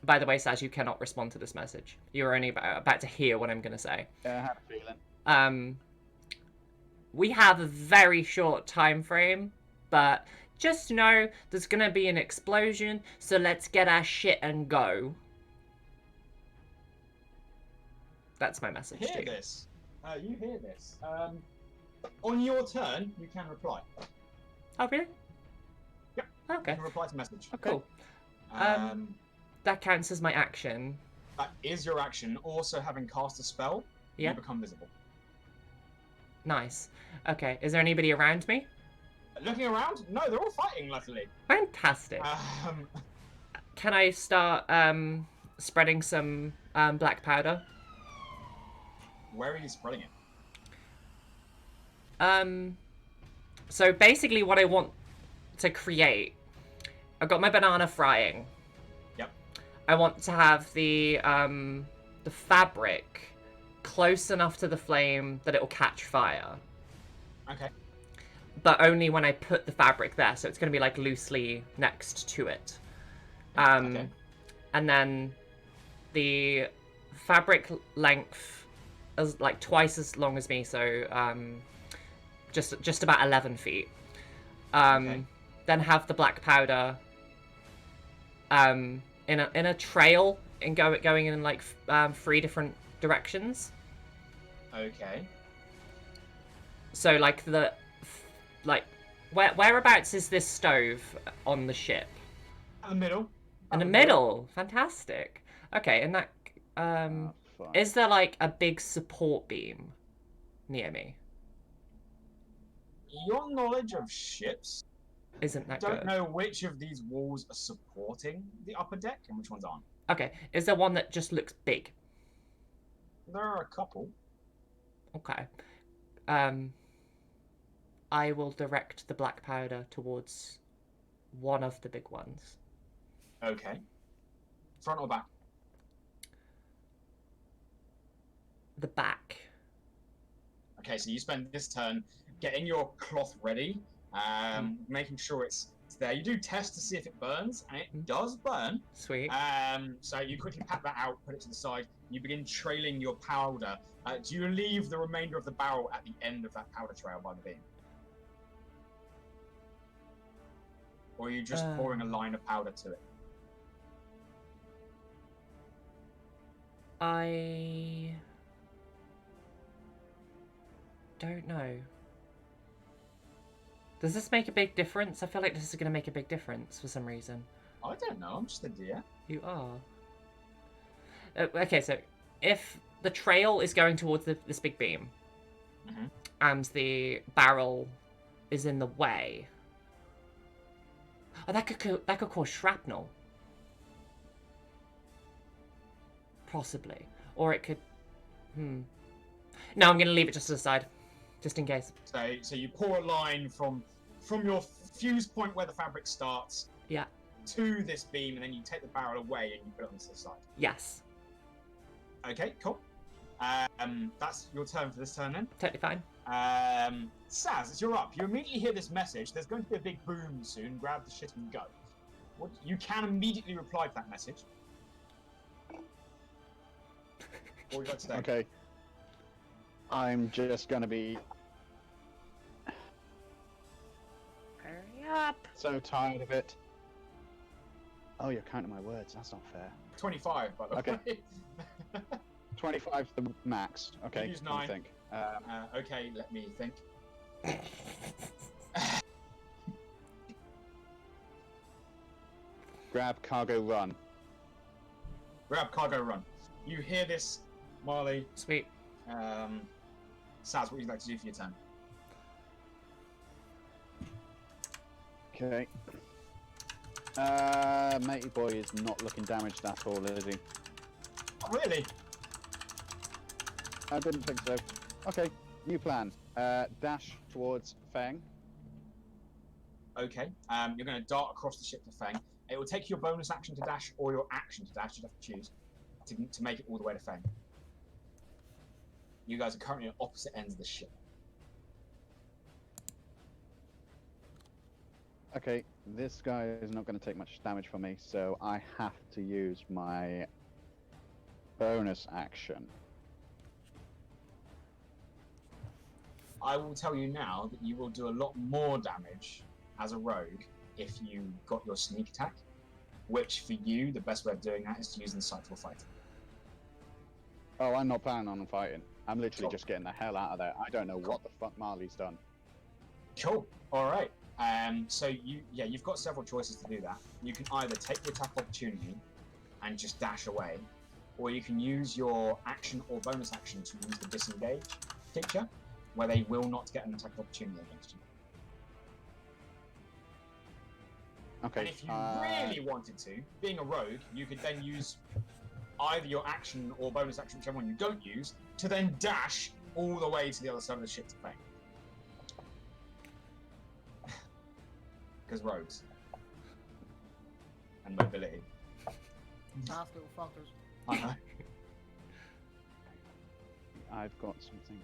B: By the way, Saz, you cannot respond to this message. You're only about to hear what I'm gonna say.
D: Yeah, I had a feeling.
B: We have a very short time frame, but just know there's gonna be an explosion, so let's get our shit and go. That's my message to
C: Hear
B: you.
C: this. You hear this. On your turn, you can reply.
B: Oh, really?
C: Yep.
B: Okay,
C: You can reply to message.
B: cool. That counts as my action.
C: That is your action. Also, having cast a spell,
B: Yeah.
C: you become visible.
B: Nice. Okay, is there anybody around me?
C: Looking around, no, they're all fighting, luckily.
B: Fantastic. Can I start spreading some black powder?
C: Where are you spreading it?
B: So basically what I want to create, I've got my banana frying.
C: Yep.
B: I want to have the fabric close enough to the flame that it will catch fire.
C: Okay.
B: But only when I put the fabric there, so it's going to be like loosely next to it.
C: Okay.
B: And then the fabric length is like twice as long as me, so just about 11 feet.
C: Okay.
B: Then have the black powder in a trail and going in like 3 different directions.
C: Okay.
B: So like whereabouts is this stove on the ship?
C: In the middle.
B: In the middle. Fantastic. Okay, and that
D: Fine.
B: is there like a big support beam near me?
C: Your knowledge of ships,
B: Isn't that
C: don't
B: good?
C: know which of these walls are supporting the upper deck and which ones aren't.
B: Okay, is there one that just looks big?
C: There are a couple.
B: Okay. I will direct the black powder towards one of the big ones.
C: Okay. Front or back?
B: The back.
C: Okay, so you spend this turn getting your cloth ready, making sure it's there. You do test to see if it burns, and it does burn.
B: Sweet.
C: So you quickly pat that out, put it to the side, and you begin trailing your powder. Do you leave the remainder of the barrel at the end of that powder trail by the beam? Or are you just pouring a line of powder to it?
B: I don't know. Does this make a big difference? I feel like this is going to make a big difference for some reason.
C: I don't know. I'm just a deer.
B: You are. Okay, so if the trail is going towards this big beam, and the barrel is in the way, oh, that could cause shrapnel. Possibly, or it could. No, I'm going to leave it just to the side, just in case.
C: So you pour a line from your fuse point where the fabric starts.
B: Yeah.
C: To this beam, and then you take the barrel away and you put it on the side.
B: Yes.
C: Okay, cool. That's your turn for this turn then.
B: Totally fine.
C: Saz, you're up. You immediately hear this message. There's going to be a big boom soon. Grab the shit and go. You can immediately reply to that message. What would you like to say?
D: Okay. I'm just gonna be
A: Hurry up.
D: so tired of it. Oh, you're counting my words. That's not fair.
C: 25, by the
D: Okay.
C: way.
D: 25 is the max. Okay.
C: Use
D: let me
C: 9.
D: think.
C: Okay, let me think.
D: Grab, cargo, run.
C: Grab, cargo, run. You hear this, Marley.
B: Sweet.
C: Saz, what would you like to do for your turn?
D: Okay. Matey boy is not looking damaged at all, is he?
C: Oh, really?
D: I didn't think so. Okay, new plan. Dash towards Fang.
C: Okay. You're going to dart across the ship to Fang. It will take your bonus action to dash or your action to dash. You have to choose to make it all the way to Fang. You guys are currently at opposite ends of the ship.
D: Okay, this guy is not going to take much damage from me, so I have to use my bonus action.
C: I will tell you now that you will do a lot more damage as a rogue if you got your sneak attack, which for you, the best way of doing that is to use insightful fighting.
D: Oh, I'm not planning on fighting. I'm literally
C: Cool.
D: just getting the hell out of there. I don't know what the fuck Marley's done.
C: Cool. All right. So you've got several choices to do that. You can either take the attack opportunity and just dash away, or you can use your action or bonus action to use the disengage feature, where they will not get an attack opportunity against you.
D: Okay.
C: And if you really wanted to, being a rogue, you could then use either your action or bonus action, whichever one you don't use, to then dash all the way to the other side of the ship to Fang. Because rogues. And mobility.
E: Fast little fuckers.
C: I know.
D: I've got something.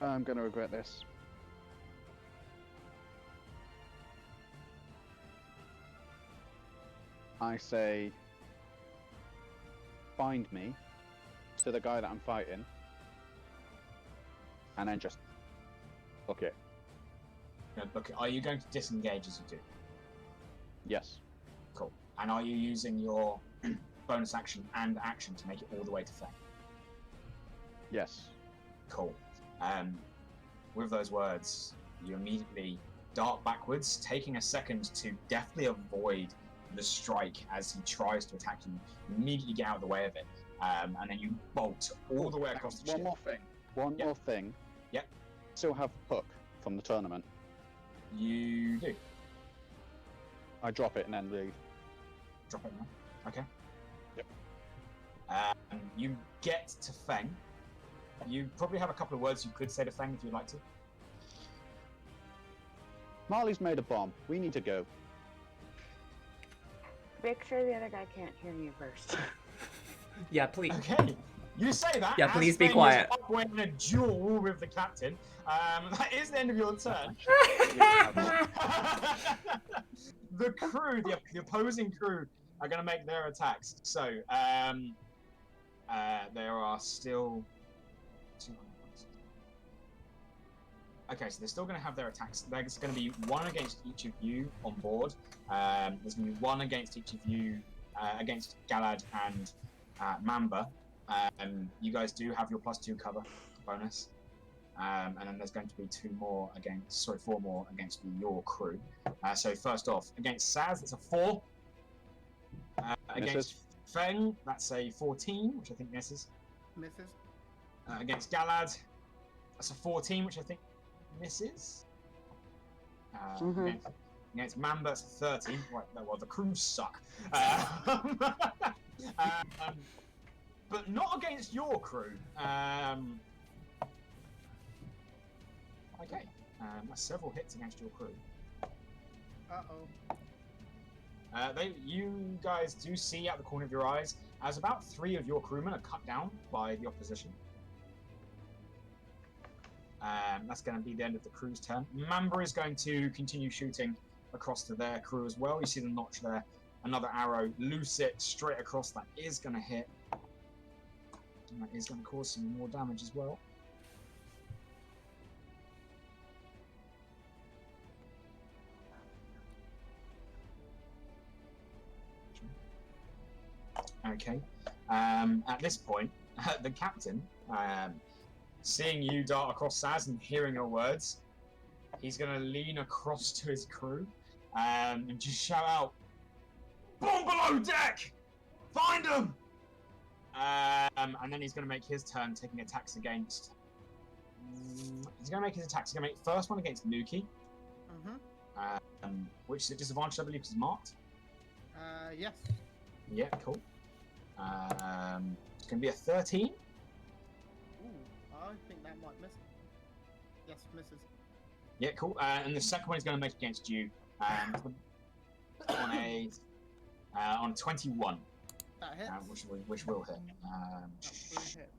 D: I'm gonna regret this. I say, find me to the guy that I'm fighting, and then just book it.
C: No, look, are you going to disengage as you do?
D: Yes.
C: Cool. And are you using your bonus action and action to make it all the way to Fang?
D: Yes.
C: Cool. With those words, you immediately dart backwards, taking a second to deftly avoid the strike as he tries to attack you. You immediately get out of the way of it, and then you bolt all the way across the ship.
D: One more thing. One
C: Yep.
D: more thing.
C: Yep.
D: Still have Hook from the tournament.
C: You do.
D: I drop it and then leave.
C: Drop it now. Okay.
D: Yep.
C: You get to Feng. You probably have a couple of words you could say to Feng if you'd like to.
D: Marley's made a bomb. We need to go.
A: Make sure the other guy can't hear you first.
B: Yeah, please.
C: Okay. You say that.
B: Yeah,
C: as
B: please be
C: Feng is
B: quiet.
C: halfway in a duel with the captain. That is the end of your turn. The crew, the opposing crew, are going to make their attacks. So, there are still 200. Okay, so they're still going to have their attacks. There's going to be one against each of you on board. There's going to be one against each of you, against Galad and Mamba. You guys do have your +2 cover bonus. And then there's going to be four more against your crew. So first off, against Saz, that's a 4. Against Feng, that's a 14, which I think misses.
E: Misses.
C: Against Galad, that's a 14, which I think misses. Against Mamba, it's a 13. Right, well, the crews suck. But not against your crew. Okay, that's several hits against your crew.
E: Uh-oh.
C: You guys do see out the corner of your eyes as about 3 of your crewmen are cut down by the opposition. That's going to be the end of the crew's turn. Mamba is going to continue shooting across to their crew as well. You see the notch there. Another arrow, loose it straight across. That is going to hit. And that is going to cause some more damage as well. Okay. At this point, the captain, seeing you dart across Saz and hearing your words, he's going to lean across to his crew and just shout out, "Bomb below deck! Find them!" And then he's going to make his turn, taking attacks against... He's going to make his attacks. He's going to make the first one against Nuki, which is a disadvantage, I believe, because it's marked.
E: Yes.
C: Yeah, cool. It's going to be a 13.
E: Ooh, I think that might miss. Yes, misses.
C: Yeah, cool. And the second one is going to make against you on a 21.
E: That hits.
C: Which will hit.
E: That will hit.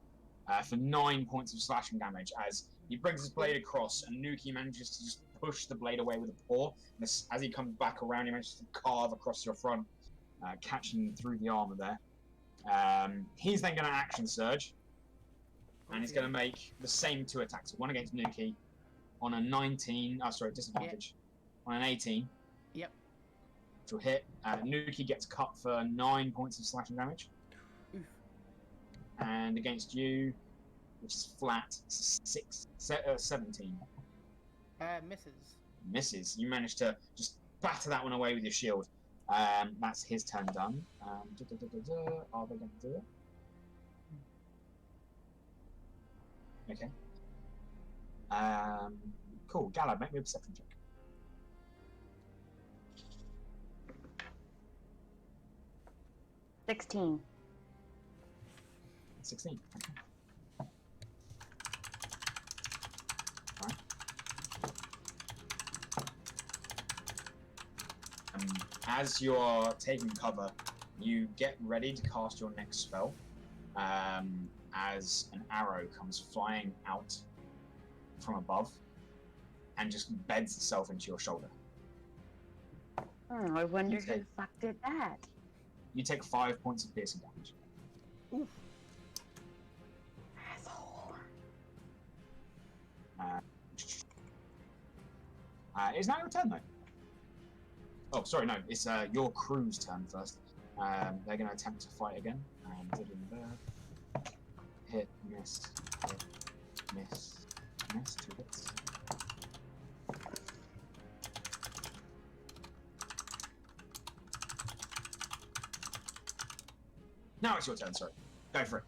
C: For 9 points of slashing damage as he brings his blade across and Nuki manages to just push the blade away with a paw. And as he comes back around, he manages to carve across your front, catching through the armor there. He's then going to action surge, and he's going to make the same 2 attacks. One against Nuki on a 19. Disadvantage. On an 18.
E: Yep.
C: Which will hit. Nuki gets cut for 9 points of slashing damage.
E: Oof.
C: And against you, which is flat, 17.
E: Misses.
C: Misses. You manage to just batter that one away with your shield. That's his turn done. Are they going to do it? Okay. Cool. Galad, make me a perception check.
A: 16.
C: 16. Okay. Alright. As you're taking cover, you get ready to cast your next spell. As an arrow comes flying out from above and just beds itself into your shoulder.
A: I wonder who the fuck did that.
C: You take 5 points of piercing damage.
E: Oof.
A: Asshole.
C: It's not your turn though. Oh, sorry, no. It's your crew's turn first. They're going to attempt to fight again. Hit, miss, hit, miss, miss. 2 hits. Now it's your turn, sorry. Go for it.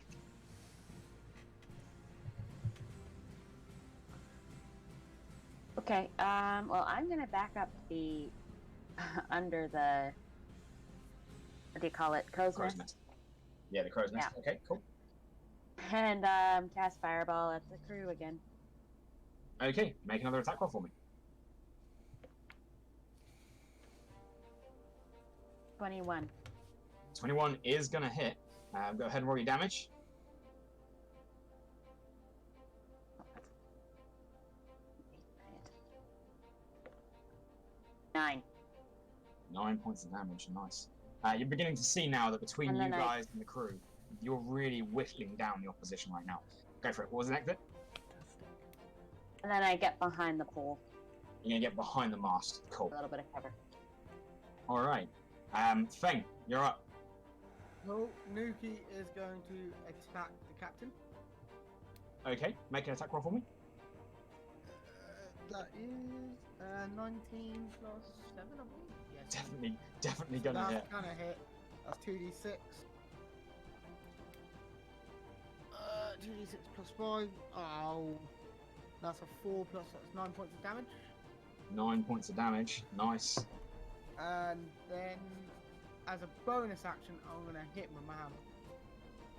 A: Okay, well, I'm gonna back up the under the, what do you call it? Crow's nest?
C: Yeah, the crow's nest. Yeah. Okay, cool.
A: And cast Fireball at the crew again.
C: Okay, make another attack roll for me.
A: 21.
C: 21 is gonna hit. Go ahead and roll your damage.
A: Nine.
C: 9 points of damage, nice. You're beginning to see now that between
A: And
C: you
A: then
C: guys and the crew, you're really whittling down the opposition right now. Go for it. What was the next bit?
A: And then I get behind the pole.
C: You're gonna get behind the mast. Cool.
A: A little bit of cover.
C: All right. Feng, you're up.
E: So, Nuki is going to attack the captain.
C: Okay, make an attack roll for me.
E: That is 19 plus 7, I believe. Yes.
C: Definitely gonna hit.
E: That's gonna hit. That's 2d6. 2d6 plus 5. Oh. That's a 4 plus, that's 9 points of damage.
C: 9 points of damage. Nice.
E: And then, as a bonus action, I'm gonna hit him with my hammer.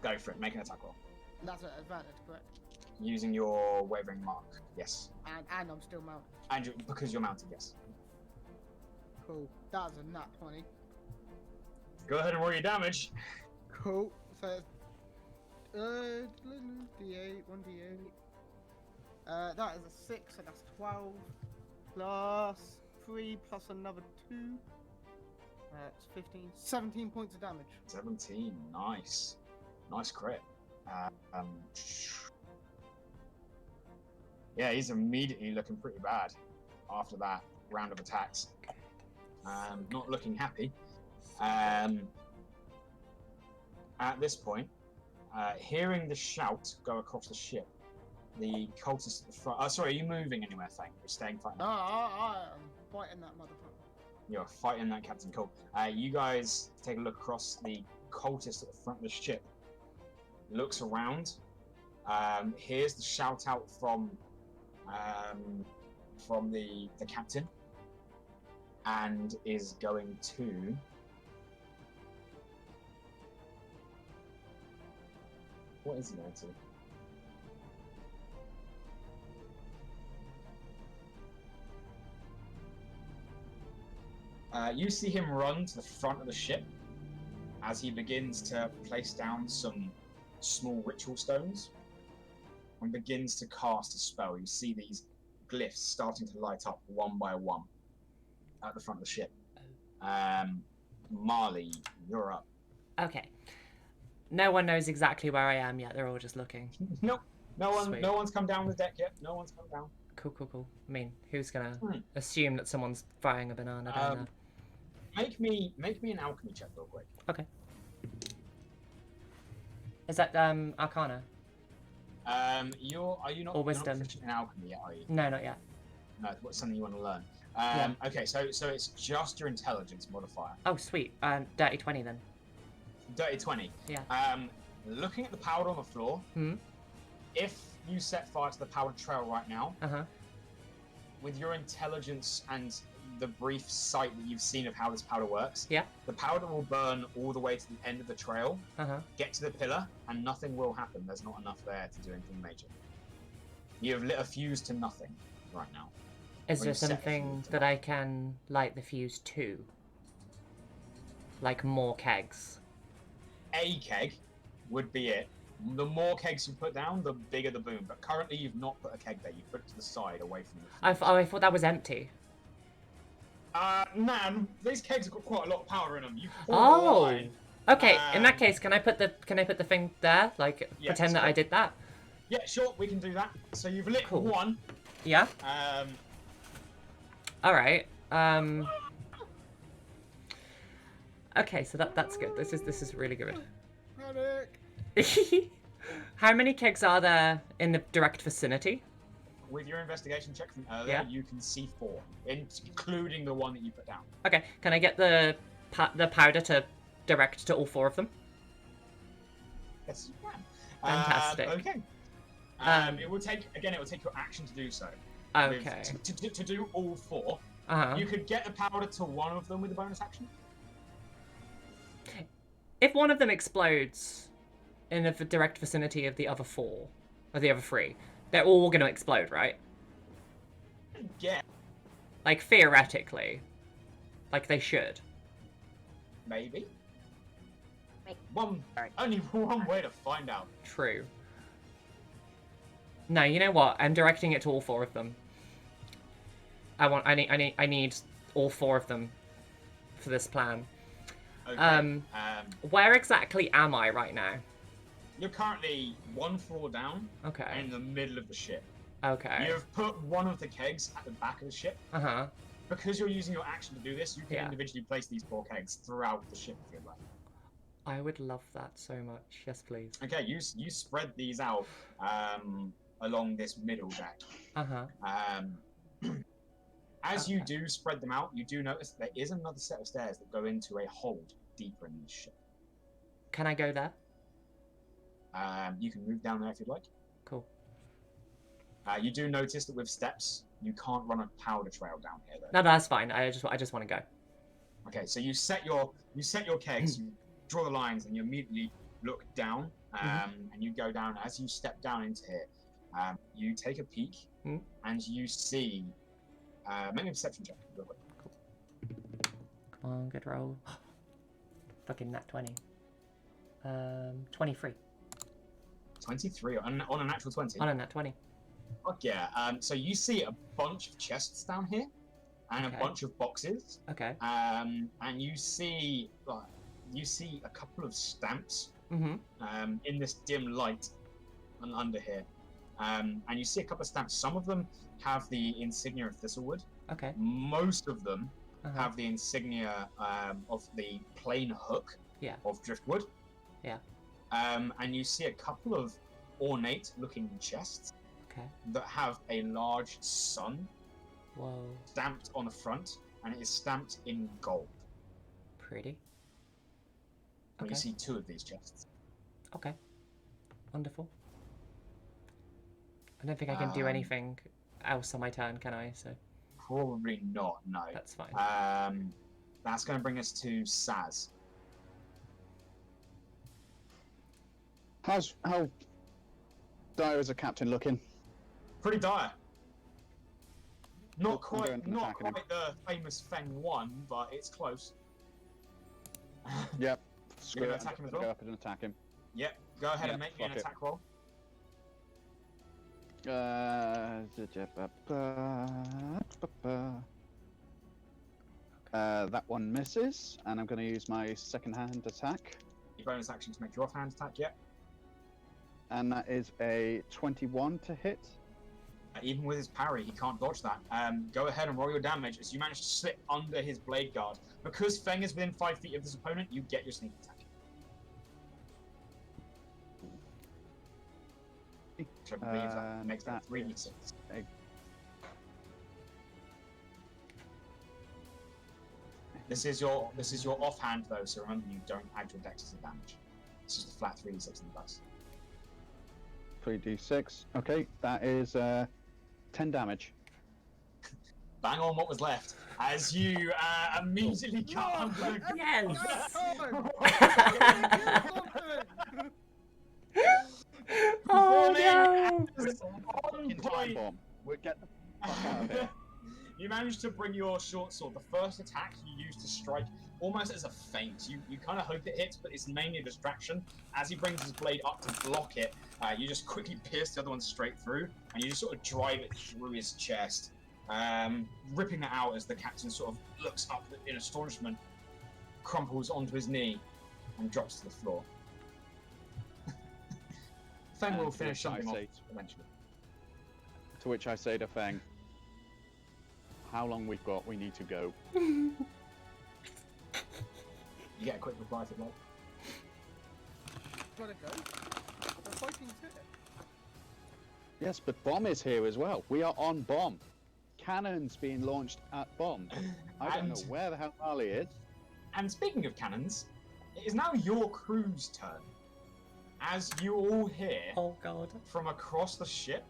C: Go for it. Make an attack roll.
E: And that's an advantage, correct?
C: Using your wavering mark. Yes.
E: And I'm still mounted.
C: And because you're mounted, yes.
E: Cool. That was a nat 20.
C: Go ahead and roll your damage.
E: Cool. So, d8, 1d8. That is a 6, so that's 12. Plus 3, plus another 2. That's 15. 17 points of damage.
C: 17. Nice. Nice crit. Yeah, he's immediately looking pretty bad after that round of attacks. Not looking happy. At this point, hearing the shout go across the ship, the cultists at the front. Sorry, are you moving anywhere, Thang? You're staying fighting.
E: No, I am fighting that motherfucker.
C: You're fighting that Captain Cool. You guys take a look across the cultist at the front of the ship. Looks around. Here's the shout out from the captain, and is going to. What is he going to? You see him run to the front of the ship as he begins to place down some small ritual stones and begins to cast a spell. You see these glyphs starting to light up one by one at the front of the ship. Marle, you're up.
B: Okay. No one knows exactly where I am yet. They're all just looking.
C: Nope.
B: Sweet.
C: No one's come down the deck yet. No one's come down.
B: Cool. I mean, who's gonna assume that someone's frying a banana down there?
C: Make me an alchemy check real quick.
B: Okay. Is that Arcana?
C: Are you not?
B: Or wisdom?
C: You're not proficient in alchemy yet, are you?
B: No, not yet.
C: No, what's something you want to learn?
B: Yeah.
C: Okay, so it's just your intelligence modifier.
B: Oh, sweet. Dirty 20 then.
C: Dirty 20.
B: Yeah.
C: Looking at the powder on the floor, if you set fire to the powder trail right now, with your intelligence and the brief sight that you've seen of how this powder works, the powder will burn all the way to the end of the trail, get to the pillar, and nothing will happen. There's not enough there to do anything major. You have lit a fuse to nothing right now.
B: Is there something that I can light the fuse to? Like more kegs?
C: A keg would be it. The more kegs you put down, the bigger the boom. But currently, you've not put a keg there. You've put it to the side, away from the fuse.
B: I thought that was empty.
C: Man, these kegs have got quite a lot of powder in them. You
B: Okay. In that case, can I put the thing there? Like pretend that I did that.
C: Yeah, sure. We can do that. So you've lit one.
B: Yeah. All right. Okay, so that's good. This is really good. How many kegs are there in the direct vicinity?
C: With your investigation check from earlier, you can see 4, including the one that you put down.
B: Okay, can I get the powder to direct to all 4 of them?
C: Yes, you can.
B: Fantastic.
C: Okay. It will take your action to do so.
B: Okay.
C: To do all 4, you could get the powder to one of them with a bonus action.
B: If one of them explodes in the direct vicinity of the other 4, or the other 3, they're all going to explode, right?
C: Yeah.
B: Like, theoretically. Like, they should.
C: Maybe. Only one way to find out.
B: True. No, you know what? I'm directing it to all 4 of them. I need all 4 of them for this plan.
C: Okay.
B: Where exactly am I right now?
C: You're currently one floor down and
B: Okay.
C: in the middle of the ship.
B: Okay.
C: You've put one of the kegs at the back of the ship.
B: Uh-huh.
C: Because you're using your action to do this, you can
B: Yeah.
C: individually place these 4 kegs throughout the ship if you'd like.
B: I would love that so much. Yes, please.
C: Okay, you spread these out along this middle deck.
B: Uh-huh.
C: As you do spread them out, you do notice there is another set of stairs that go into a hold deeper in the ship.
B: Can I go there?
C: You can move down there if you'd like.
B: Cool.
C: You do notice that with steps, you can't run a powder trail down here, though.
B: No, that's fine. I just want to go.
C: Okay, so you set your kegs, you draw the lines, and you immediately look down, and you go down. As you step down into here, you take a peek, and you see. Make me a perception check. Real quick.
B: Come on, good roll. Fucking nat 20. 23.
C: 23 on a natural 20.
B: On a nat 20.
C: Fuck yeah. So you see a bunch of chests down here, and a bunch of boxes.
B: Okay.
C: And you see a couple of stamps. In this dim light, and under here. And you see a couple of stamps. Some of them have the insignia of Thistlewood.
B: Okay.
C: Most of them have the insignia of the plain hook of Driftwood.
B: Yeah.
C: And you see a couple of ornate-looking chests that have a large sun stamped on the front, and it is stamped in gold.
B: Pretty.
C: You see 2 of these chests.
B: Okay. Wonderful. I don't think I can do anything else on my turn, can I? So.
C: Probably not. No.
B: That's fine.
C: That's going to bring us to Saz.
D: How dire is a captain looking?
C: Pretty dire. Not
D: I'm
C: quite
D: going to attack him.
C: the famous Feng 1, but it's close.
D: Yep.
C: You're going to attack him as well?
D: Go up and attack him.
C: Yep. Go ahead and
D: Yep,
C: make me an
D: fuck it.
C: attack roll.
D: That one misses, and I'm going to use my second hand attack,
C: Your bonus action to make your offhand attack, yep.
D: and that is a 21 to hit.
C: Even with his parry, he can't dodge that. Go ahead and roll your damage as you manage to slip under his blade guard. Because Feng is within 5 feet of his opponent, you get your sneak attack. Which I believe that makes that 3d6. This is your offhand though, so remember you don't add your dex as a damage. It's just a flat 3d6 in the dice.
D: 3d6. Okay, that is 10 damage.
C: Bang on what was left as you immediately cut under the
B: Yes! Oh no!
D: Fucking time bomb. We'll get the fuck out of here.
C: You managed to bring your short sword. The first attack you used to strike almost as a feint. You kind of hope it hits, but it's mainly a distraction. As he brings his blade up to block it, you just quickly pierce the other one straight through, and you just sort of drive it through his chest, ripping it out as the captain sort of looks up in astonishment, crumples onto his knee, and drops to the floor. Feng will finish something off eventually.
D: To which I say to Feng, how long we've got, we need to go.
C: You get a quick reply if you'd like.
E: Gotta go. The fighting's here.
D: Yes, but bomb is here as well. We are on bomb. Cannons being launched at bomb. I don't know where the hell Marle is.
C: And speaking of cannons, it is now your crew's turn. As you all hear from across the ship,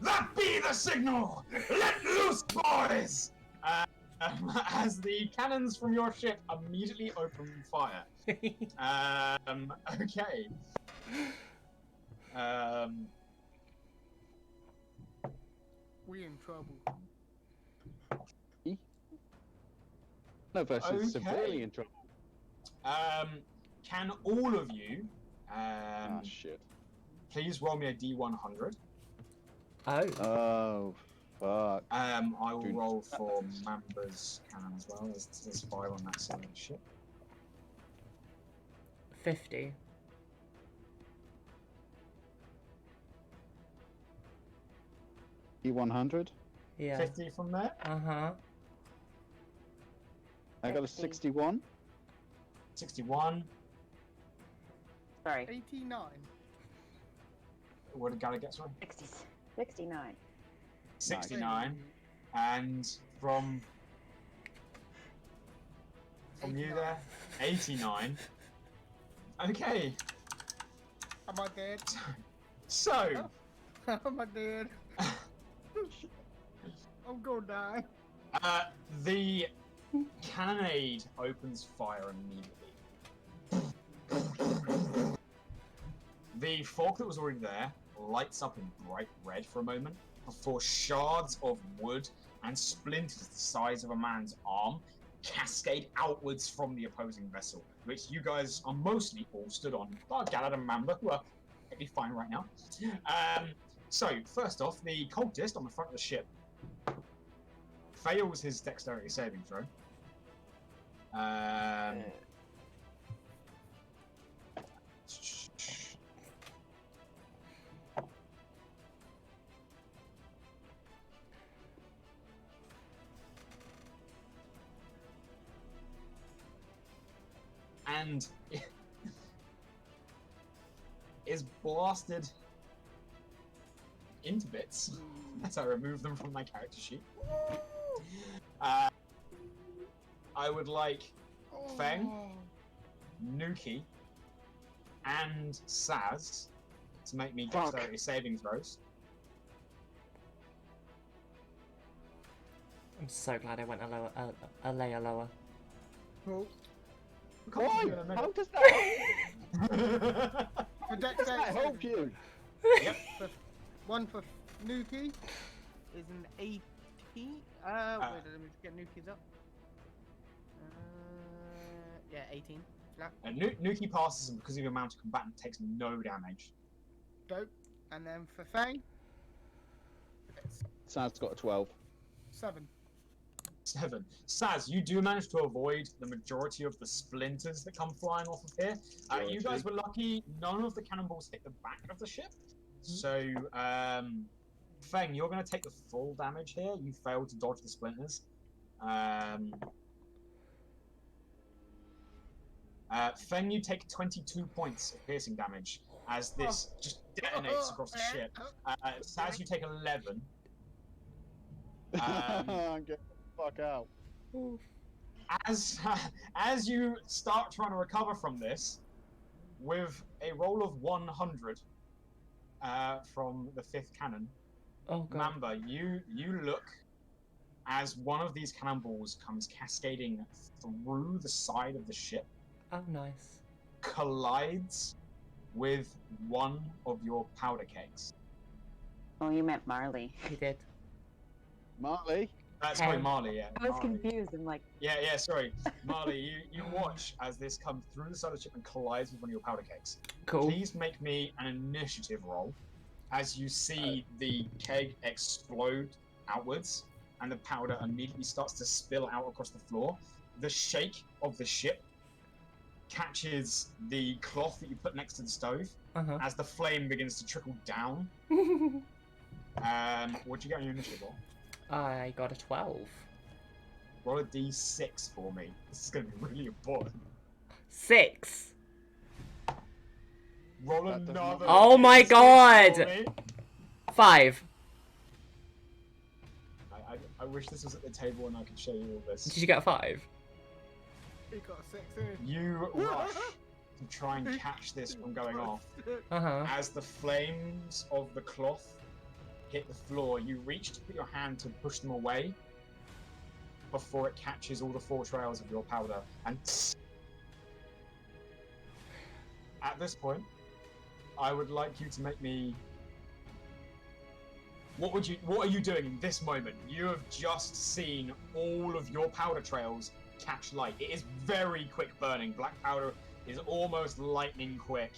C: "That be the signal! Let loose, boys!" As the cannons from your ship immediately open fire. Okay.
E: We in trouble.
D: No, versus severely in trouble.
C: Can all of you
D: Shit.
C: please roll me a D100?
D: Oh, fuck.
C: I will roll for Mamba's cannon as well. There's 5 on that side of the ship.
B: 50.
D: E100.
B: Yeah.
C: 50 from there.
B: Uh-huh.
D: I got a
A: 60.
D: 61.
C: 61.
A: Sorry,
E: 89.
C: What did Gala get? Sorry.
A: 60, 69.
C: 69. And from you
E: 89.
C: there, 89. Okay.
E: Am I dead?
C: So,
E: Am I dead? I'm gonna die.
C: the cannonade opens fire immediately. The fork that was already there lights up in bright red for a moment before shards of wood and splinters the size of a man's arm cascade outwards from the opposing vessel, which you guys are mostly all stood on, bar Galad and Mamba, who are pretty fine right now. So, first off, the cultist on the front of the ship fails his dexterity saving throw. And is blasted into bits as I remove them from my character sheet. I would like Feng, Nuki, and Saz to make me
D: Fuck.
C: dexterity saving throws.
B: I'm so glad I went a layer lower.
E: Oh,
D: Why?
C: In a minute.
D: How does that help?
E: for
D: How does that help you?
C: Yep.
E: One for Nuki is an 18. Wait, let me just get Nuki's up. Yeah, 18. Flat.
C: And Nuki passes, and because of your amount of combatant, takes no damage.
E: Dope. And then for Fang,
D: Sad's got a 12.
E: 7.
C: 7. Saz, you do manage to avoid the majority of the splinters that come flying off of here. You guys were lucky, none of the cannonballs hit the back of the ship. So, Feng, you're going to take the full damage here. You failed to dodge the splinters. Feng, you take 22 points of piercing damage as this just detonates across the ship. Saz, you take 11.
D: Get the fuck out.
C: As you start trying to recover from this, with a roll of 100 from the 5th cannon,
B: Oh god.
C: Mamba, you look as one of these cannonballs comes cascading through the side of the ship,
B: Oh nice.
C: collides with one of your powder kegs.
A: Oh, you meant Marle.
B: He did.
D: Marley?
C: That's
B: Hey.
C: probably Marley, yeah.
A: I was
C: Marley.
A: confused. I'm like,
C: Yeah, sorry. Marley, you watch as this comes through the side of the ship and collides with one of your powder kegs.
B: Cool.
C: Please make me an initiative roll as you see the keg explode outwards and the powder immediately starts to spill out across the floor. The shake of the ship catches the cloth that you put next to the stove
B: Uh-huh.
C: as the flame begins to trickle down. What'd you get on your initiative roll?
B: I got a 12.
C: Roll a d6 for me. This is going to be really important.
B: 6.
C: Roll
D: That does
C: another.
D: not-
B: Oh my
C: d6
B: God!
C: for me.
B: 5.
C: I wish this was at the table and I could show you all this.
B: Did you get a 5?
E: He got a 6 in.
C: You rush to try and catch this from going off.
B: Uh-huh.
C: As the flames of the cloth hit the floor, you reach to put your hand to push them away before it catches all the 4 trails of your powder. And at this point, I would like you to make me. What are you doing in this moment? You have just seen all of your powder trails catch light. It is very quick burning. Black powder is almost lightning quick.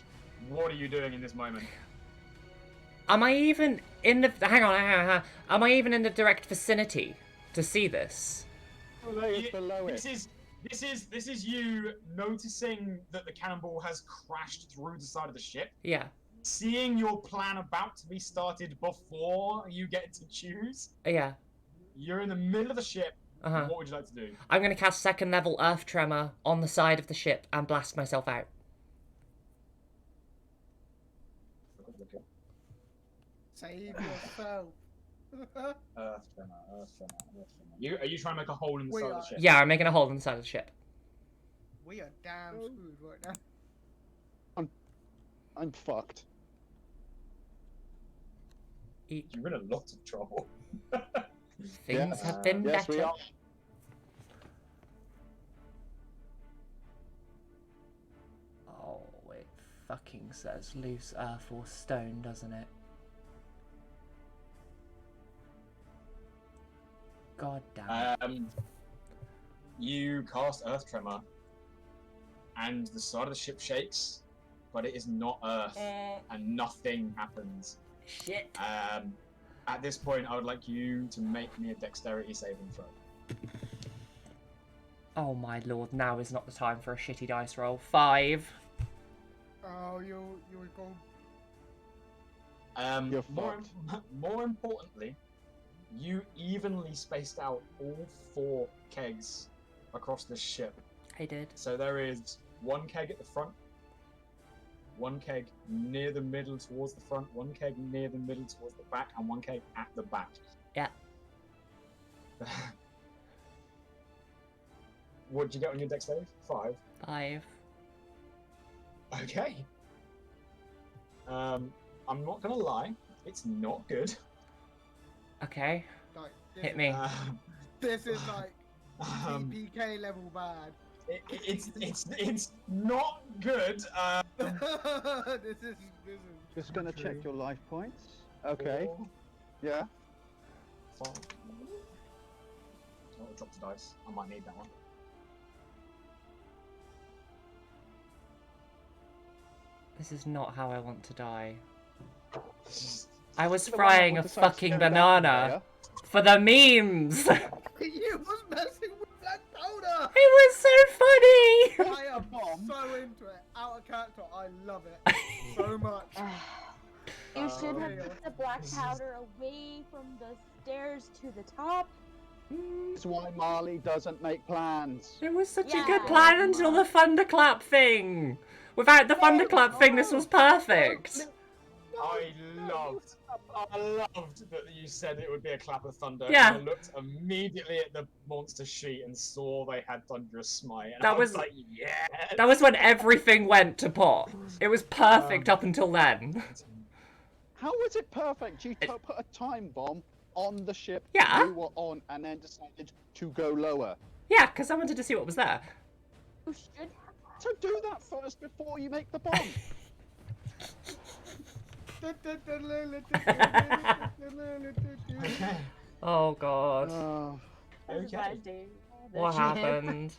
C: What are you doing in this moment?
B: Am I even in the... Hang on. Am I even in the direct vicinity to see this?
D: It's below it.
C: This is you noticing that the cannonball has crashed through the side of the ship.
B: Yeah.
C: Seeing your plan about to be started before you get to choose.
B: Yeah.
C: You're in the middle of the ship.
B: Uh-huh.
C: What would you like to do?
B: I'm going to cast second level Earth Tremor on the side of the ship and blast myself out.
E: Save yourself.
C: Earth tremor. Are you trying to make a hole in the side of the ship?
B: Yeah, I'm making a hole in the side of the ship.
E: We are damn screwed right now.
D: I'm fucked.
C: You're in a lot of trouble.
B: Things have been
D: Yes,
B: better.
D: we are.
B: Oh, it fucking says loose earth or stone, doesn't it? God damn it.
C: You cast Earth Tremor, and the side of the ship shakes, but it is not Earth, and nothing happens.
B: Shit.
C: At this point, I would like you to make me a dexterity saving throw.
B: Oh my lord, now is not the time for a shitty dice roll. 5.
E: Oh, you were gone.
D: You're
C: more importantly, you evenly spaced out all 4 kegs across the ship.
B: I did.
C: So there is 1 keg at the front, 1 keg near the middle towards the front, 1 keg near the middle towards the back, and 1 keg at the back.
B: Yeah.
C: What did you get on your dex save? 5.
B: 5.
C: Okay. I'm not gonna lie, it's not good.
B: Okay.
E: Like,
B: Hit me.
E: This is like
C: Um,
E: TPK level bad.
C: it's not good.
E: This is
D: Just gonna check your life points. Okay.
C: 4,
D: Yeah.
C: 5. Oh, drop the dice. I might need that one.
B: This is not how I want to die.
C: This
B: I was
D: The one that
B: frying a
D: decided to
B: fucking
D: go down
B: banana for the memes.
E: You was messing with black powder.
B: It was so funny.
E: I am
D: Bomb.
E: so into it. Out of character, I love it so much.
A: You should have
E: yeah.
A: put the black powder away from the stairs to the top.
D: That's why Marley doesn't make plans.
B: It was such a
A: Yeah.
B: good plan until the thunderclap thing. Without the thunderclap thing, this was perfect.
C: I loved that you said it would be a clap of thunder.
B: Yeah.
C: And I looked immediately at the monster sheet and saw they had Thunderous Smite. And
B: That
C: I was
B: was-
C: like, yeah.
B: That was when everything went to pot. It was perfect up until then.
D: How was it perfect? You put a time bomb on the ship
B: Yeah.
D: you were on and then decided to go lower.
B: Yeah, because I wanted to see what was there.
A: You should have.
D: So do that first before you make the bomb.
C: Okay.
B: Oh god.
C: Okay.
B: What happened?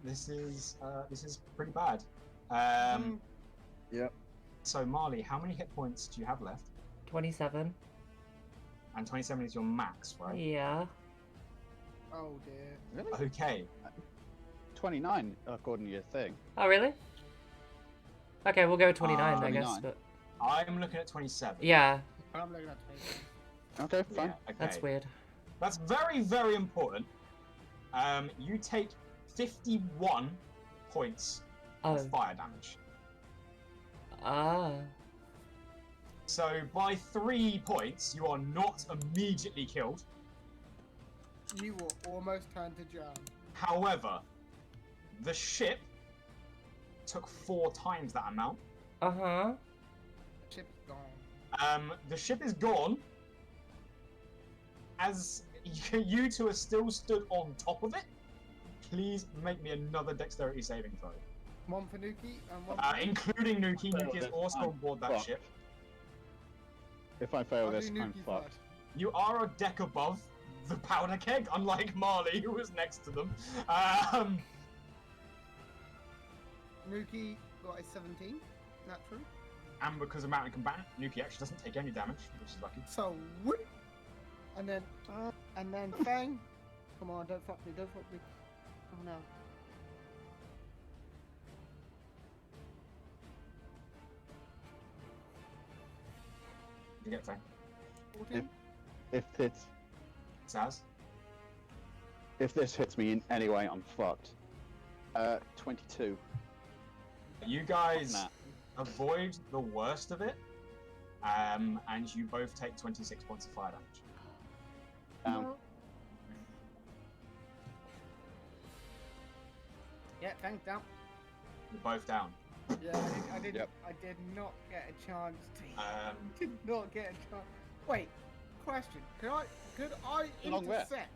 C: This is pretty bad.
D: Yep.
C: So Marley, how many hit points do you have left?
B: 27.
C: And 27 is your max, right?
B: Yeah.
E: Oh dear.
D: Really?
C: Okay.
D: 29 according to your thing.
B: Oh, really? Okay, we'll go with 29, I guess.
D: 29.
B: But
C: I'm looking at 27.
B: yeah,
E: I'm looking at space.
D: Okay, fine.
C: Yeah, okay.
B: that's weird.
C: That's very, very important. You take 51 points
B: Oh.
C: of fire damage.
B: Ah.
C: So by 3 points, you are not immediately killed.
E: You will almost turn to jam.
C: However, the ship took 4 times that amount.
B: Uh-huh.
E: Chip's gone.
C: The ship is gone. As you two are still stood on top of it, please make me another dexterity saving throw.
E: One for Nuki and one for
C: Including Nuki. Nuki is
D: this,
C: also
D: I'm
C: on board that
D: fucked.
C: ship.
D: If I fail
E: I'll
D: this,
E: do
D: I'm
E: Nuki
D: fucked.
E: first.
C: You are a deck above the powder keg, unlike Marley, who was next to them.
E: Nuki got a 17. Natural.
C: And because of Mountain Combatant, Nuki actually doesn't take any damage, which is lucky.
E: So whoop. And then Fang. Come on, don't fuck me, don't fuck me. Oh no.
C: You get Fang.
E: 14?
D: If
C: Saz?
D: this hits me in any way, I'm fucked. 22.
C: You guys
D: Nah.
C: avoid the worst of it, and you both take 26 points of fire damage.
D: Down.
E: Yeah, thanks, down.
C: You're both down.
E: Yeah, I did.
D: Yep.
E: I did not get a chance to.
C: Um,
E: Did not get a chance. Wait, question. Could I
D: Long rest.
E: intercept?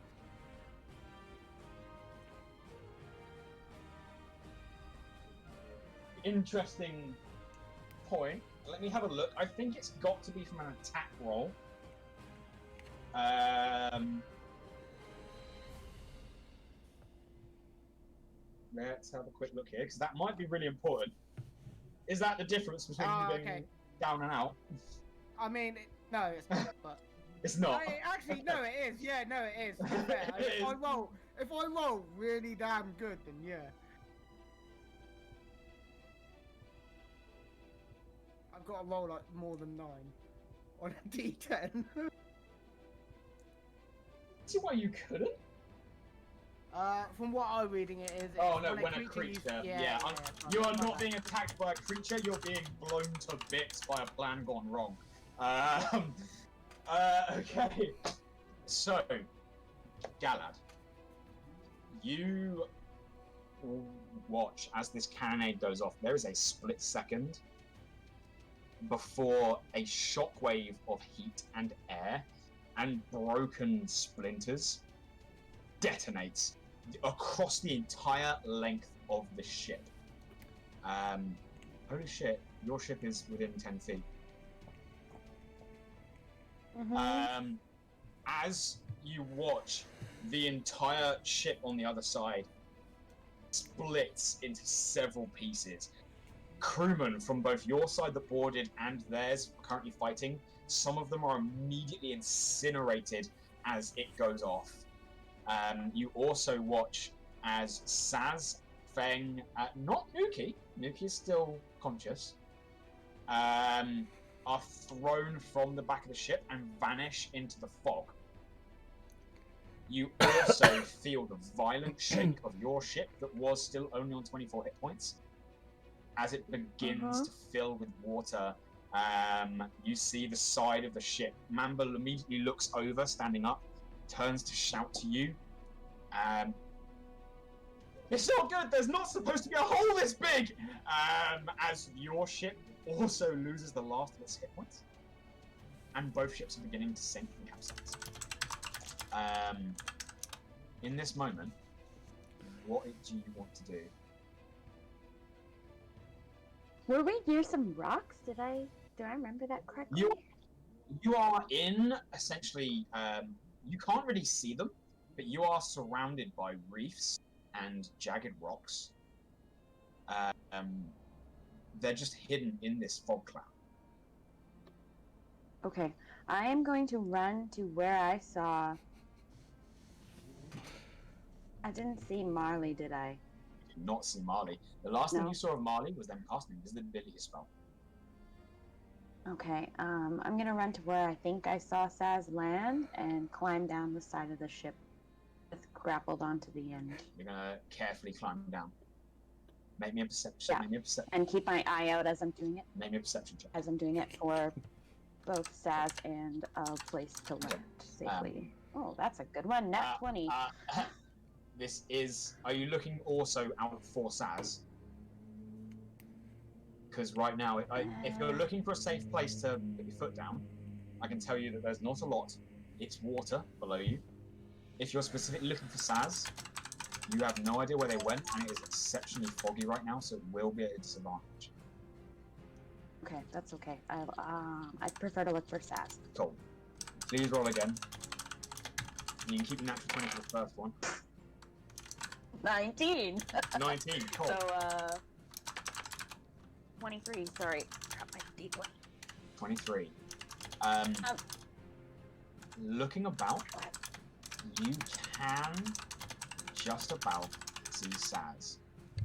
C: Interesting point. Let me have a look. I think it's got to be from an attack roll. Let's have a quick look here, because that might be really important. Is that the difference between you being
E: Okay.
C: down and out?
E: I mean, no, it's not. But
C: It's not.
E: actually, no, it is. Yeah, no, it is. To be fair.
C: It
E: If I
C: is.
E: roll really damn good, then yeah. I've got to roll like more than 9 on a D10.
C: See why you couldn't?
E: From what I'm reading, it is.
C: Oh
E: it's
C: no, when a
E: uses-
C: creature.
E: yeah,
C: You are
E: something
C: not
E: like
C: being attacked by a creature, you're being blown to bits by a plan gone wrong. Okay. So, Galad, you watch as this cannonade goes off. There is a split second before a shockwave of heat and air and broken splinters detonates across the entire length of the ship. Holy shit, your ship is within 10 feet. As you watch, the entire ship on the other side splits into several pieces. Crewmen from both your side that boarded and theirs currently fighting. Some of them are immediately incinerated as it goes off. You also watch as Saz, Feng, not Nuki, Nuki is still conscious, are thrown from the back of the ship and vanish into the fog. You also feel the violent shake of your ship that was still only on 24 hit points. As it begins to fill with water, you see the side of the ship. Mamble immediately looks over, standing up, turns to shout to you. It's not good, there's not supposed to be a hole this big! As your ship also loses the last of its hit points. And both ships are beginning to sink and capsize. In this moment, what do you want to do?
A: Were we near some rocks? Do I remember that correctly?
C: You are in, essentially, you can't really see them, but you are surrounded by reefs and jagged rocks. They're just hidden in this fog cloud.
A: Okay, I am going to run to where I saw. I didn't see Marley, did I?
C: You did not see Marle. The last thing
A: No.
C: you saw of Marle was them casting invisibility spell.
A: Okay, I'm gonna run to where I think I saw Saz land and climb down the side of the ship that's grappled onto the end.
C: You're gonna carefully climb down. Make me a perception.
A: Yeah.
C: Make me a perception.
A: And keep my eye out as I'm doing it.
C: Make me a perception check.
A: As I'm doing it for both Saz and a place to land safely. Oh, that's a good one. Nat 20.
C: This is. Are you looking also out for Saz? Because right now, if you're looking for a safe place to put your foot down, I can tell you that there's not a lot. It's water below you. If you're specifically looking for Saz, you have no idea where they went, and it is exceptionally foggy right now, so it will be at a disadvantage.
A: Okay, that's okay. I prefer to look for Saz.
C: Cool. Please roll again. You can keep the natural 20 for the first one.
A: 19.
C: 19. Cool.
A: So 23. Sorry, got my D1.
C: 23. Looking about, you can just about see Saz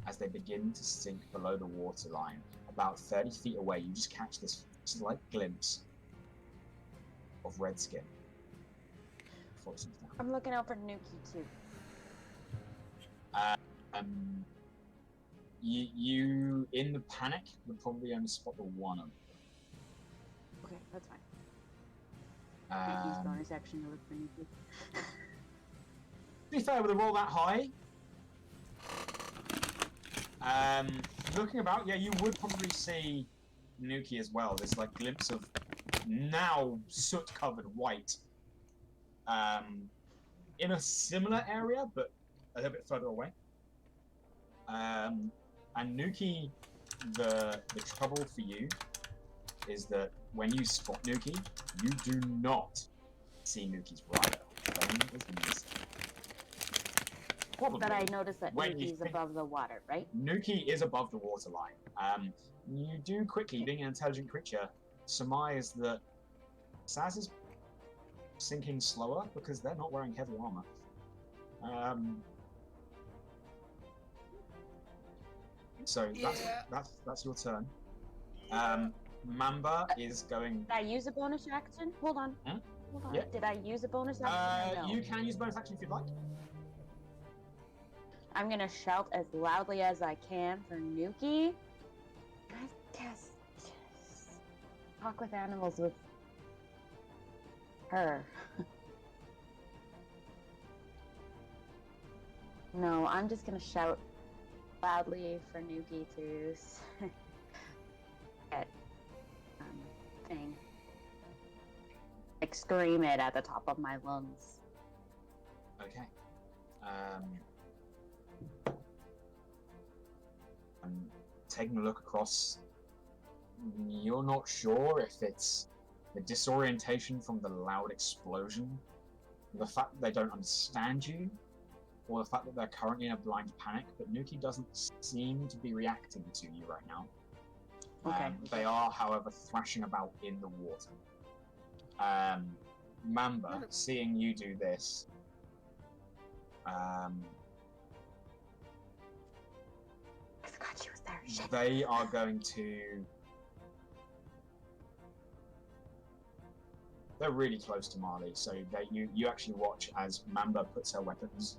C: as they begin to sink below the waterline. About 30 feet away, you just catch this slight glimpse of red skin. Before it sinks down.
A: I'm looking out for Nuki too.
C: You in the panic would probably only spot the one of them.
A: Okay, that's fine. Can't use
C: To
A: bonus action to look for Nuki.
C: be fair, with a roll that high, looking about, yeah, you would probably see Nuki as well. There's like glimpse of now soot-covered white in a similar area, but a little bit further away. And Nuki, the trouble for you is that when you spot Nuki, you do not see Nuki's rider. Then is missing. Probably.
A: But I noticed that
C: When you
A: Nuki's
C: think-
A: above the water, right?
C: Nuki is above the waterline. You do quickly, being an intelligent creature, surmise that Saz is sinking slower because they're not wearing heavy armor. So that's your turn. Mamba is going.
A: Did I use a bonus action? Hold on.
C: Hmm?
A: Hold on.
C: Yeah.
A: Did I use a bonus action? Or no?
C: You can use bonus action if you'd like.
A: I'm gonna shout as loudly as I can for Nuki. Just talk with animals with her. No, I'm just gonna shout loudly for Nuki to get thing. Like scream it at the top of my lungs.
C: Okay. I'm taking a look across. You're not sure if it's the disorientation from the loud explosion, the fact that they don't understand you, or the fact that they're currently in a blind panic, but Nuki doesn't seem to be reacting to you right now.
A: Okay.
C: They are, however, thrashing about in the water. Mamba, seeing you do this,
A: I forgot she was there. Shit.
C: they are going to... They're really close to Marle, so you actually watch as Mamba puts her weapons,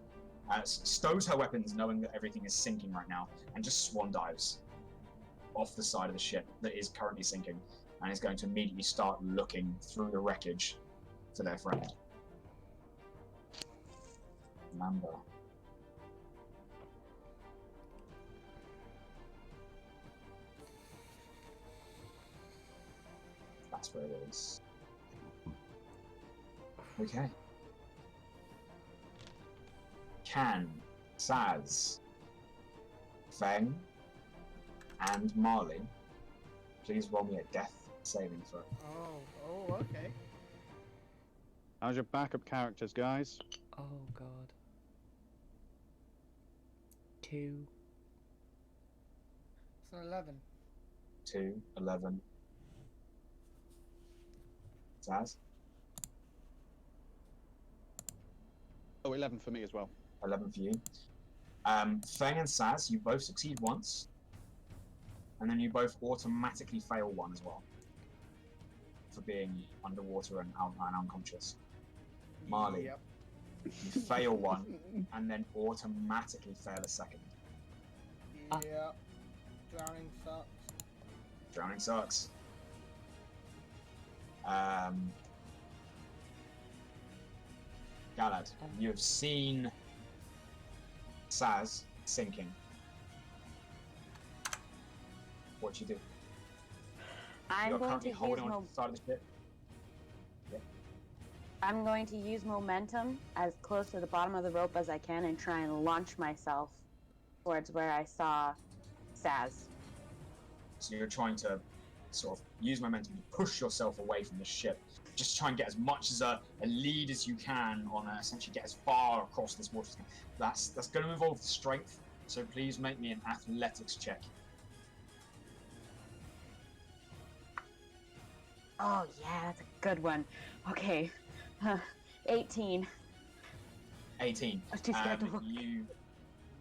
C: stows her weapons, knowing that everything is sinking right now, and just swan dives off the side of the ship that is currently sinking, and is going to immediately start looking through the wreckage for their friend. Mamba. That's where it is. Okay. Can, Saz, Feng, and Marle please roll me a death saving throw?
E: Oh, okay.
D: How's your backup characters, guys?
B: Oh god. 2.
E: It's an 11.
C: 2, 11. Saz?
D: Oh, 11 for me as well.
C: 11 for you. Feng and Saz, you both succeed once, and then you both automatically fail one as well for being underwater and unconscious. Marle,
E: Yep.
C: you fail one, and then automatically fail a second.
E: Yep. Drowning sucks.
C: Drowning sucks. Galad, you have seen Saz sinking. What you do?
A: I'm
C: You're
A: going to
C: currently
A: use
C: holding on to the side of the ship.
A: I'm going to use momentum as close to the bottom of the rope as I can and try and launch myself towards where I saw Saz.
C: So you're trying to sort of use momentum to push yourself away from the ship. Just try and get as much as a lead as you can on essentially get as far across this water as you can. That's going to involve strength, so please make me an athletics check.
A: Oh yeah, that's a good one. Okay, 18.
C: 18.
A: I was too scared to look.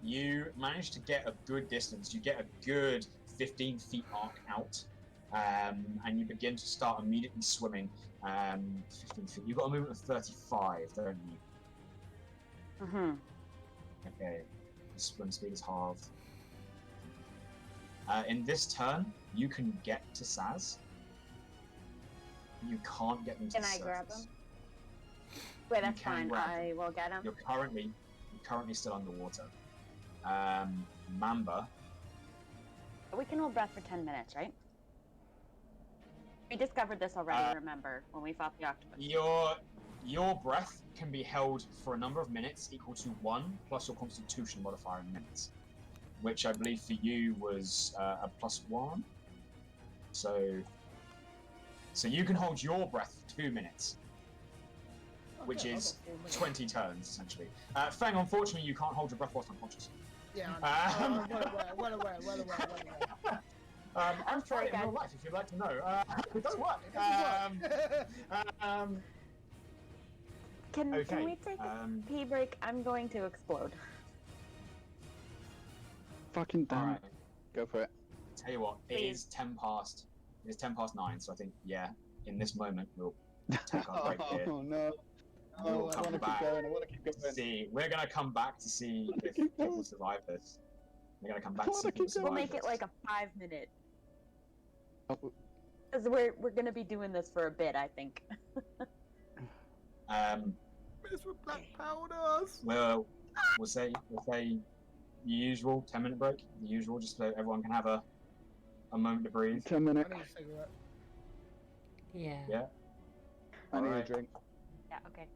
C: You manage to get a good distance. You get a good 15 feet arc out. and you begin to start immediately swimming 15 feet. You've got a movement of 35, don't you?
A: Mm-hmm.
C: Okay, the swim speed is halved. In this turn, you can get to Saz. You can't get them to
A: Can
C: the
A: I
C: surface.
A: grab him? Wait, that's
C: can
A: fine.
C: grab
A: I will get him.
C: You're currently still underwater. Mamba,
A: We can hold breath for 10 minutes, right? We discovered this already, remember, when we fought the octopus.
C: your breath can be held for a number of minutes equal to 1 plus your constitution modifier in minutes, which I believe for you was a +1. So you can hold your breath for 2 minutes, which is 20 turns, essentially. Fang, unfortunately, you can't hold your breath whilst unconscious.
E: Yeah, well aware.
C: I've tried it in real life, if you'd like to know. It does work.
A: Can
C: Okay,
A: we take a pee break? I'm going to explode.
D: Fucking damn
C: Alright,
D: it. Go for it.
C: tell you what, it is 10 past 9, so I think, yeah, in this moment, we'll take our break here.
D: Oh no.
C: We'll
D: Oh, I
C: come
D: want to
C: back.
D: keep going. I want to keep going.
C: See, we're gonna come back to see if people survive this. We're gonna come back to
D: Come on,
C: see if people
D: keep going.
A: We'll
C: survive
A: make it
C: this.
A: like a 5-minute.
D: Oh,
A: Because we're gonna be doing this for a bit, I think.
E: Miss with black powders.
C: We'll say the usual 10-minute break. The usual, just so everyone can have a moment to breathe.
D: 10
E: I
D: minutes.
E: need a cigarette.
B: Yeah.
C: Yeah,
D: I need a
C: Alright.
D: drink.
A: Yeah, okay.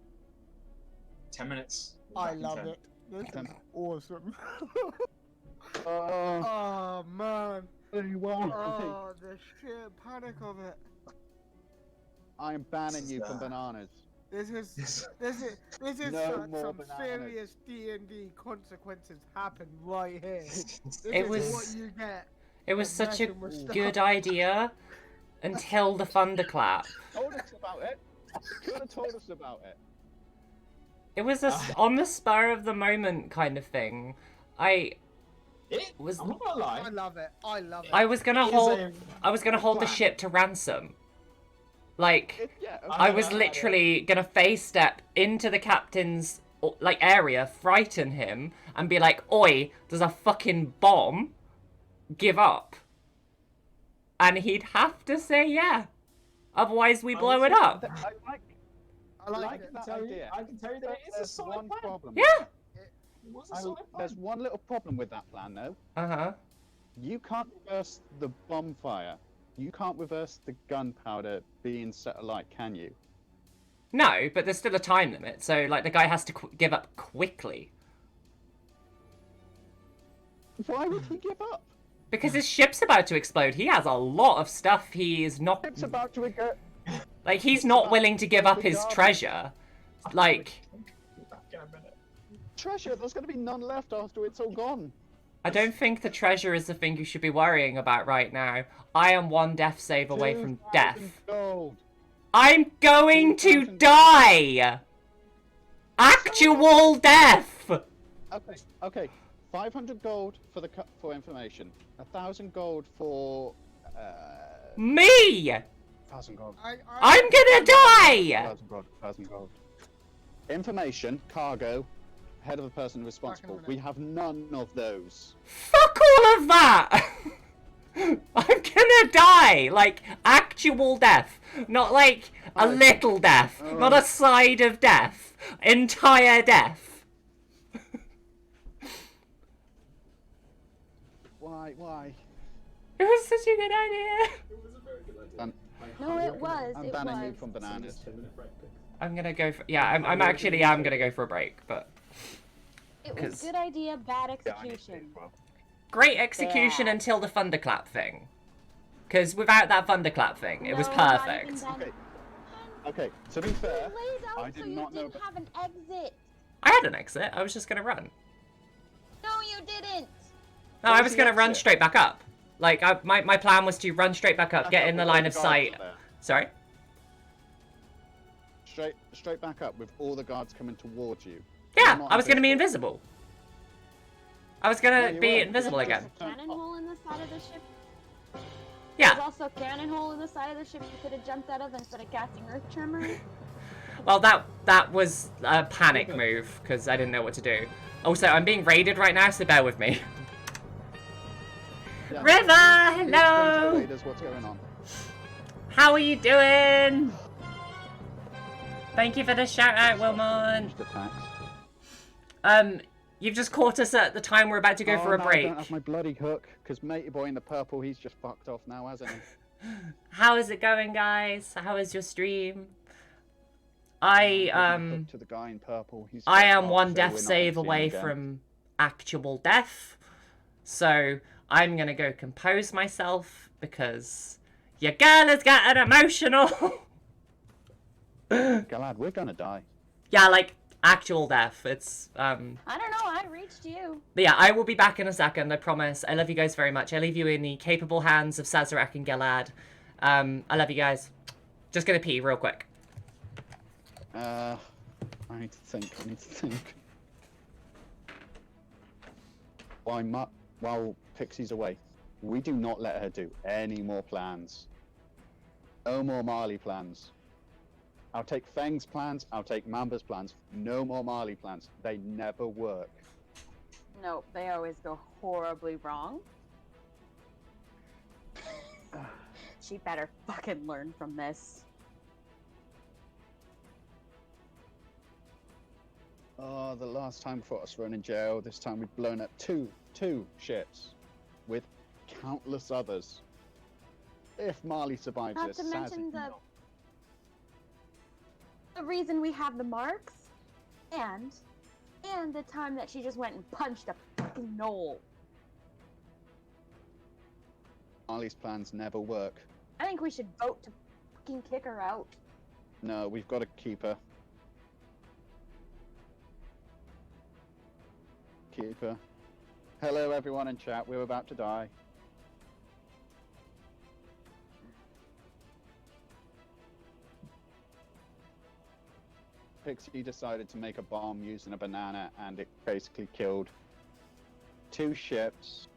C: 10 minutes.
E: I
C: Back in
E: love
C: 10.
E: it. This is
D: Ten.
E: awesome.
D: Oh,
E: Oh man.
D: wow.
E: Oh, the sheer panic of it.
D: I'm banning
C: This
D: you
C: is,
D: from bananas.
E: This is
D: No more
E: some
D: bananas.
E: serious D&D consequences happen right here. This
B: It
E: is
B: was-
E: what you get.
B: It was
E: for
B: such a
E: messing with stuff.
B: good idea until the thunderclap.
D: Told us about it. You could have told us about it.
B: It was a on the spur of the moment kind of thing.
C: It
B: Was-
C: I'm not gonna lie.
E: I love it. I love it.
B: I was gonna
C: It is
B: hold
C: a
B: the
C: plan.
B: ship to ransom. Like
D: Yeah.
B: I was literally gonna face step into the captain's like area, frighten him, and be like, "Oi, there's a fucking bomb. Give up." And he'd have to say yeah. Otherwise, we blow it up.
E: I like
D: like
E: it.
D: that
C: tell you,
D: idea.
C: I can tell you that it is a
D: There's
C: solid
D: one
C: plan.
D: problem.
B: Yeah.
C: It was a solid plan.
D: There's one little problem with that plan, though.
B: Uh-huh.
D: You can't reverse the bonfire. You can't reverse the gunpowder being set alight, can you?
B: No, but there's still a time limit, so like the guy has to give up quickly
D: Why would he give up?
B: because his ship's about to explode. He has a lot of stuff he is not
D: It's about to go.
B: like he's not willing to give up his treasure. Like
C: Be back in a minute.
D: Treasure. There's going to be none left after it's all gone.
B: I don't think the treasure is the thing you should be worrying about right now. I am one death save away from
D: 2,000
B: death.
D: Gold.
B: I'm going to
D: 2,000
B: die! Actual death!
D: Okay. Okay. 500 gold for the for information. 1,000 gold for.
B: Me!
D: 1,000 gold.
B: I'm gonna die!
D: 1,000 gold. 1,000 gold. Information, cargo, head of the person responsible.
E: minute.
D: We have none of those.
B: Fuck all of that! I'm gonna die! Like, actual death. Not like a
D: Alright.
B: little death. Not a side of death. Entire death.
D: Why?
B: It was such a good idea.
C: It was a very good idea.
D: Um,
A: No, it was.
D: I'm
A: It
D: banning you
A: was.
D: from bananas.
C: 10-minute break.
B: I'm gonna go for... Yeah, I'm actually am gonna go for a break, but...
A: It
B: 'Cause-
A: was good idea, bad
D: Yeah, I need to
A: execution.
D: as well.
B: Great execution
A: Yeah.
B: until the thunderclap thing. Because without that thunderclap thing, it was
A: No, not
B: perfect.
A: even
D: Okay.
A: then.
D: Okay. To be
A: You
D: fair,
A: laid out
D: I
A: so
D: did
A: you
D: not know
A: didn't
D: that-
A: have an exit.
B: I had an exit. I was just gonna run.
A: No, you didn't.
B: No,
D: What
B: I
D: was
B: was
D: the
B: gonna run
D: exit?
B: straight back up. Like, my plan was to run straight back up, get in the
D: with all
B: line of
D: guards
B: sight.
D: there.
B: Sorry?
D: Straight back up with all the guards coming towards you.
B: Yeah,
D: You're not
B: I was gonna be invisible. I was
D: No,
B: gonna
D: you
B: be
D: weren't.
B: invisible
D: You
B: again.
D: just-
A: Cannon hole in the side of the ship.
B: Yeah.
A: There's also a cannon hole in the side of the ship you could have jumped out of instead of casting Earth Tremor.
B: Well, that was a panic move, because I didn't know what to do. Also, I'm being raided right now, so bear with me.
D: Yeah.
B: River, hello!
D: Raiders, what's going on?
B: How are you doing? Thank you for the shout out, Wilmon.
D: Just attacks.
B: You've just caught us at the time we're about to go for a
D: no,
B: break.
D: I don't have my bloody hook, because matey boy in the purple, he's just fucked off now, hasn't he?
B: How is it going, guys? How is your stream? I
D: Hook to the guy in purple. He's
B: I
D: fucked
B: am
D: off,
B: one
D: so
B: death
D: we're not
B: save
D: gonna see him
B: away
D: again.
B: from actual death. So I'm gonna go compose myself because your girl is getting emotional.
D: Galad, we're gonna die.
B: Yeah, like actual death. It's
A: I don't know, I reached you.
B: But yeah, I will be back in a second, I promise. I love you guys very much. I leave you in the capable hands of Sazerac and Galad. I love you guys. Just gonna pee real quick.
D: I need to think. While Pixie's away, we do not let her do any more plans. No more Marley plans. I'll take Feng's plans, I'll take Mamba's plans. No more Marley plans. They never work.
A: Nope, they always go horribly wrong. She better fucking learn from this.
D: Oh, the last time before us run in jail, this time we've blown up two ships with countless others. If Marley survives
A: Not
D: this,
A: to mention
D: Sazzy
A: the reason we have the marks, and the time that she just went and punched a fucking knoll.
D: Marley's plans never work.
A: I think we should vote to fucking kick her out.
D: No, we've got to keep her. Keep her. Hello everyone in chat, we're about to die. Pixie decided to make a bomb using a banana and it basically killed 2 ships.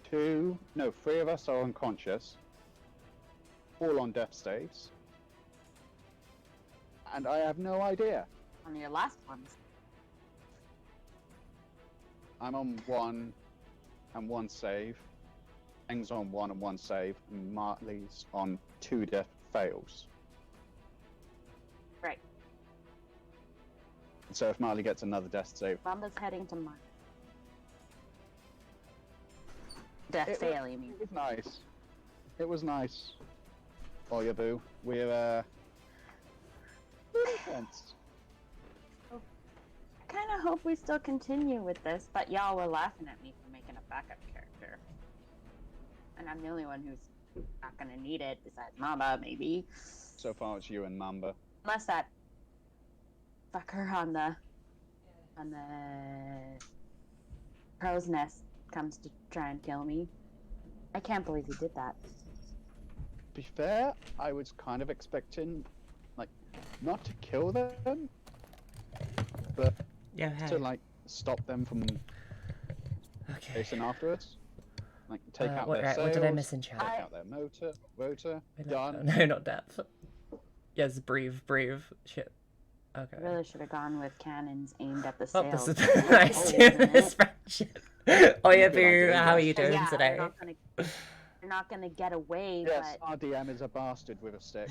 D: 3 of us are unconscious. All on death saves. And I have no idea.
A: On your last ones.
D: I'm on 1 and 1 save. Eng's on 1 and 1 save. And Marley's on 2 death fails.
A: Right.
D: So if Marley gets another death save,
A: Mamba's heading to Mars. Death fail, you mean?
D: it was nice. It was nice. Oh, yeah, boo. We're tense.
A: I kind of hope we still continue with this, but y'all were laughing at me for making a backup character. And I'm the only one who's not gonna need it, besides Mamba, maybe.
D: So far, it's you and Mamba.
A: Unless that fucker on the crow's nest comes to try and kill me. I can't believe he did that.
D: To be fair, I was kind of expecting, like, not to kill them, but
B: Yeah, hey.
D: to, like, stop them from
B: Okay.
D: chasing afterwards. Like, take out
B: what,
D: their
B: right,
D: sails,
B: what did I miss in chat?
D: take out their rotor,
B: Wait,
D: done.
B: No, not depth. Yes, breathe. Shit. Okay.
A: I really should have gone with cannons aimed at the
B: Oh,
A: sails.
B: this is nice to this friendship. Oh yeah, boo. How are you doing
A: yeah,
B: today?
A: They're not gonna get away,
D: Yes,
A: but
D: our DM is a bastard with a stick.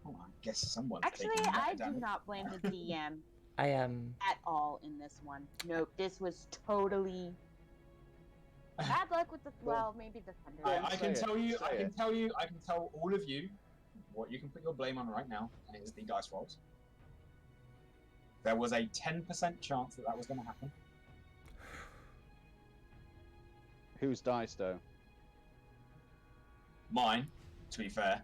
C: Oh, I guess someone's
A: actually,
C: taking
A: I
C: that
A: do
C: damage.
A: not blame the DM
B: I am.
A: at all in this one. Nope, this was totally bad luck with the maybe the thunder.
C: I can
D: Say it,
C: tell you,
D: say
C: I can
D: it.
C: tell you, I can tell all of you what you can put your blame on right now, and it is the dice rolls. There was a 10% chance that was going to happen.
D: Whose dice, though?
C: Mine, to be fair.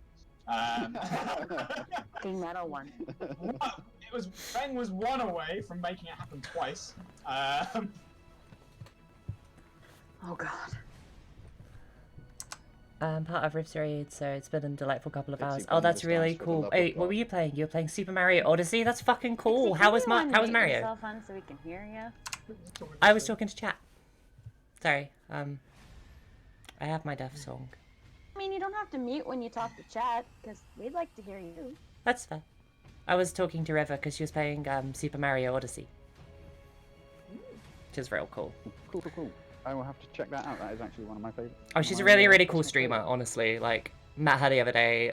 A: Fucking metal one.
C: It was Feng was 1 away from making it happen twice.
A: Oh god.
B: Part of Rift's Raid, so it's been a delightful couple of
D: Pixie
B: hours. Oh,
D: Bond
B: that's
D: is
B: really
D: nice for the
B: cool.
D: love of
B: Wait, what
D: God.
B: were you playing? You were playing Super Mario Odyssey? That's fucking cool.
A: Dixie,
B: How
A: can
B: was
A: you
B: How was
A: unmute
B: Mario?
A: yourself on so we can hear you?
B: I was talking to chat. Sorry. I have my death song.
A: I mean, you don't have to mute when you talk to chat, because we'd like to hear you.
B: That's fair. I was talking to River because she was playing Super Mario Odyssey, which is real cool.
D: Cool. I will have to check that out. That is actually one of my favorites.
B: Oh, she's a really cool streamer, honestly. Like, met her the other day,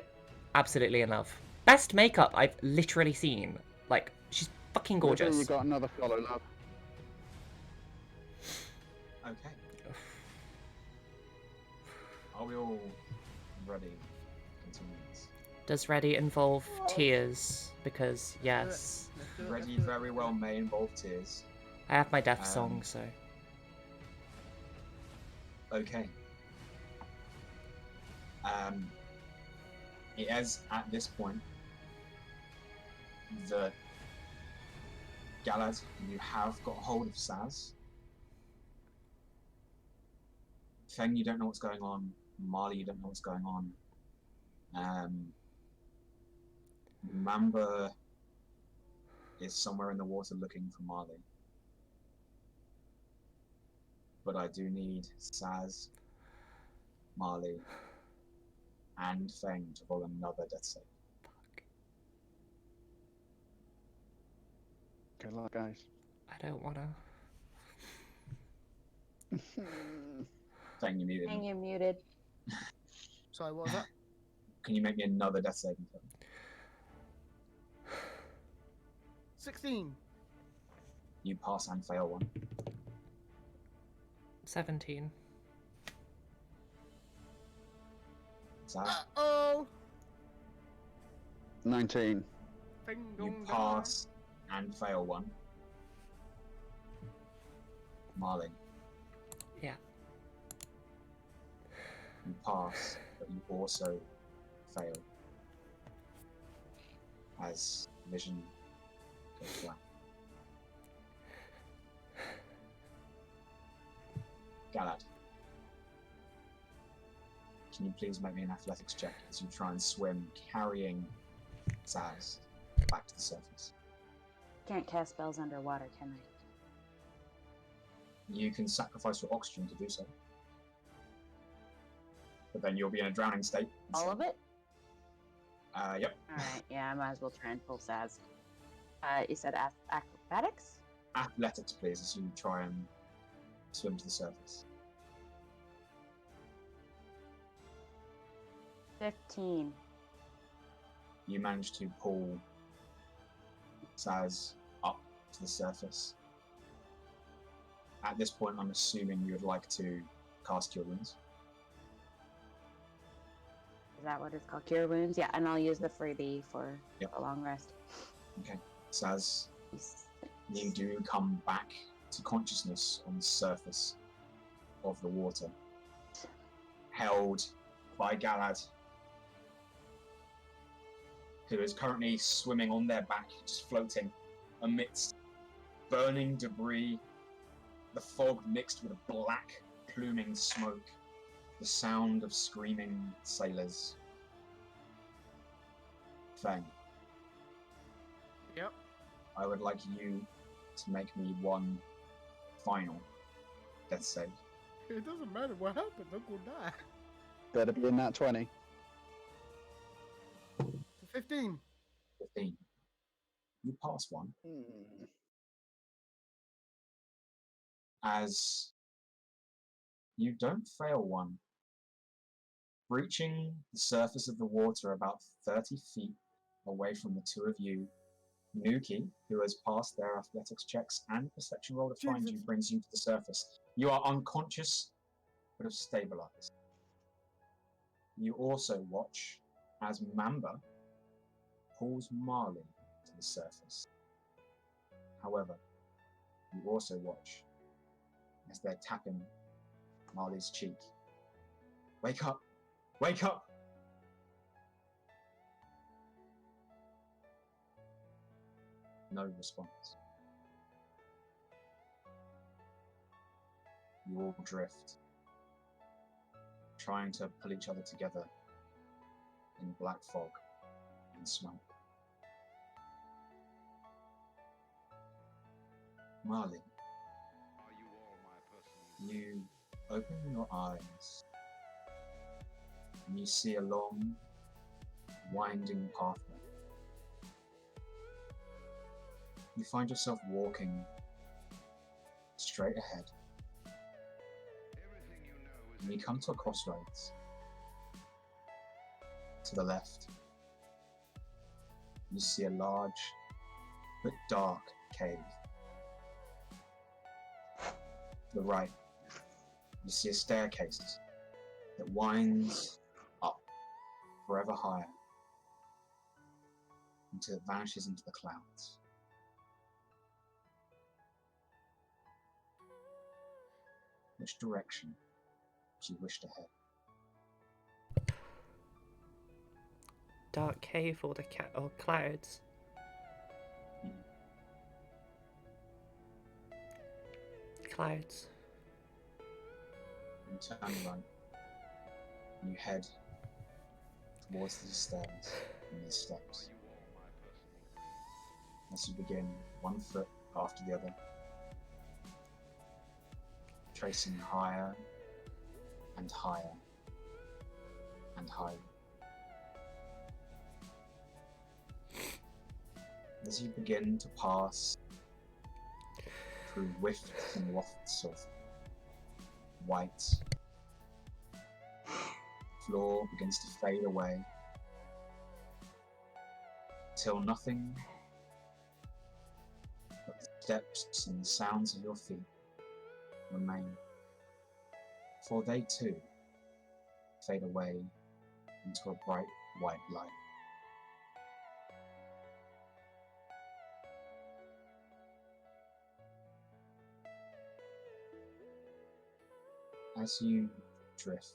B: absolutely in love. Best makeup I've literally seen. Like, she's fucking gorgeous.
D: You got another follow, love.
C: Okay. Are we all ready to continue this?
B: Does ready involve tears? Because, yes.
E: Let's do it,
C: Ready
E: let's do it.
C: very well may involve tears.
B: I have my death song, so...
C: Okay. It is at this point that Galad, you have got hold of Saz. Feng, you don't know what's going on. Marle, you don't know what's going on. Mamba is somewhere in the water looking for Marle. But I do need Saz, Marle, and Feng to roll another death save.
D: Good luck, guys.
B: I don't wanna...
C: Feng, you muted.
A: And you're muted.
E: Sorry, what was that?
C: Can you make me another death saving throw?
E: 16.
C: You pass and fail one.
B: 17.
C: Saz,
E: Oh.
D: 19.
E: Ding
C: you
E: dong
C: pass and fail one. Marle,
B: Yeah.
C: you pass, but you also fail. As vision goes black. Galad, can you please make me an athletics check as you try and swim, carrying Saz back to the surface?
A: Can't cast spells underwater, can I?
C: You can sacrifice your oxygen to do so. But then you'll be in a drowning state.
A: All of it?
C: Yep.
A: Alright, yeah, I might as well try and pull Saz. You said acrobatics?
C: Athletics, please, as you try and swim to the surface.
A: 15.
C: You manage to pull Saz up to the surface. At this point, I'm assuming you would like to cast Cure Wounds.
A: Is that what it's called? Cure Wounds? Yeah, and I'll use the freebie for
C: Yep.
A: a long rest.
C: Okay. Saz, you do come back to consciousness on the surface of the water, held by Galad, who is currently swimming on their back, just floating amidst burning debris, the fog mixed with black pluming smoke, the sound of screaming sailors. Feng,
E: Yep.
C: I would like you to make me one final death save.
E: It doesn't matter what happens. I'm gonna die.
D: Better be in that 20.
E: 15.
C: 15. You pass one as you don't fail one. Reaching the surface of the water about 30 feet away from the two of you, Nuki, who has passed their athletics checks and perception roll to find you,
E: Jesus.
C: brings you to the surface. You are unconscious, but have stabilized. You also watch as Mamba pulls Marle to the surface. However, you also watch as they're tapping Marley's cheek. Wake up! Wake up! No response. You all drift, trying to pull each other together in black fog and smoke. Marle, you Open your eyes, and you see a long, winding pathway. You find yourself walking straight ahead, and you come to a crossroads. To the left, you see a large but dark cave. To the right, you see a staircase that winds up forever higher until it vanishes into the clouds. Which direction do you wish to head?
B: Dark cave or or clouds? Clouds.
C: You turn right and you head towards these stairs and these steps. As you begin one foot after the other, tracing higher and higher and higher. As you begin to pass through wifts and wafts of white, floor begins to fade away till nothing but the steps and the sounds of your feet remain, for they too fade away into a bright white light. As you drift,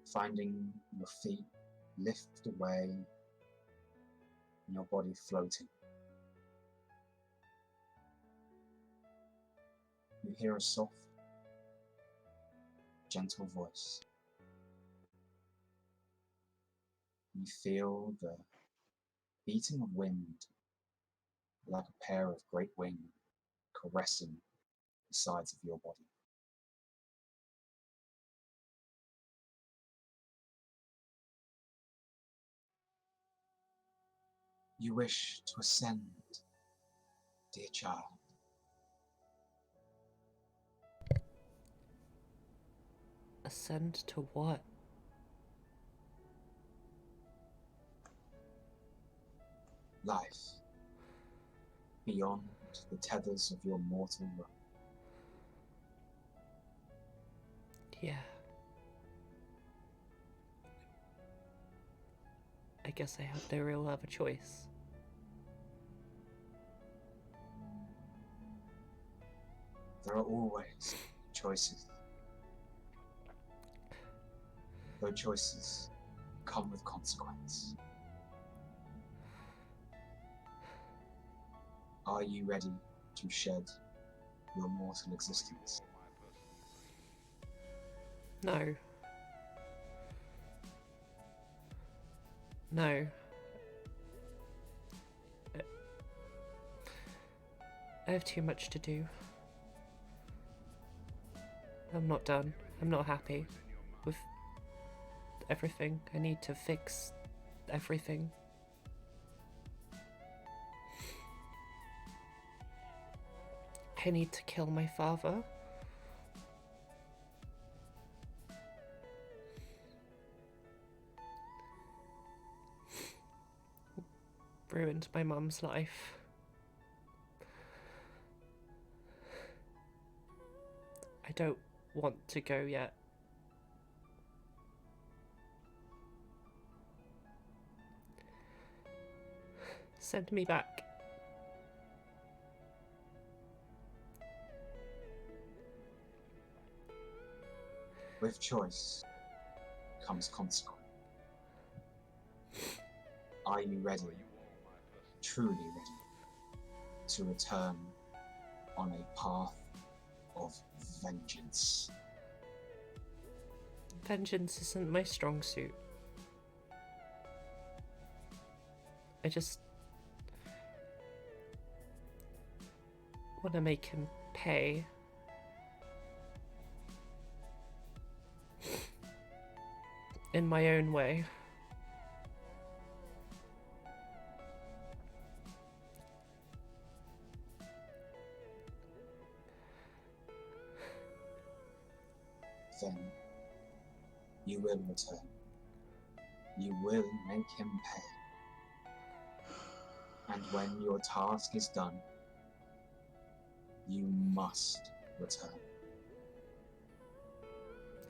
C: finding your feet lift away and your body floating, you hear a soft, gentle voice. You feel the beating of wind like a pair of great wings caressing the sides of your body. You wish to ascend, dear child.
B: Ascend to what?
C: Life beyond the tethers of your mortal realm.
B: Yeah. I guess I have no real other choice.
C: There are always choices. Though choices come with consequence. Are you ready to shed your mortal existence?
B: No. No. I have too much to do. I'm not done. I'm not happy with everything. I need to fix everything. I need to kill my father. Ruined my mum's life. I don't want to go yet. Send me back.
C: With choice comes consequence. Are you ready, truly ready, to return on a path of vengeance?
B: Vengeance isn't my strong suit. I just want to make him pay. in my own way.
C: Then you will return. You will make him pay. And when your task is done, you must return.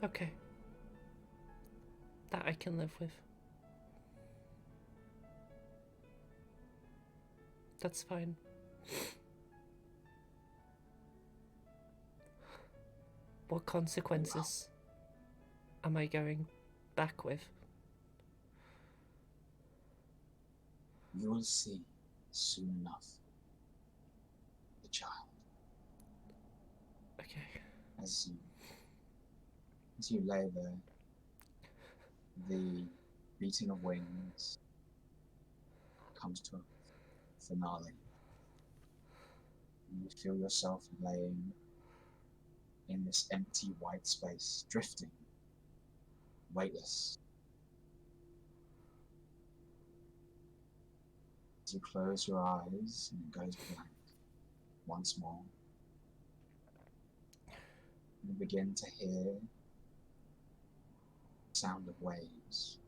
B: Okay. That I can live with. That's fine. What consequences am I going back with?
C: You will see soon enough the child.
B: Okay.
C: As you lay there, the beating of wings comes to a finale. You feel yourself laying in this empty white space, drifting, weightless. As you close your eyes and it goes blank once more, you begin to hear the sound of waves.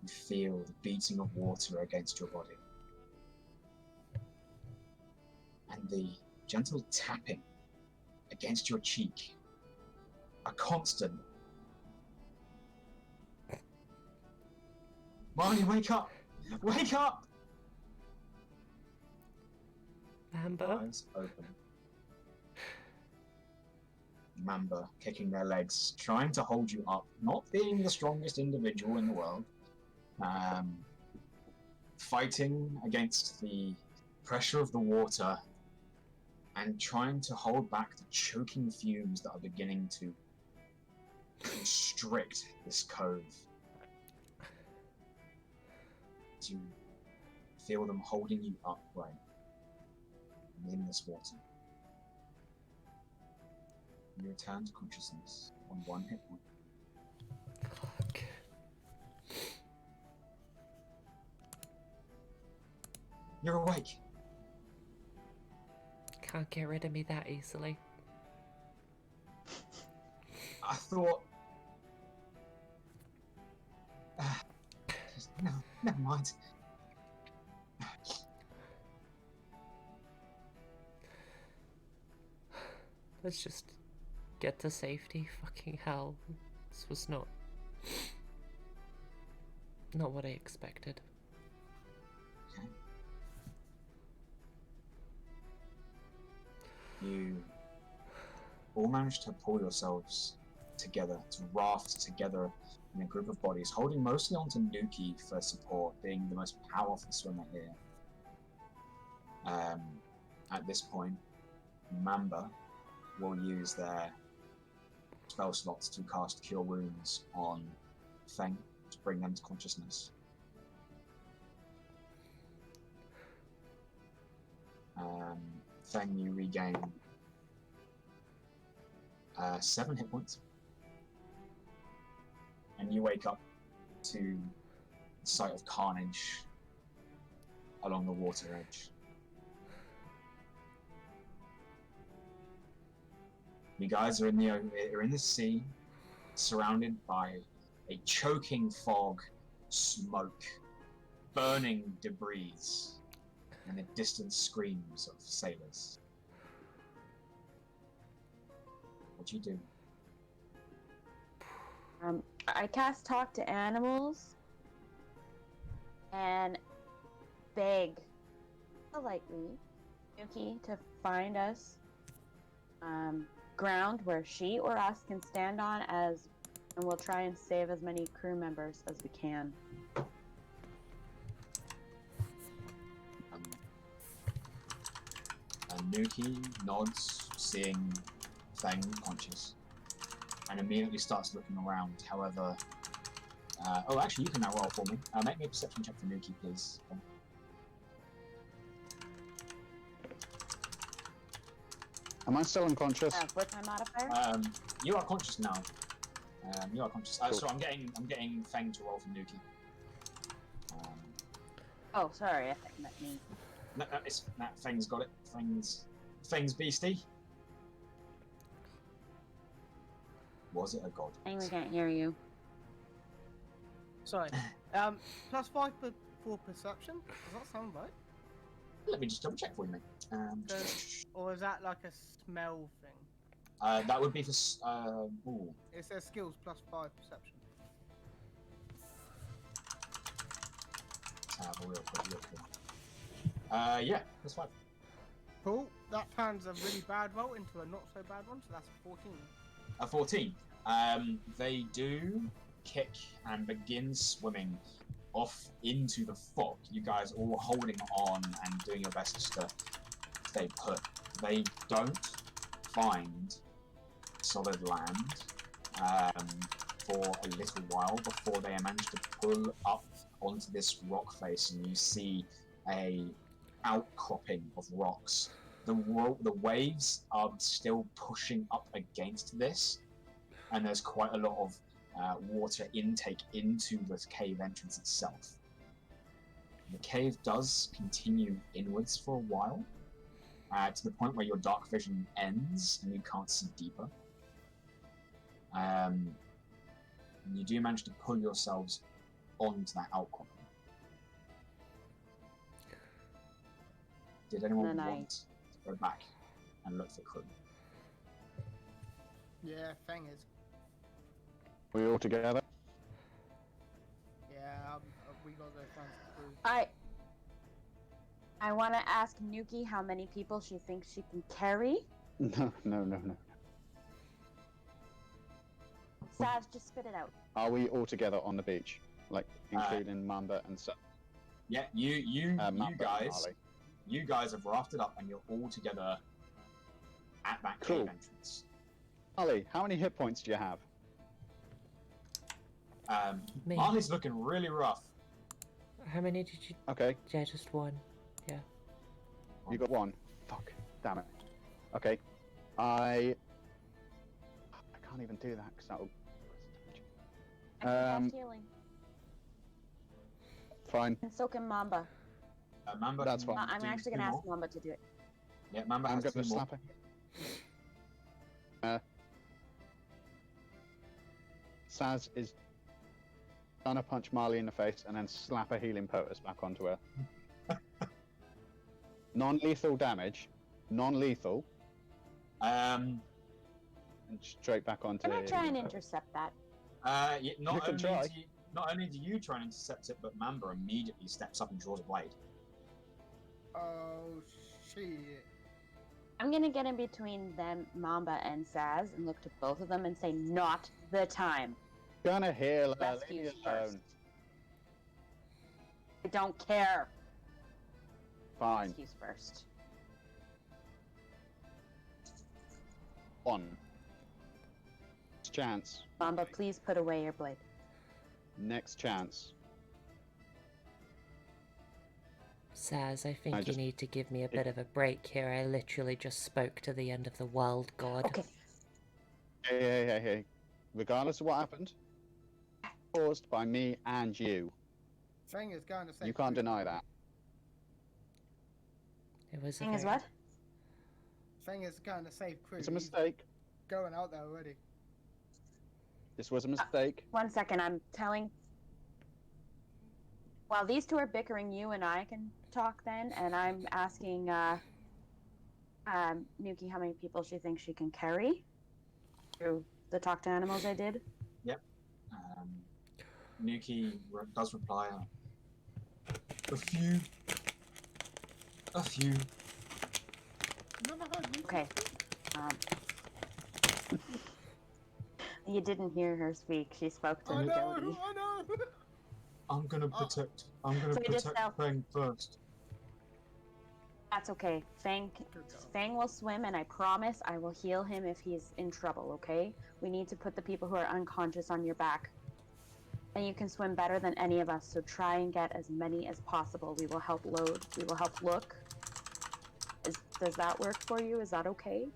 C: You feel the beating of water against your body. And the gentle tapping against your cheek. A constant. Marley, wake up! Wake up!
B: Amber?
C: Eyes open. Mamba kicking their legs, trying to hold you up, not being the strongest individual in the world. Fighting against the pressure of the water and trying to hold back the choking fumes that are beginning to constrict this cove. As you feel them holding you upright in this water. You return to consciousness on 1 hit point.
B: Fuck.
C: You're awake.
B: Can't get rid of me that easily.
C: I thought... no, never mind.
B: Let's just get to safety. Fucking hell. This was not what I expected.
C: Okay. You all managed to pull yourselves together, to raft together in a group of bodies, holding mostly onto Nuki for support, being the most powerful swimmer here. At this point, Mamba will use their spell slots to cast Cure Wounds on Feng to bring them to consciousness. Feng, you regain 7 hit points. And you wake up to the sight of carnage along the water edge. You guys are in the sea, surrounded by a choking fog, smoke, burning debris, and the distant screams of sailors. What do you do?
A: I cast Talk to Animals and beg politely Nuki to find us ground where she or us can stand on, and we'll try and save as many crew members as we can.
C: Nuki nods, seeing Feng conscious, and immediately starts looking around. However, actually, you can now roll for me. Make me a perception check for Nuki, please.
D: Am I still unconscious?
A: What's my modifier?
C: You are conscious now. You are conscious.
D: Cool.
C: So I'm getting Feng to roll for Nuki.
A: Oh, sorry, I thought you meant me.
C: No, Feng's got it. Feng's beastie. Was it a god?
A: I think we can't hear you.
E: Sorry. +5 for perception. Does that sound right?
C: Let me just double check for you, mate.
E: Or is that like a smell thing?
C: That would be for. Ooh.
E: It says skills +5 perception.
C: Let's have a real quick look here. Yeah, that's 5.
E: Cool. That turns a really bad roll into a not so bad one, so that's 14.
C: A 14. They do kick and begin swimming off into the fog. You guys all holding on and doing your best to stay put. They don't find solid land for a little while before they manage to pull up onto this rock face, and you see a outcropping of rocks. The waves are still pushing up against this, and there's quite a lot of water intake into the cave entrance itself. The cave does continue inwards for a while, to the point where your dark vision ends and you can't see deeper. You do manage to pull yourselves onto that outcropping. Did anyone want to go back and look for crew?
E: Yeah, Feng is.
D: We all together?
E: Yeah, we gotta go find some food.
A: I want to ask Nuki how many people she thinks she can carry.
D: No.
A: Saz, just spit it out.
D: Are we all together on the beach? Like, including Mamba and Sa-
C: Yeah, you
D: Mamba and
C: guys.
D: Marley?
C: You guys have rafted up and you're all together at that
D: Cool.
C: cave entrance.
D: Marley, how many hit points do you have?
B: Me.
C: Marley's looking really rough.
B: How many did you?
D: Okay,
B: Yeah, just one. Yeah.
D: you got 1. Fuck, damn it. Okay, I can't even do that because that'll.
A: I can cast healing.
D: Fine.
A: And so can Mamba.
C: Mamba
D: That's
C: can
D: fine.
A: I'm
C: do
A: actually
C: 2
A: going to
C: more.
A: ask Mamba to do it.
C: Yeah, Mamba
D: I'm
C: has
D: going
C: 2
D: to
C: more.
D: slap her. Saz is gonna punch Marley in the face and then slap a healing potus back onto her. Non-lethal damage. Non-lethal.
C: Um,
D: And straight back onto
A: Can I try and
D: healing potus.
A: intercept that?
C: yeah,
D: You can try.
C: not only do you try and intercept it, but Mamba immediately steps up and draws a blade.
E: Oh shit.
A: I'm going to get in between them, Mamba and Saz, and look to both of them and say, not the time.
D: Gonna heal her.
A: Rescues
D: Leave me
A: first.
D: alone.
A: I don't care.
D: Fine.
A: Rescues first.
D: 1. Chance.
A: Mamba, please put away your blade.
D: Next chance.
B: Saz, I think
D: I
B: you
D: just-
B: need to give me a bit of a break here. I literally just spoke to the end of the world, God.
A: Okay.
D: Hey. Regardless of what happened, caused by me and you.
E: Feng is going to say
D: You can't deny that.
B: It was a
A: Thing is
B: very-
A: what?
E: Feng is going to save crew.
D: It's a
E: He's
D: mistake.
E: going out there already.
D: This was a mistake.
A: 1 second, I'm telling... While these two are bickering, you and I can talk then, and I'm asking Nuki how many people she thinks she can carry through the talk to animals I did.
C: Nuki does reply, a few.
E: Never heard me.
A: Okay. You didn't hear her speak. She spoke to
E: I
A: me,
E: know.
A: Jody.
C: I'm gonna protect Feng first.
A: That's okay. Fang will swim, and I promise I will heal him if he's in trouble, okay? We need to put the people who are unconscious on your back. And you can swim better than any of us, so try and get as many as possible. We will help load. We will help look. Does that work for you? Is that okay?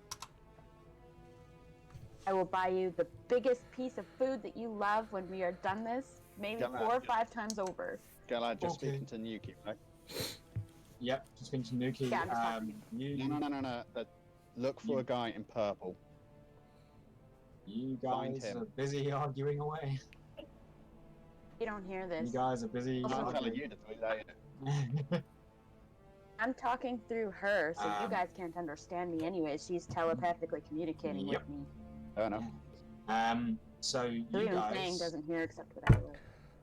A: I will buy you the biggest piece of food that you love when we are done this, maybe
D: Come on.
A: 4 or 5 times over.
D: Galad just
C: Okay.
D: speaking to Nuki, right?
C: Yep, just thinking Nuki.
A: Yeah, I'm just talking
C: you,
D: No. Look for a guy in purple.
C: you
D: Find
C: guys
D: him.
C: are busy arguing away.
A: You don't hear this.
C: You guys are busy
A: I'm
D: I'm
A: not
D: telling
C: arguing.
D: you to do that.
A: I'm talking through her, so you
C: Um,
A: guys can't understand me anyway. She's telepathically communicating
C: Yep.
A: with me.
D: Fair enough.
C: So
A: So
C: you
A: even Fang
C: guys,
A: doesn't hear except what I will.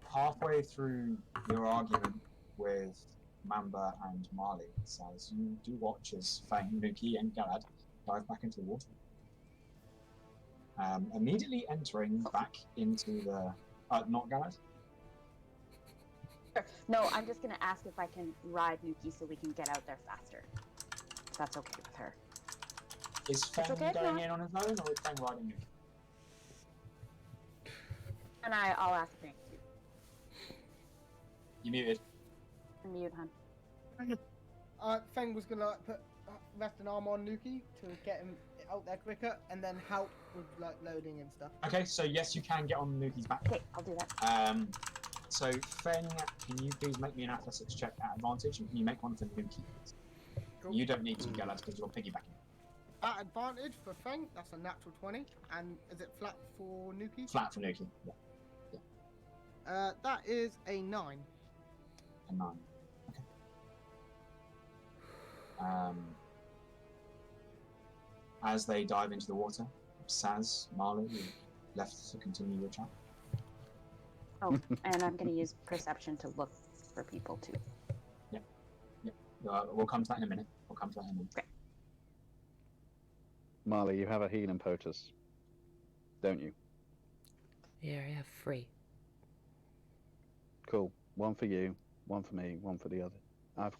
C: halfway through your argument with Mamba and Marle, says you do watch as Fang, Nuki, and Galad dive back into the water. Immediately entering back into the not Galad.
A: Sure. No, I'm just gonna ask if I can ride Nuki so we can get out there faster. If that's okay with her.
C: Is Fang
A: okay if
C: going
A: not.
C: in on his own, or is Fang riding Nuki?
A: And I'll ask Fang too.
C: You muted.
A: Mute, hun.
E: Feng was gonna like, put rest an arm on Nuki to get him out there quicker, and then help with like loading and stuff.
C: Okay, so yes, you can get on Nuki's back.
A: Okay, I'll do that.
C: So Feng, can you please make me an athletics check at advantage, and can you make one for Nuki? Please?
E: Cool.
C: You don't need to, Galad, because you're piggybacking.
E: At advantage for Feng, that's a natural 20, and is it flat for Nuki?
C: Flat for Nuki. Yeah,
E: That is a 9.
C: a 9. Okay. As they dive into the water, Saz, Marle, you're left to continue your chat.
A: Oh, and I'm gonna use perception to look for people too.
C: We'll come to that in a minute.
D: Marley, you have a healing potus, don't you?
B: Yeah, I have 3.
D: Cool. One for you, one for me, one for the other. I've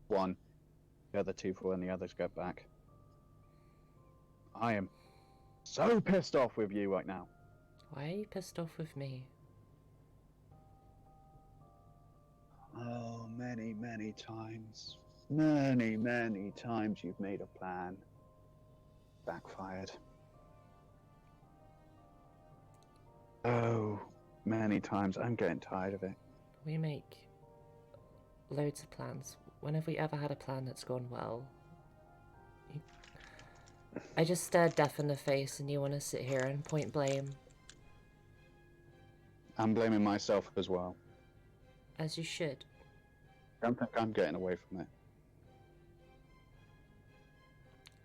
D: one. The other 2 for when the others get back. I am so pissed off with you right now.
B: Why are you pissed off with me?
D: Oh, many times. Many times you've made a plan. Backfired. Oh, many times. I'm getting tired of it.
B: We make loads of plans. When have we ever had a plan that's gone well? I just stared death in the face and you want to sit here and point blame?
D: I'm blaming myself as well.
B: As you should.
D: I don't think I'm getting away from it.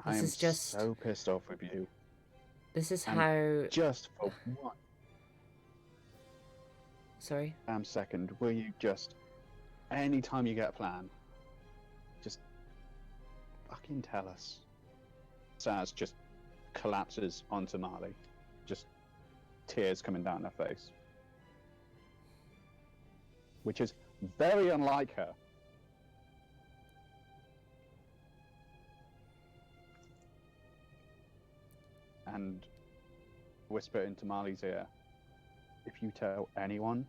D: I
B: This
D: am
B: is just-
D: so pissed off with you.
B: This is
D: And
B: how...
D: Just for one
B: Sorry?
D: damn second, will you just, anytime you get a plan, just fucking tell us. Saz just collapses onto Marley, just tears coming down her face. Which is very unlike her. And whisper into Marley's ear, if you tell anyone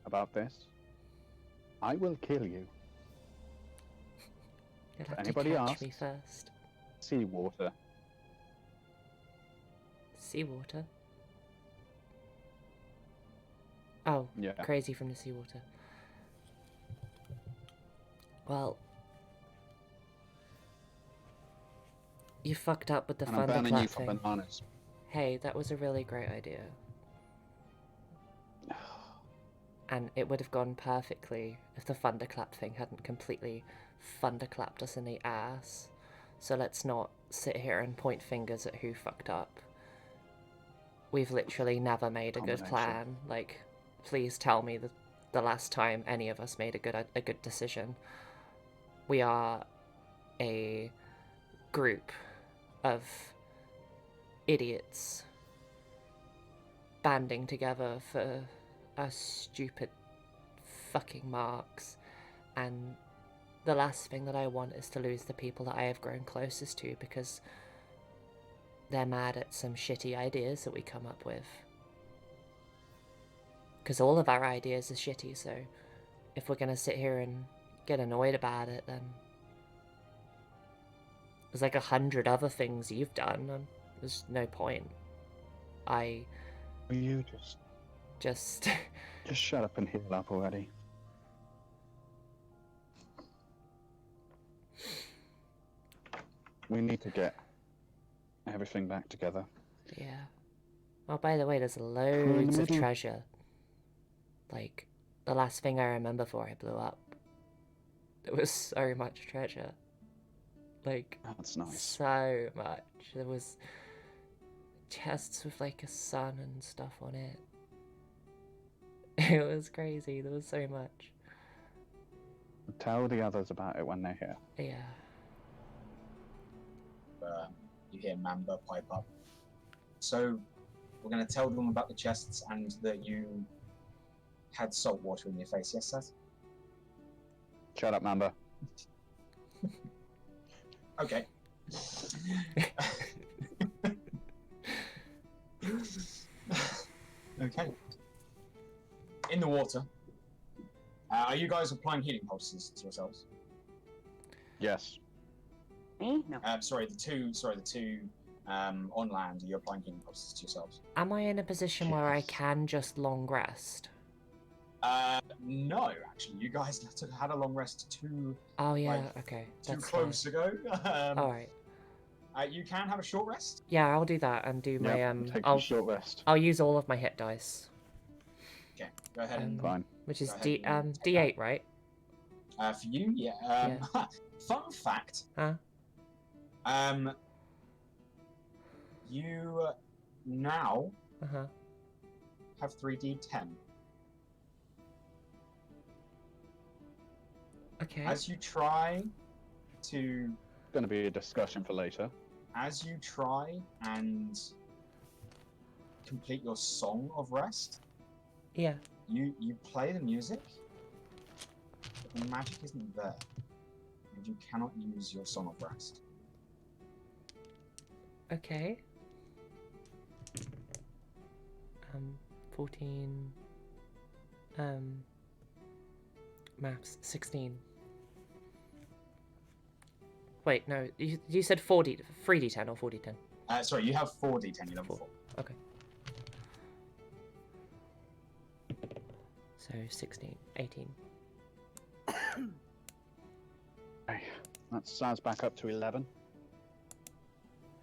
D: about this, I will kill you.
B: You'll have
D: Anybody
B: to catch me
D: asks?
B: first.
D: Seawater.
B: Seawater? Oh,
D: Yeah.
B: crazy from the seawater. Well... You fucked up with the
D: And I'm banning you
B: thunderclap
D: for
B: thing.
D: bananas.
B: Hey, that was a really great idea. And it would have gone perfectly if the thunderclap thing hadn't completely thunderclapped us in the ass. So let's not sit here and point fingers at who fucked up. We've literally never made a good
D: Combination.
B: plan. Like, please tell me the last time any of us made a good decision. We are a group of idiots banding together for our stupid fucking marks, and the last thing that I want is to lose the people that I have grown closest to because they're mad at some shitty ideas that we come up with. Because all of our ideas are shitty, so if we're gonna sit here and get annoyed about it, then there's like 100 other things you've done, and there's no point. I
D: Will you
B: just
D: just shut up and heal up already? We need to get everything back together.
B: yeah. Oh, by the way, there's
D: in the
B: loads of
D: middle.
B: treasure. Like, the last thing I remember before I blew up, there was so much treasure. Like,
D: That's nice.
B: so much. There was chests with, like, a sun and stuff on it. It was crazy. There was so much.
D: Tell the others about it when they're here.
B: Yeah.
C: You hear Mamba pipe up. So, we're going to tell them about the chests and that you had salt water in your face, yes, Seth?
D: Shut up, Mamba.
C: Okay. Okay. In the water, are you guys applying healing pulses to yourselves?
D: Yes.
A: Me? No.
C: Sorry, the two on land. Are you applying healing pulses to yourselves?
B: Am I in a position where I
D: Yes.
B: can just long rest?
C: No, actually, you guys had a long rest too
B: Oh, yeah,
C: Like,
B: okay.
C: too
B: That's
C: close ago.
B: Alright.
C: You can have a short rest.
B: Yeah, I'll do that and do my,
D: Take
B: I'll
D: a short rest.
B: use all of my hit dice.
C: Okay, go ahead and
D: Fine.
B: Which is
C: Go ahead and take
B: D8, right?
C: for you, yeah. Fun fact.
B: Huh?
C: You now
B: Uh-huh.
C: have 3d10.
B: Okay.
C: As you try to,
D: Going to be a discussion for later.
C: as you try and complete your song of rest,
B: Yeah.
C: you play the music, but the magic isn't there, and you cannot use your song of rest.
B: Okay. 14. Maths. 16. Wait, no. You said 3d10 or 4d10?
C: Sorry, you have 4d10. You level 4.
B: Okay. So 16, 18.
D: Okay. That sounds back up to 11.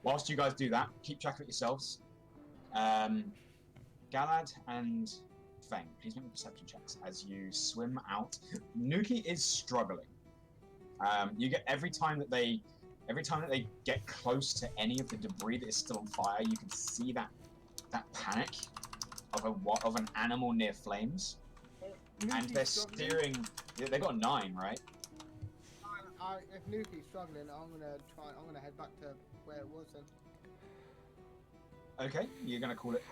C: Whilst you guys do that, keep track of it yourselves. Galad and Feng, please make perception checks as you swim out. Nuki is struggling. You get every time that they get close to any of the debris that is still on fire, you can see that panic of an animal near flames, and they're steering. They got 9, right?
E: If Nuki's struggling, I'm gonna head back to where it was then.
C: Okay, you're gonna call it.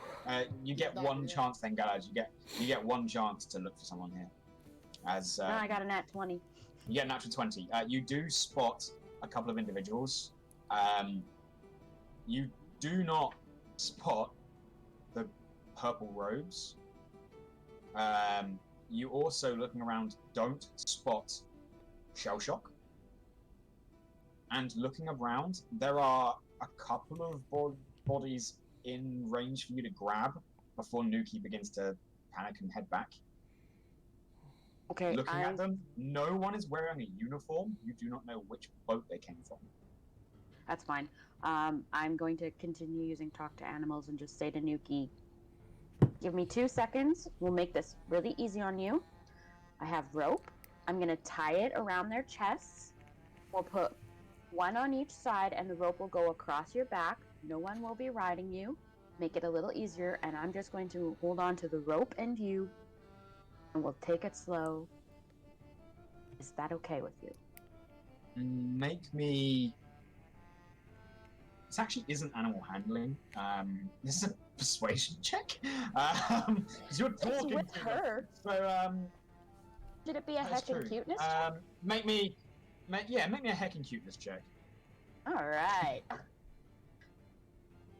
C: You get
E: That,
C: one
E: yeah.
C: chance then, Galad. You get one chance to look for someone here. As
A: No, I got a nat 20.
C: you get a natural 20. You do spot a couple of individuals. You do not spot the purple robes. You also, looking around, don't spot Shell Shock. And looking around, there are a couple of bodies in range for you to grab before Nuki begins to panic and head back.
A: Okay,
C: Looking at them, no one is wearing a uniform. You do not know which boat they came from.
A: That's fine. I'm going to continue using Talk to Animals and just say to Nuki, give me 2 seconds. We'll make this really easy on you. I have rope. I'm going to tie it around their chests. We'll put one on each side, and the rope will go across your back. No one will be riding you. Make it a little easier, and I'm just going to hold on to the rope and you, and we'll take it slow. Is that okay with you?
C: Make me... This actually isn't animal handling. This is a persuasion check. Because you're talking
A: with
C: to
A: her.
C: them. So,
A: Should it be a
C: that is
A: heckin'
C: true.
A: cuteness check?
C: Make me a heckin' cuteness check.
A: All right.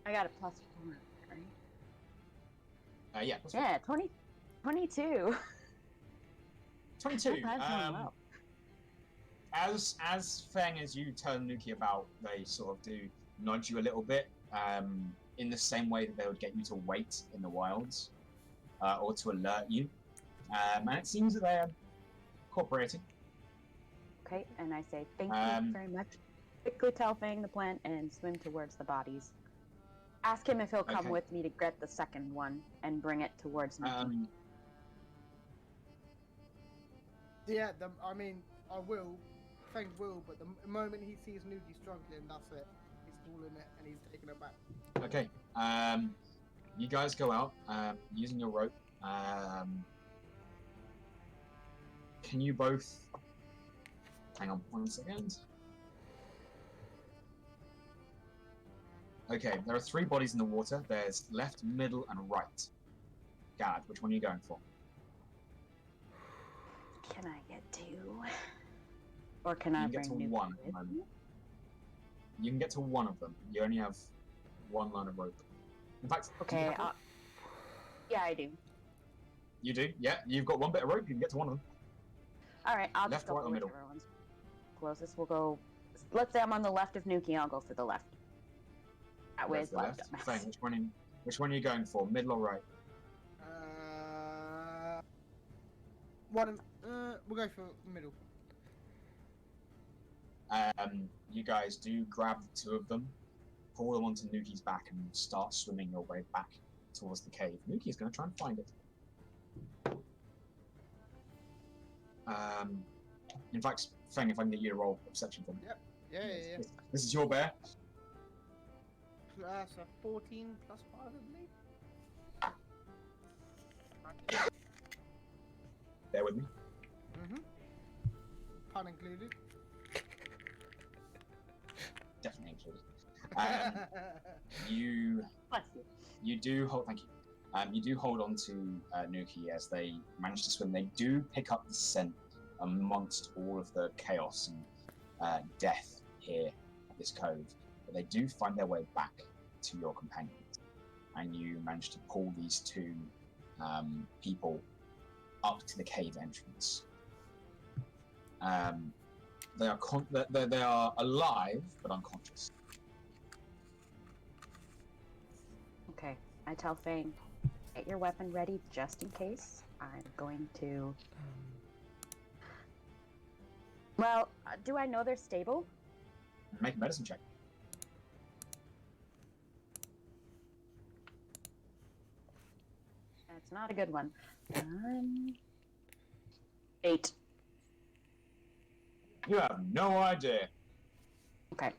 A: I got a +4, right?
C: Yeah.
A: Yeah, 22.
C: 22.
A: That time's going well.
C: As Feng, as you turn Nuki about, they sort of do nudge you a little bit. in the same way that they would get you to wait in the wilds, or to alert you. And it seems that they're cooperating.
A: Okay, and I say thank you very much. Quickly tell Fang the plan and swim towards the bodies. Ask him if he'll come
C: Okay.
A: with me to get the second one and bring it towards me.
E: Yeah, I mean, I will. Fang will, but the moment he sees Nuki struggling, that's it. He's calling it and he's taking it back.
C: Okay. You guys go out using your rope. Can you both? Hang on 1 second. Okay, there are 3 bodies in the water. There's left, middle, and right. Gad, which one are you going for?
A: Can I get 2? Or can I
C: You can get
A: bring
C: to
A: Nuki
C: 1 at
A: with
C: the moment.
A: me?
C: You can get to 1 of them. You only have 1 line of rope. In fact, do you
A: Okay,
C: have one?
A: yeah, I do.
C: You do? Yeah, you've got 1 bit of rope. You can get to 1 of them.
A: All right, I'll
C: Left,
A: just go
C: right,
A: for
C: or middle?
A: whichever one's closest. We'll go. Let's say I'm on the left of Nuki. I'll go for the left. That way
C: Go
A: it's
C: for the
A: left.
C: left. Fang, which one are you going for? Middle or right?
E: We'll go for middle.
C: You guys do grab the 2 of them, pull them onto Nuki's back, and start swimming your way back towards the cave. Nuki is going to try and find it. In fact, Feng, if I can get you to roll a perception for me.
E: Yeah.
C: This is your bear.
E: Plus a 14 plus 5, I believe.
C: Bear with me.
E: Pun included.
C: Definitely included. You do hold. Thank you. You do hold on to Nuki as they manage to swim. They do pick up the scent amongst all of the chaos and death here at this cove, but they do find their way back to your companions, and you manage to pull these 2 people up to the cave entrance. They are alive but unconscious.
A: Okay, I tell Fang, get your weapon ready just in case. I'm going to. Well, do I know they're stable?
C: Make a medicine check.
A: That's not a good one. 8.
C: You have no idea.
A: Okay.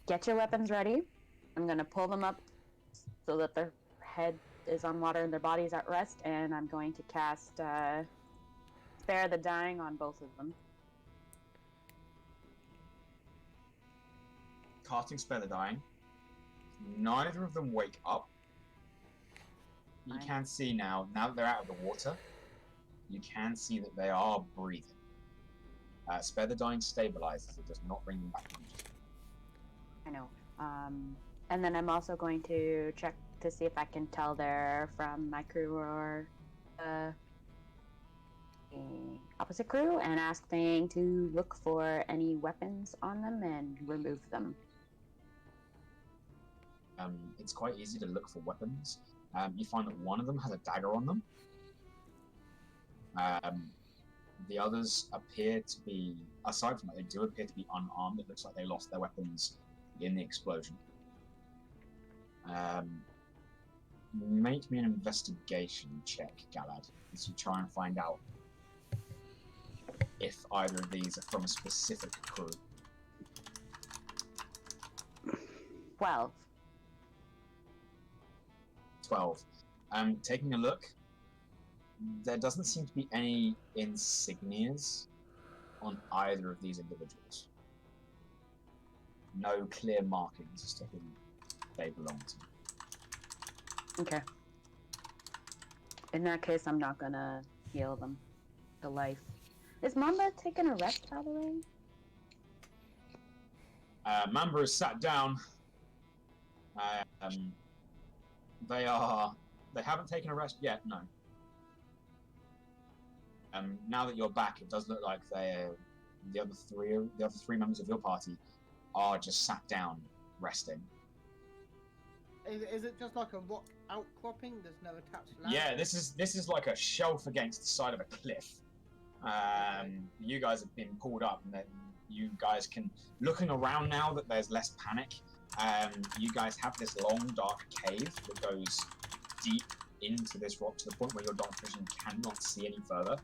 A: Get your weapons ready. I'm going to pull them up so that their head is on water and their body's at rest, and I'm going to cast Spare the Dying on both of them.
C: Casting Spare the Dying. Neither of them wake up. You
A: Fine.
C: can see now that they're out of the water, you can see that they are breathing. Spare the Dying stabilizes, it does not bring them back.
A: I know. And then I'm also going to check to see if I can tell they're from my crew or the opposite crew, and ask Fang to look for any weapons on them and remove them.
C: It's quite easy to look for weapons. You find that one of them has a dagger on them. The others appear to be, aside from that, they do appear to be unarmed. It looks like they lost their weapons in the explosion. Make me an investigation check, Galad, as you try and find out if either of these are from a specific crew.
A: 12.
C: 12. Taking a look, there doesn't seem to be any insignias on either of these individuals. No clear markings as to who they belong to.
A: Okay. In that case, I'm not gonna heal them to life. Is Mamba taking a rest, by the way?
C: Mamba is sat down. They haven't taken a rest yet, no. Now that you're back, it does look like the other three members of your party are just sat down resting.
E: Is it just like a rock outcropping? There's no attached land?
C: Yeah, this is like a shelf against the side of a cliff. You guys have been pulled up, and then you guys can, looking around now that there's less panic. You guys have this long, dark cave that goes deep into this rock to the point where your dark vision cannot see any further.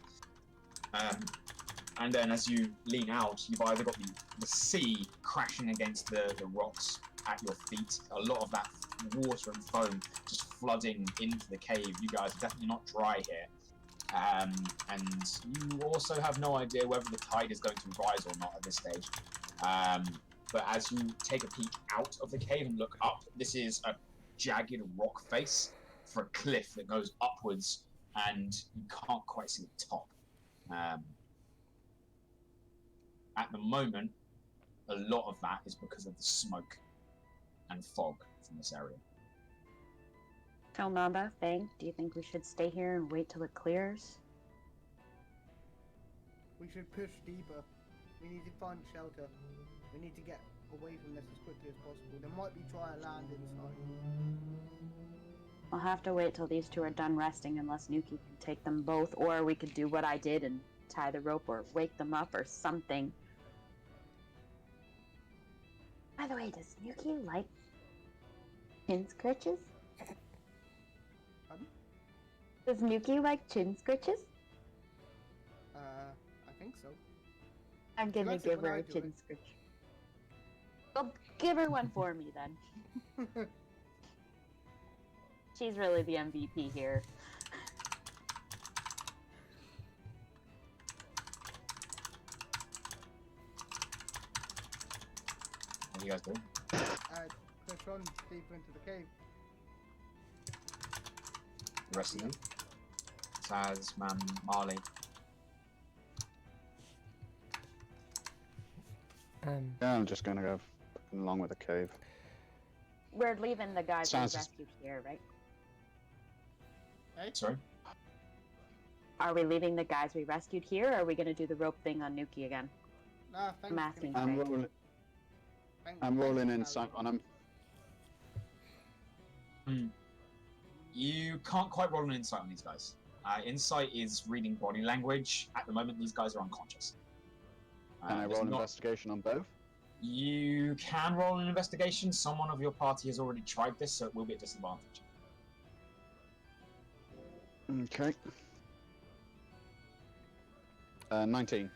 C: And then as you lean out, you've either got the sea crashing against the rocks at your feet, a lot of that water and foam just flooding into the cave. You guys are definitely not dry here. And you also have no idea whether the tide is going to rise or not at this stage. But as you take a peek out of the cave and look up, this is a jagged rock face for a cliff that goes upwards, and you can't quite see the top. At the moment, a lot of that is because of the smoke and fog from this area.
A: Tell Mamba, Fang, do you think we should stay here and wait till it clears?
E: We should push deeper. We need to find shelter. We need to get away from this as quickly as possible. There might be dry land inside.
A: I'll have to wait till these two are done resting unless Nuki can take them both, or we could do what I did and tie the rope or wake them up or something. By the way, does Nuki like chin scratches?
E: Pardon?
A: Does Nuki like chin scratches?
E: I think so.
A: I'm gonna
E: likes it
A: give
E: when
A: her
E: I
A: a
E: do
A: chin
E: it.
A: scratch. Well, give her one for me then. She's really the MVP here.
C: What are you guys doing?
E: Push on deeper into the cave.
C: The rest of you? Saz, Man, Marley.
D: Yeah, I'm just gonna go along with the cave.
A: We're leaving the guys we
D: Sounds-
A: rescued here, right?
E: Hey?
C: Sorry?
A: Are we leaving the guys we rescued here, or are we gonna do the rope thing on Nuki again?
E: Nah, thanks.
A: I'm asking.
D: I'm rolling. I'm rolling insight on him.
C: You can't quite roll an insight on these guys. Insight is reading body language. At the moment, these guys are unconscious.
D: Can I
C: there's
D: roll
C: not-
D: investigation on both?
C: You can roll an investigation. Someone of your party has already tried this, so it will be a disadvantage.
D: Okay. 19.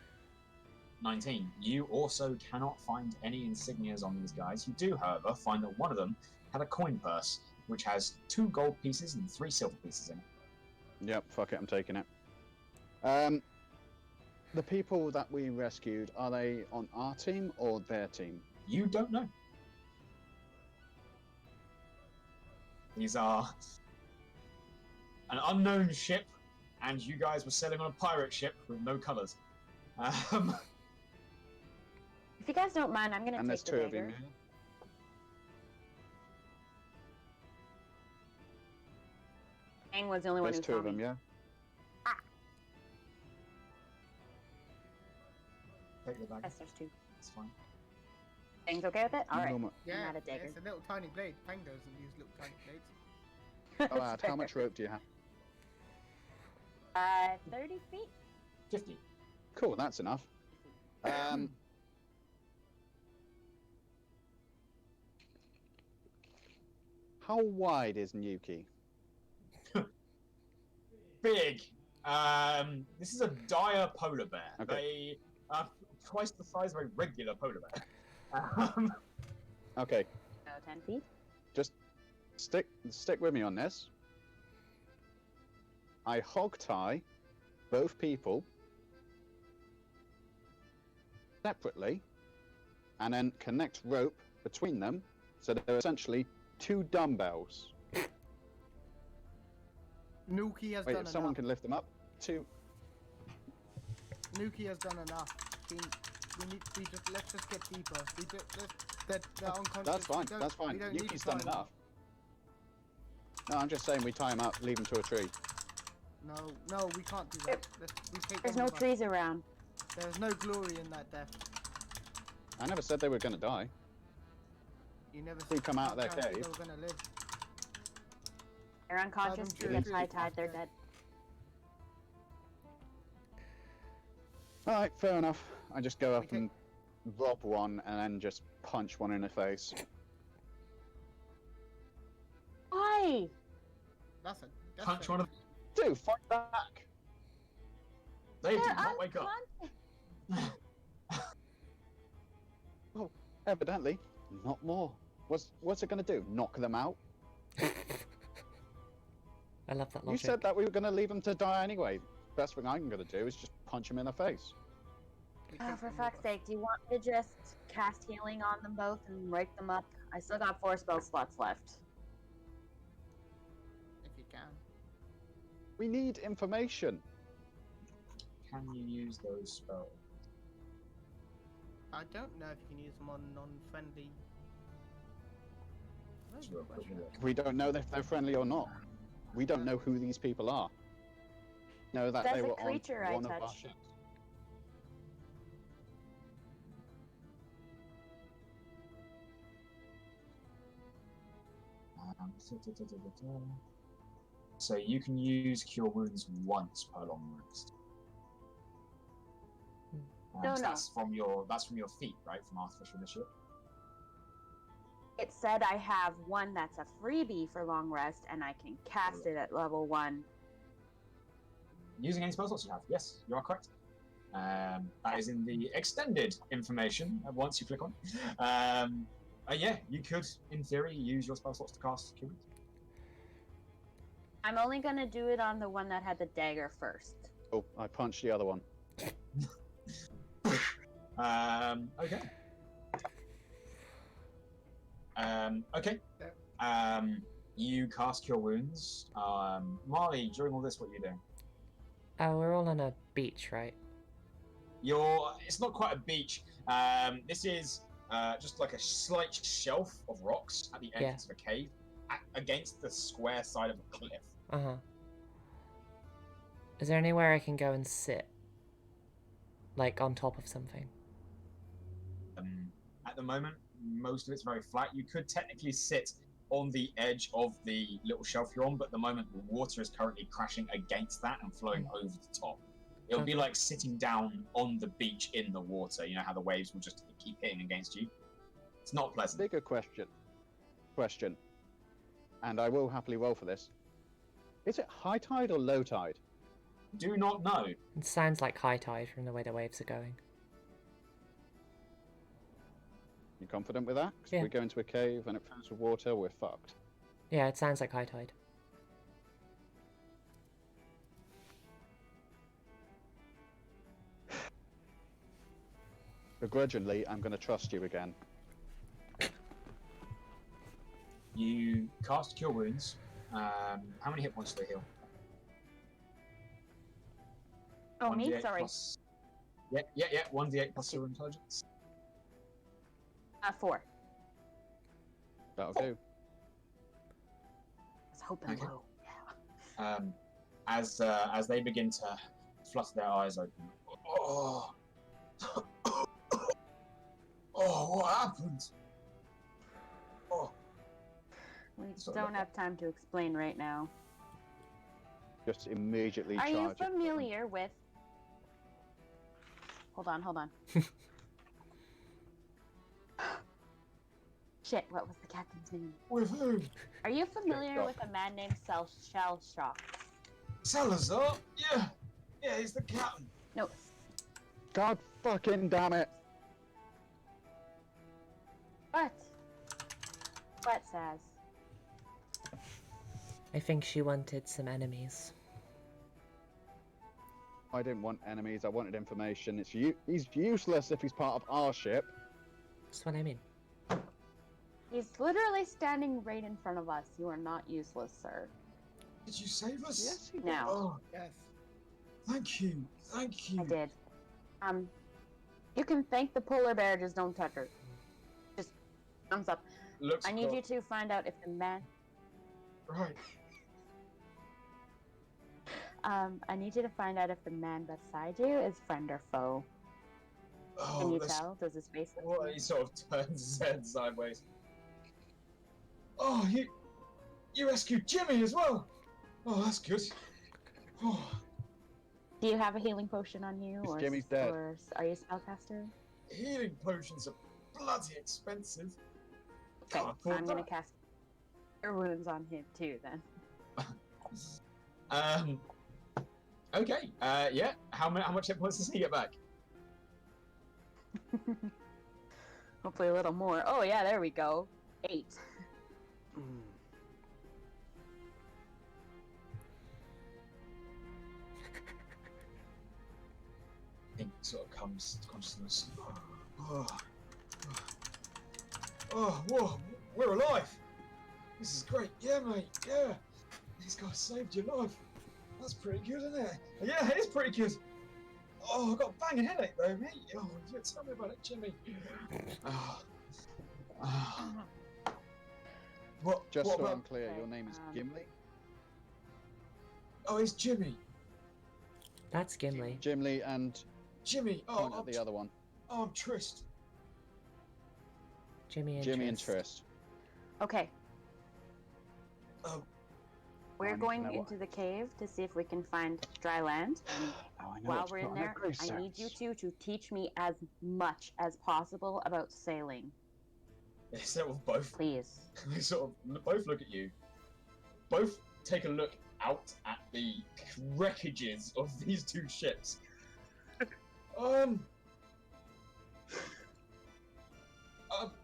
C: 19. You also cannot find any insignias on these guys. You do, however, find that one of them had a coin purse, which has 2 gold pieces and 3 silver pieces in it.
D: Yep, fuck it, I'm taking it. The people that we rescued, are they on our team or their team?
C: You don't know. These are an unknown ship, and you guys were sailing on a pirate ship with no colours.
A: If you guys don't mind, I'm gonna
D: And there's
A: take the
D: 2 of
A: dagger.
D: them.
A: Fang was the only one
D: There's
A: who
D: 2
A: saw
D: of them,
A: me.
D: yeah?
C: Take the bag.
A: Yes, there's 2.
C: It's fine.
A: Fang's okay with it? Alright.
D: Normal-
E: Yeah,
A: Not a dagger.
E: it's a little tiny blade. Fang doesn't use little tiny blades.
D: Oh, Ad, how much rope do you have?
A: 30 feet?
C: 50.
D: Cool, that's enough. How wide is Nuki?
C: Big. This is a dire polar bear.
D: Okay.
C: They are twice the size of a regular polar bear.
D: Okay,
A: So 10 feet?
D: just stick with me on this. I hog tie both people separately and then connect rope between them, so they're essentially 2 dumbbells.
E: Nuki has
D: Wait,
E: done
D: if someone
E: enough.
D: can lift them up, 2.
E: Nuki has done enough. Let's just get deeper. They're unconscious.
D: That's fine,
E: We don't-
D: that's fine.
E: we don't need
D: Yuki's
E: to
D: done
E: tie them.
D: enough. No, I'm just saying we tie him up, leave him to a tree.
E: No, we can't do that. We take
A: There's
E: them
A: no
E: with us.
A: trees around.
E: There's no glory in that death.
D: I never said they were going to die.
E: You never
D: We come out of their
E: said
D: cave.
E: they were gonna live.
A: They're unconscious.
E: true,
A: He gets
E: true.
A: high tide. They're dead.
D: Alright, fair enough. I just go up
E: Okay.
D: and rob one and then just punch one in the face.
A: Why?
E: That's a
C: Punch one of.
D: Dude, fight back!
C: They do
A: They're
C: not wake up.
A: unconscious.
D: Oh, evidently, not more. What's it gonna do? Knock them out?
B: I love that
D: You
B: logic.
D: said that we were gonna leave them to die anyway. Best thing I'm gonna do is just punch them in the face.
A: Oh, for fuck's sake, do you want me to just cast healing on them both and wake them up? I still got 4 spell slots left.
E: If you can.
D: We need information.
C: Can you use those spells?
E: I don't know if you can use them on non-friendly. That's a
C: Sure,
E: good question.
D: We don't know if they're friendly or not. We don't know who these people are. Know that
A: That's
D: they
A: a
D: were
A: creature
D: on
A: I
D: one of our
A: touched.
D: ships.
C: So you can use Cure Wounds once per long rest.
A: No, no.
C: That's from your feet, right? From Artificial Initiative.
A: It said I have one that's a freebie for long rest, and I can cast it at level 1.
C: Using any spell slots you have. Yes, you are correct. That is in the extended information once you click on. Yeah, you could, in theory, use your spell slots to cast Cure Wounds.
A: I'm only gonna do it on the one that had the dagger first.
D: Oh, I punched the other one.
C: Okay. Okay. You cast Cure Wounds. Marley, during all this, what are you doing?
B: We're all on a beach, right?
C: It's not quite a beach. This is just like a slight shelf of rocks at the entrance of a cave, against the square side of a cliff.
B: Uh-huh. Is there anywhere I can go and sit? Like, on top of something?
C: At the moment, most of it's very flat. You could technically sit on the edge of the little shelf you're on, but at the moment the water is currently crashing against that and flowing over the top. It'll be
B: Okay.
C: like sitting down on the beach in the water. You know how the waves will just keep hitting against you? It's not pleasant.
D: Bigger question. And I will happily roll for this. Is it high tide or low tide?
C: Do not know.
B: It sounds like high tide from the way the waves are going.
D: You confident with that? 'Cause
B: Yeah.
D: if we go into a cave and it fills with water, we're fucked.
B: Yeah, it sounds like high tide.
D: Begrudgingly, I'm going to trust you again.
C: You cast Cure Wounds. How many hit points do they heal?
A: Oh, me?
C: 1d8
A: Sorry.
C: plus- Yeah. 1d8 plus your intelligence.
A: 4.
D: That'll do.
A: I was hoping
C: Okay.
A: low. Yeah.
C: As they begin to flutter their eyes open. Oh, oh, what happened? Oh,
A: We
C: Sorry
A: don't
C: about
A: have time to explain right now.
D: Just immediately
A: Are you
D: charge it.
A: familiar with... Hold on. Shit, what was the captain's name?
C: with who?
A: Are you familiar
D: Shell
A: with a man named Shell Shock?
C: Salazar? Yeah, he's the captain.
A: No,
D: God fucking damn it!
A: what? What, Saz?
B: I think she wanted some enemies.
D: I didn't want enemies, I wanted information. He's useless if he's part of our ship.
B: That's what I mean.
A: He's literally standing right in front of us. You are not useless, sir.
C: Did you save us?
D: Yes, he
A: Now.
C: Oh,
E: Yes.
C: thank you.
A: I did. You can thank the polar bear, just don't touch her. Just thumbs up.
C: Looks
A: I need
C: cool.
A: you to find out if the man...
C: Right.
A: I need you to find out if the man beside you is friend or foe.
C: Oh,
A: Can you
C: that's-
A: tell? Does his face look
C: Well,
A: familiar?
C: he sort of turns his head sideways. Oh, You rescued Jimmy as well. Oh, that's good. Oh,
A: Do you have a healing potion on you,
D: Yes,
A: or
D: Jimmy's dead.
A: or are you a spellcaster?
C: healing potions are bloody expensive.
A: Okay,
C: Can't afford
A: I'm gonna
C: that.
A: cast Cure Wounds on him too. Then
C: Okay. Yeah. How much hit points does he get back?
A: hopefully a little more. Oh yeah, there we go. 8.
C: He sort of comes to consciousness. Oh, whoa, we're alive. This is great. Yeah, mate. Yeah. These guys saved your life. That's pretty good, isn't it? Yeah, it is pretty good. Oh, I've got a banging headache though, mate. Oh, yeah, tell me about it, Jimmy. Oh. Oh.
D: Just
C: what
D: so
C: about...
D: I'm clear, your
A: Okay,
D: name is Gimli?
C: Oh, it's Jimmy.
B: That's Gimli.
D: Gimli and
C: Jimmy.
D: point
C: Oh,
D: at the other one.
C: I'm Trist.
B: Jimmy and
D: Jimmy and
B: Trist.
D: Trist.
A: Okay,
C: Oh,
A: we're
D: I need to
A: going
D: know what-
A: into the cave to see if we can find dry land. And
D: Oh, I know
A: while
D: what to
A: we're
D: put
A: in
D: on their
A: there,
D: grave
A: I need you
D: stones.
A: two to teach me as much as possible about sailing,
C: they sort of both.
A: please.
C: They sort of both look at you. Both take a look out at the wreckages of these two ships.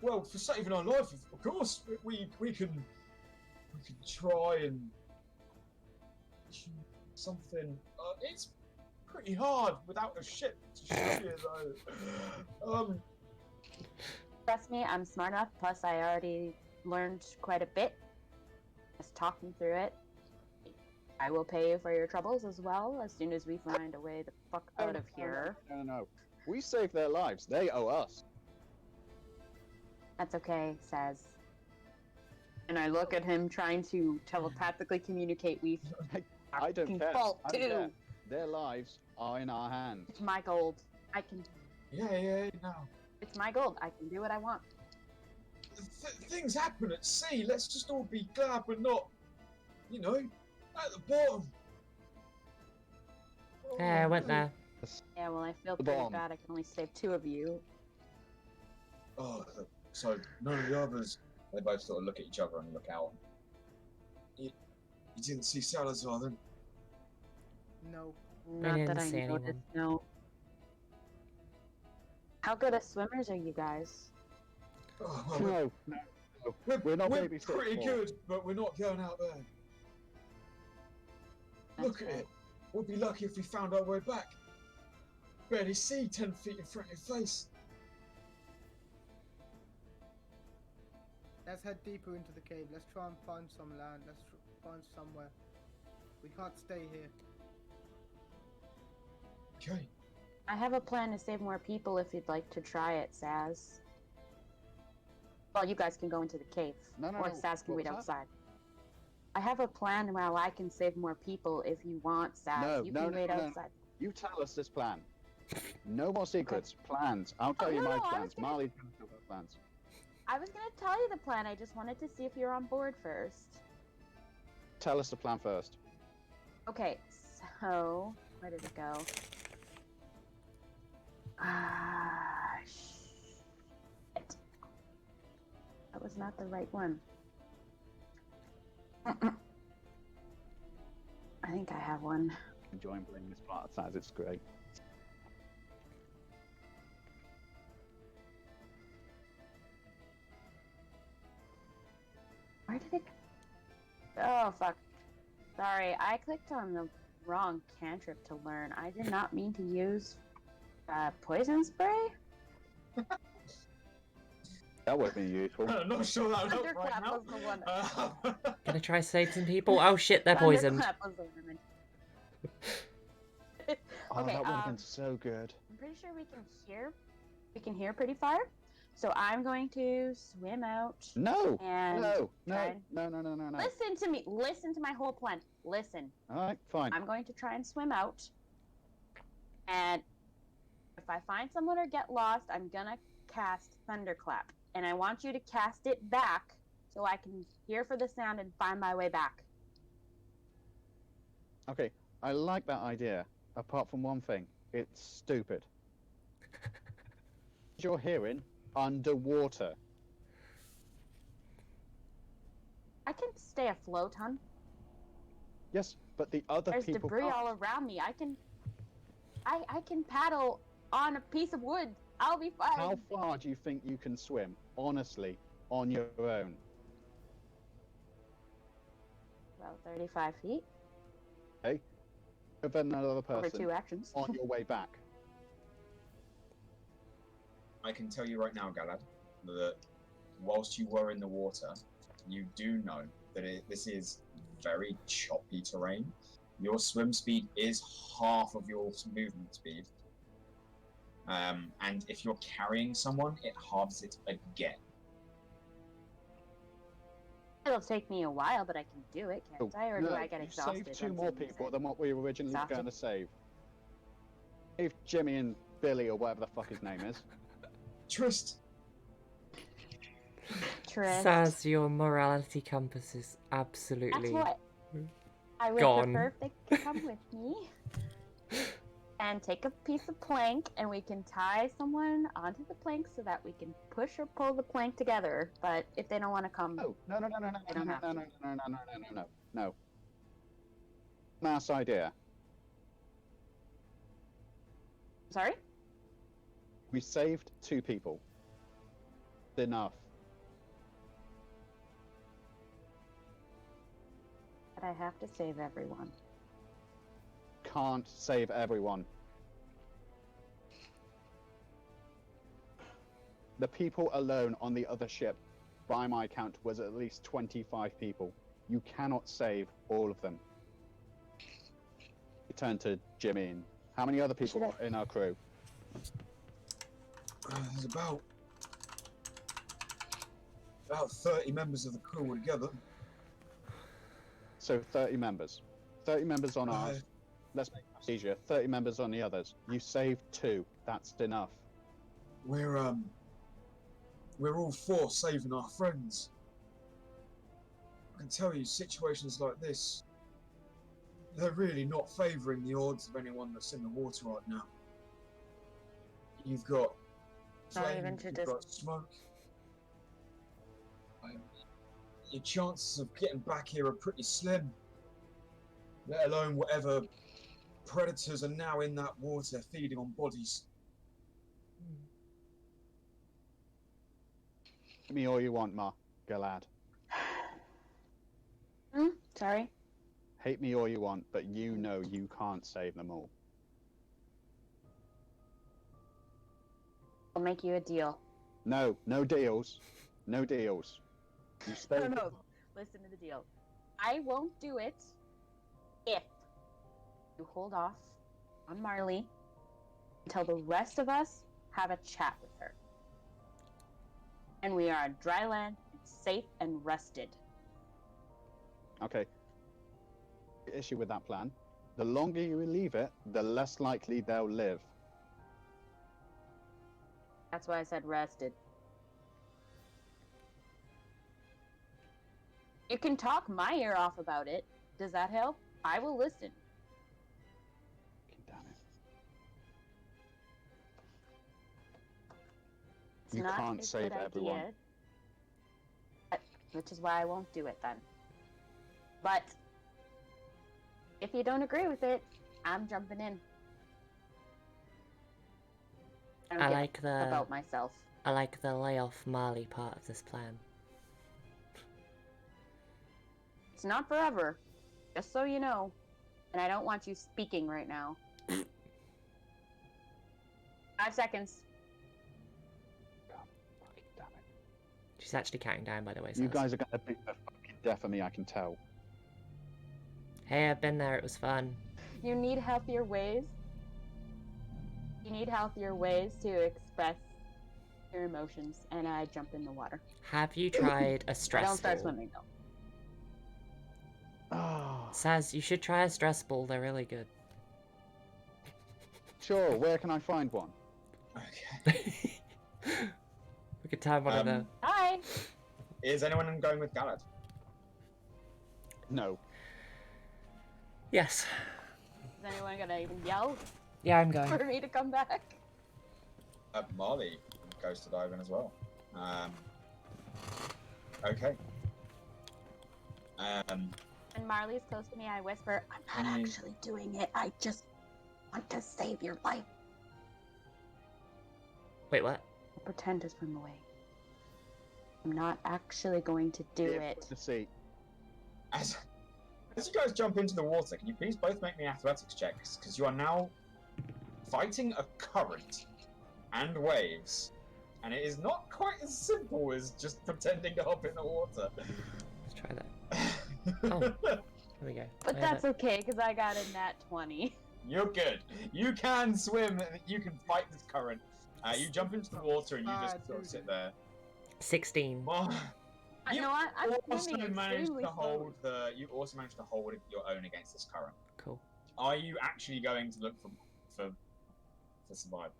C: Well, for saving our life, of course, we can try and something. It's pretty hard without a ship to show you, though.
A: Trust me, I'm smart enough. Plus, I already learned quite a bit. Just talking through it. I will pay you for your troubles as well as soon as we find a way the fuck out of here.
D: No. We saved their lives. They owe us.
A: That's okay, says. And I look at him trying to telepathically communicate. We
D: I don't care.
A: fault
D: I don't
A: too.
D: care. Their lives are in our hands.
A: It's my gold. I can.
C: Yeah, no.
A: It's my gold. I can do what I want.
C: Things happen at sea. Let's just all be glad we're not, at the bottom.
B: Yeah, I went there.
A: Yeah, well, I feel
D: The
A: pretty
D: bomb.
A: bad. I can only save 2 of you.
C: Oh, so none of the others. They both sort of look at each other and look out. You didn't see Salazar then?
E: No.
A: Not
B: didn't
A: that I
B: see
A: noticed.
B: anyone.
A: No. How good of swimmers are you guys?
C: Oh, well,
D: No. We're not
C: we're
D: baby steps
C: pretty
D: forward.
C: good, but we're not going out there. Look at
A: Okay.
C: it. We'll be lucky if we found our way back. Barely see 10 feet in front of your face.
E: Let's head deeper into the cave. Let's try and find some land. Let's find somewhere. We can't stay here.
C: Okay.
A: I have a plan to save more people if you'd like to try it, Saz. Well, you guys can go into the cave.
D: No.
A: Or Saz can
D: What
A: wait
D: was that?
A: outside. I have a plan while I can save more people if you want, Saz.
D: No,
A: you
D: no,
A: can wait
D: no, no.
A: outside.
D: You tell us this plan. No more secrets. Plans. I'll tell you
A: no,
D: my
A: no, I
D: plans.
A: was gonna-
D: Marley's gonna tell her plans.
A: I was gonna tell you the plan. I just wanted to see if you're on board first.
D: Tell us the plan first.
A: Okay, so where did it go? Ah, shit. That was not the right one. I think I have one.
D: Enjoying playing this part as it's great.
A: Where did it? Oh fuck! Sorry, I clicked on the wrong cantrip to learn. I did not mean to use poison spray.
D: That would be useful.
C: I'm not sure that would help right
A: Thunderclap
C: now.
A: was the one.
B: Gonna try save some people. Oh shit, they're poisoned.
A: Thunderclap was the one I meant.
D: Oh,
A: Okay,
D: that would have been so good.
A: I'm pretty sure we can hear pretty far. So I'm going to swim out
D: No.
A: and
D: No.
A: try
D: No.
A: and-
D: No.
A: listen to me. Listen to my whole plan. Listen.
D: All right. Fine.
A: I'm going to try and swim out. And if I find someone or get lost, I'm gonna cast Thunderclap. And I want you to cast it back so I can hear for the sound and find my way back.
D: Okay, I like that idea. Apart from one thing, it's stupid. You're hearing underwater.
A: I can stay afloat, hon.
D: Yes, but the other
A: There's
D: people
A: debris
D: can't.
A: all around me. I can paddle on a piece of wood. I'll be fine.
D: How far do you think you can swim, honestly, on your own?
A: About 35 feet
D: Hey, with another
A: over
D: person
A: 2 actions.
D: on your way back.
C: I can tell you right now, Galad, that whilst you were in the water, you do know that this is very choppy terrain. Your swim speed is half of your movement speed. And if you're carrying someone, it halves it again.
A: It'll take me a while, but I can do it, can't I? Or do I get
D: you
A: exhausted?
D: saved 2
A: once
D: more
A: I'm
D: people
A: sick?
D: than what we were originally
A: Exhausted?
D: going to save. Save Jimmy and Billy, or whatever the fuck his name is.
C: Trist!
A: Trist.
B: Saz, your morality compass is
A: That's
B: absolutely
A: what I would
B: gone.
A: prefer if they could come with me and take a piece of plank, and we can tie someone onto the plank so that we can push or pull the plank together. But if they don't want to come,
D: No.
A: I don't have to.
D: No. Nice idea.
A: Sorry?
D: We saved 2 people. Enough.
A: But I have to save everyone.
D: Can't save everyone. The people alone on the other ship, by my count, was at least 25 people. You cannot save all of them. We turn to Jimmy. And how many other people are in our crew?
C: There's about 30 members of the crew altogether.
D: So 30 members. 30 members on ours. Let's make it easier. 30 members on the others. You saved 2. That's enough.
C: We're all for saving our friends. I can tell you, situations like this, they're really not favouring the odds of anyone that's in the water right now. You've got
A: Not
C: flame,
A: even to
C: you've
A: dis-
C: got smoke. Your chances of getting back here are pretty slim. Let alone whatever predators are now in that water feeding on bodies.
D: Give me all you want, Galad.
A: Sorry?
D: Hate me all you want, but you know you can't save them all.
A: I'll make you a deal.
D: No deals. No deals. You stay.
A: No. Listen to the deal. I won't do it if you hold off on Marley until the rest of us have a chat with her. And we are on dry land, safe and rested.
D: Okay. The issue with that plan, the longer you leave it, the less likely they'll live.
A: That's why I said rested. You can talk my ear off about it. Does that help? I will listen.
D: Damn it.
A: It's
D: You
A: not
D: can't
A: a
D: save
A: good
D: everyone.
A: idea, which is why I won't do it then. But if you don't agree with it, I'm jumping in. I don't
B: I
A: give
B: like
A: a about myself.
B: I like the lay off Marley part of this plan.
A: It's not forever, just so you know. And I don't want you speaking right now. 5 seconds.
D: God, fucking damn it.
B: She's actually counting down, by the way.
D: You
B: Saz.
D: guys are gonna beat the fucking death of me, I can tell.
B: Hey, I've been there. It was fun.
A: You need healthier ways. You need healthier ways to express your emotions, and I jump in the water.
B: Have you tried a
A: I
B: stress
A: don't start
B: ball?
A: swimming though.
D: Ah,
B: Saz, you should try a stress ball. They're really good.
D: sure, where can I find one?
C: Okay.
B: We could time one of the.
A: Hi.
C: Is anyone going with Galad?
D: No.
B: Yes.
A: Is anyone gonna even yell
B: Yeah, I'm going.
A: for me to come back?
C: Marley goes to dive in as well. Okay.
A: And Marley's close to me, I whisper, I'm not actually doing it. I just want to save your life.
B: Wait, what?
A: I'll pretend to swim away. I'm not actually going to do it.
D: To see.
C: As you guys jump into the water, can you please both make me athletics checks? Because you are now fighting a current and waves. And it is not quite as simple as just pretending to hop in the water.
B: Let's try that. Oh, here we go.
A: But that's okay, because I got a nat 20.
C: You're good. You can swim. You can fight this current. You jump into the water and you just sort of sit there.
B: 16.
C: Well,
A: You know what? I'm
C: also
A: swimming
C: managed
A: extremely
C: to hold
A: slowly.
C: You also managed to hold your own against this current.
B: Cool.
C: Are you actually going to look for survivors?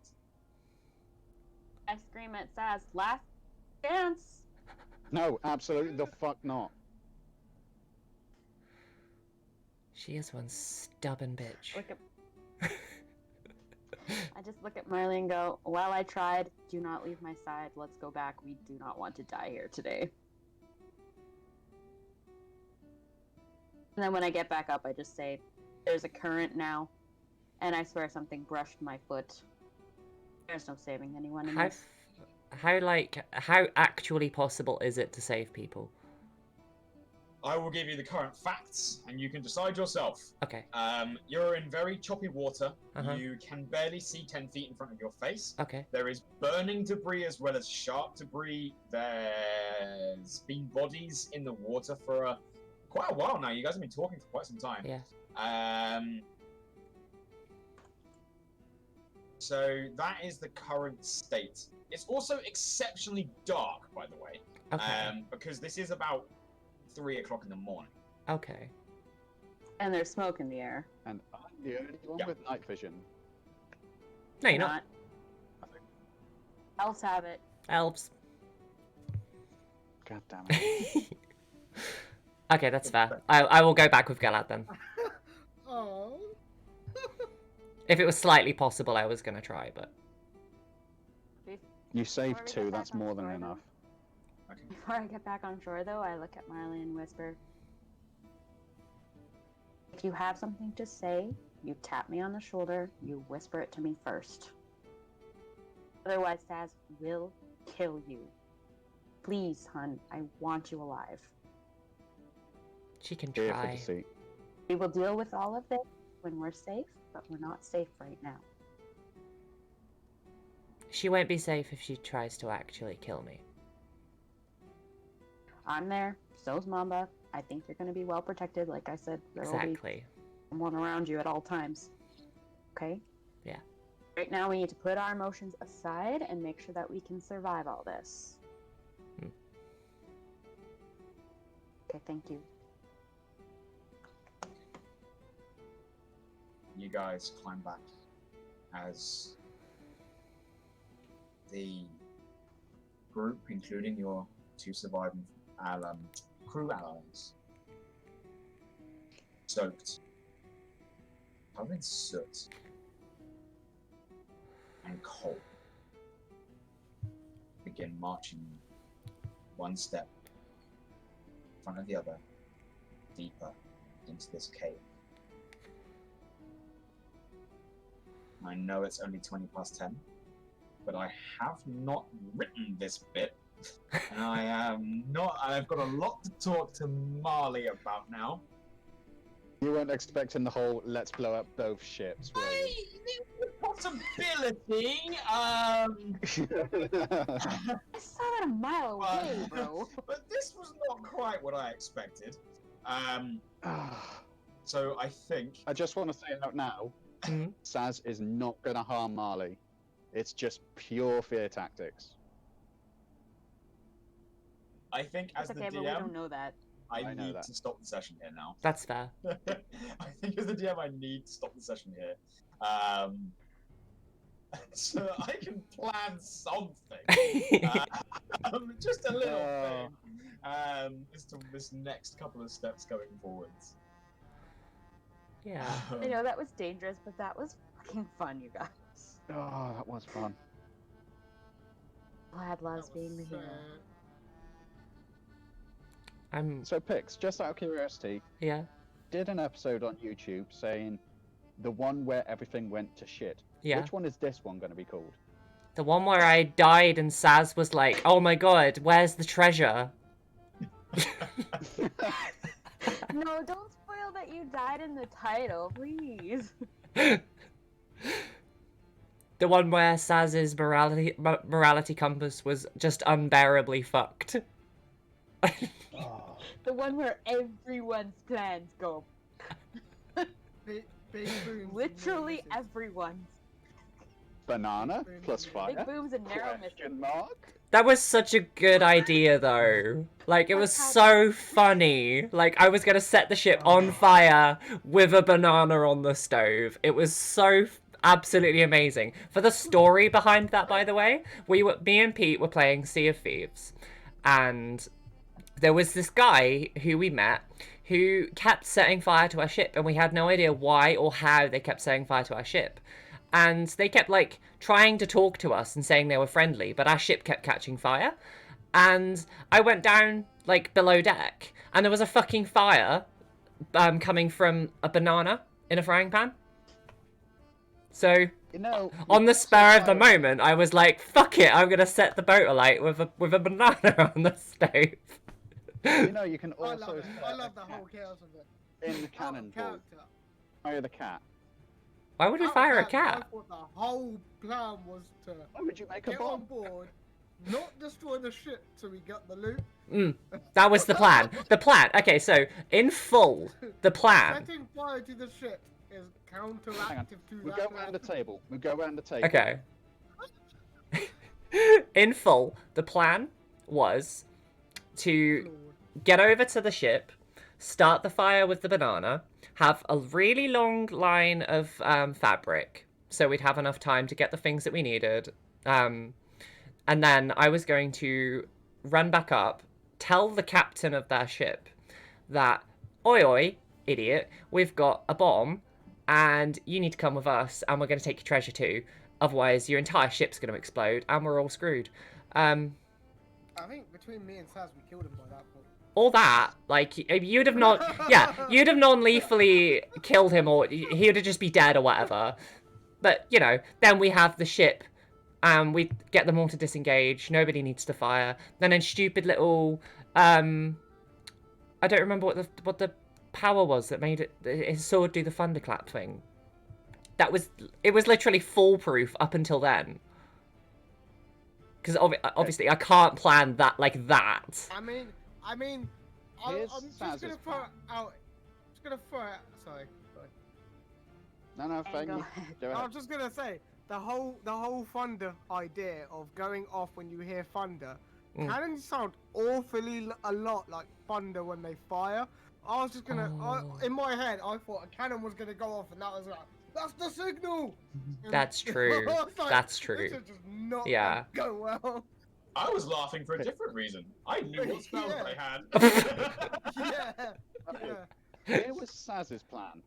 A: I scream at Saz, last chance!
D: No, absolutely the fuck not.
B: She is one stubborn bitch.
A: Look at... I just look at Marley and go, well, I tried. Do not leave my side. Let's go back. We do not want to die here today. And then when I get back up, I just say, there's a current now. And I swear something brushed my foot. There's no saving anyone in this.
B: How actually possible is it to save people?
C: I will give you the current facts, and you can decide yourself.
B: Okay.
C: You're in very choppy water.
B: Uh-huh.
C: You can barely see 10 feet in front of your face.
B: Okay.
C: There is burning debris as well as sharp debris. There's been bodies in the water for quite a while now. You guys have been talking for quite some time.
B: Yeah.
C: So that is the current state. It's also exceptionally dark, by the way.
B: Okay.
C: Because this is about 3 o'clock in the morning.
B: Okay.
A: And there's smoke in the air.
D: And I'm the only one
C: Yeah.
D: with night vision.
B: No, you're not.
A: Elves have it.
B: Elves.
D: God damn it.
B: Okay, that's fair. I will go back with Galad then.
E: Oh.
B: If it was slightly possible, I was going to try, but...
D: You saved
A: Before we
D: 2,
A: get
D: that's
A: back on
D: more than
A: shore,
D: enough.
C: Okay.
A: Before I get back on shore, though, I look at Marley and whisper, if you have something to say, you tap me on the shoulder, you whisper it to me first. Otherwise, Saz will kill you. Please, hun, I want you alive.
B: She can
D: Here for
B: try.
D: deceit.
A: We will deal with all of this when we're safe, but we're not safe right now.
B: She won't be safe if she tries to actually kill me.
A: I'm there, so's Mamba. I think you're going to be well protected. Like I said, there will be
B: Exactly.
A: someone around you at all times. Okay?
B: Yeah.
A: Right now, we need to put our emotions aside and make sure that we can survive all this.
B: Hmm.
A: Okay, thank you.
C: You guys climb back as the group, including your 2 surviving crew allies, soaked, covered in soot and cold, begin marching one step in front of the other, deeper into this cave. I know it's only 20 past 10, but I have not written this bit. And I've got a lot to talk to Marley about now.
D: You weren't expecting the whole let's blow up both ships, were you?
C: Possibility.
A: I saw that a mile away, bro.
C: But this was not quite what I expected. So I think
D: I just want to say out now,
B: Hmm?
D: Saz is not going to harm Marley. It's just pure fear tactics.
C: as
A: It's
C: the
A: okay, but we don't
C: DM,
A: know that.
C: I
D: I know
C: need
D: that.
C: to stop the session here now.
B: That's fair.
C: I think as the DM, I need to stop the session here. So I can plan something. Just a little thing. as to this next couple of steps going forwards.
B: Yeah.
A: I know that was dangerous, but that was fucking fun, you guys.
D: Oh, that was fun.
A: Glad loves
E: That was
A: being the hero.
B: I'm.
D: So, Pix, just out of curiosity,
B: Yeah.
D: did an episode on YouTube saying the one where everything went to shit.
B: Yeah.
D: Which one is this one going to be called?
B: The one where I died and Saz was like, "Oh my god, where's the treasure?"
A: No, don't spoil that you died in the title, please.
B: The one where Saz's morality compass was just unbearably fucked.
D: Oh,
A: The one where everyone's plans go.
E: Big booms.
A: Literally
E: and
A: everyone's.
D: banana plus fire?
A: Big booms and narrow misses.
D: Question mark?
B: That was such a good idea, though. Like, it was
A: Like,
B: so funny. Like, I was gonna set the ship on fire with a banana on the stove. It was so absolutely amazing. For the story behind that, by the way, me and Pete were playing Sea of Thieves, and there was this guy who we met who kept setting fire to our ship, and we had no idea why or how they kept setting fire to our ship. And they kept, like, trying to talk to us and saying they were friendly, but our ship kept catching fire. And I went down, like, below deck, and there was a fucking fire coming from a banana in a frying pan. So,
D: You know,
B: on the
D: you
B: spur of the
D: fire-
B: moment, I was like, fuck it, I'm gonna set the boat alight with a banana on the stove.
D: You know, you can
E: I
D: also
E: love it.
D: set
E: I
D: a
E: love the
D: cat
E: whole chaos of it.
D: in the
E: Oh,
D: Cannonballs.
E: character.
D: Fire the cat.
B: Why would we
E: Out of
B: fire a
E: that,
B: cat?
E: I thought the whole plan was to
D: Why would you make a
E: get on
D: bomb?
E: board, not destroy the ship so we got the loot.
B: That was the plan. The plan. Okay, so in full, the plan.
E: Setting fire to the ship is
D: Hang on.
E: counteractive to
D: We'll
E: that.
D: go around the table. We'll go around the table.
B: Okay. In full, the plan was to get over to the ship, start the fire with the banana, have a really long line of fabric, so we'd have enough time to get the things that we needed. And then I was going to run back up, tell the captain of their ship that, oi oi, idiot, we've got a bomb, and you need to come with us, and we're going to take your treasure too. Otherwise, your entire ship's going to explode, and we're all screwed.
E: I think between me and Saz, we killed him by that point.
B: All that, like, you'd have not, yeah, you'd have non-lethally killed him, or he would have just be dead or whatever. But, you know, then we have the ship, and we get them all to disengage, nobody needs to fire. Then in stupid little, I don't remember what the power was that made his sword do the thunderclap thing. It was literally foolproof up until then. Because obviously I can't plan that like that.
E: I mean, I'm
D: Here's
E: just
D: Saz's
E: gonna throw it out. Just gonna throw it. Sorry.
D: No, thank
A: Go
D: you.
A: ahead.
D: Go
E: I
D: ahead.
E: was just gonna say the whole thunder idea of going off when you hear thunder. Cannons sound awfully a lot like thunder when they fire. I was just gonna, in my head, I thought a cannon was gonna go off, and that was like, that's the signal.
B: That's true.
E: I was like,
B: That's
E: this
B: true.
E: is just not
B: Yeah.
E: gonna go well.
C: I was laughing for a different reason. I knew what spells
E: Yeah.
C: I had.
E: Yeah. Yeah.
D: Here was Saz's plan.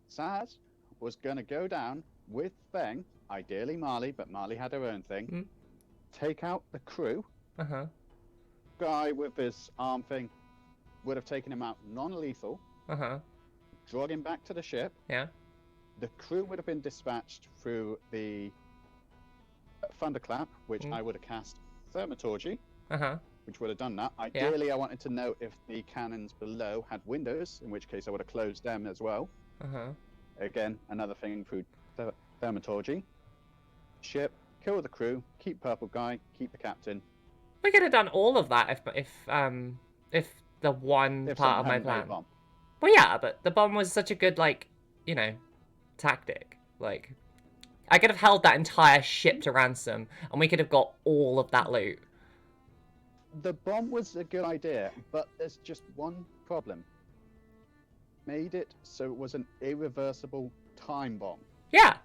D: Saz was going to go down with Feng, ideally Marley, but Marley had her own thing. Take out the crew.
B: Uh-huh.
D: Guy with his arm thing would have taken him out non-lethal,
B: Uh-huh.
D: dragged him back to the ship.
B: Yeah.
D: The crew would have been dispatched through the thunderclap, which I would have cast thaumaturgy,
B: Uh-huh.
D: which would have done that. Ideally, I wanted to know if the cannons below had windows, in which case I would have closed them as well.
B: Uh-huh.
D: Again, another thing through thaumaturgy. Ship, kill the crew, keep purple guy, keep the captain.
B: We could have done all of that if the one
D: If
B: part of
D: someone
B: my
D: hadn't made a
B: plan.
D: bomb.
B: Well, yeah, but the bomb was such a good, like, you know, tactic. Like, I could have held that entire ship to ransom, and we could have got all of that loot.
D: The bomb was a good idea, but there's just one problem. Made it so it was an irreversible time bomb.
B: Yeah.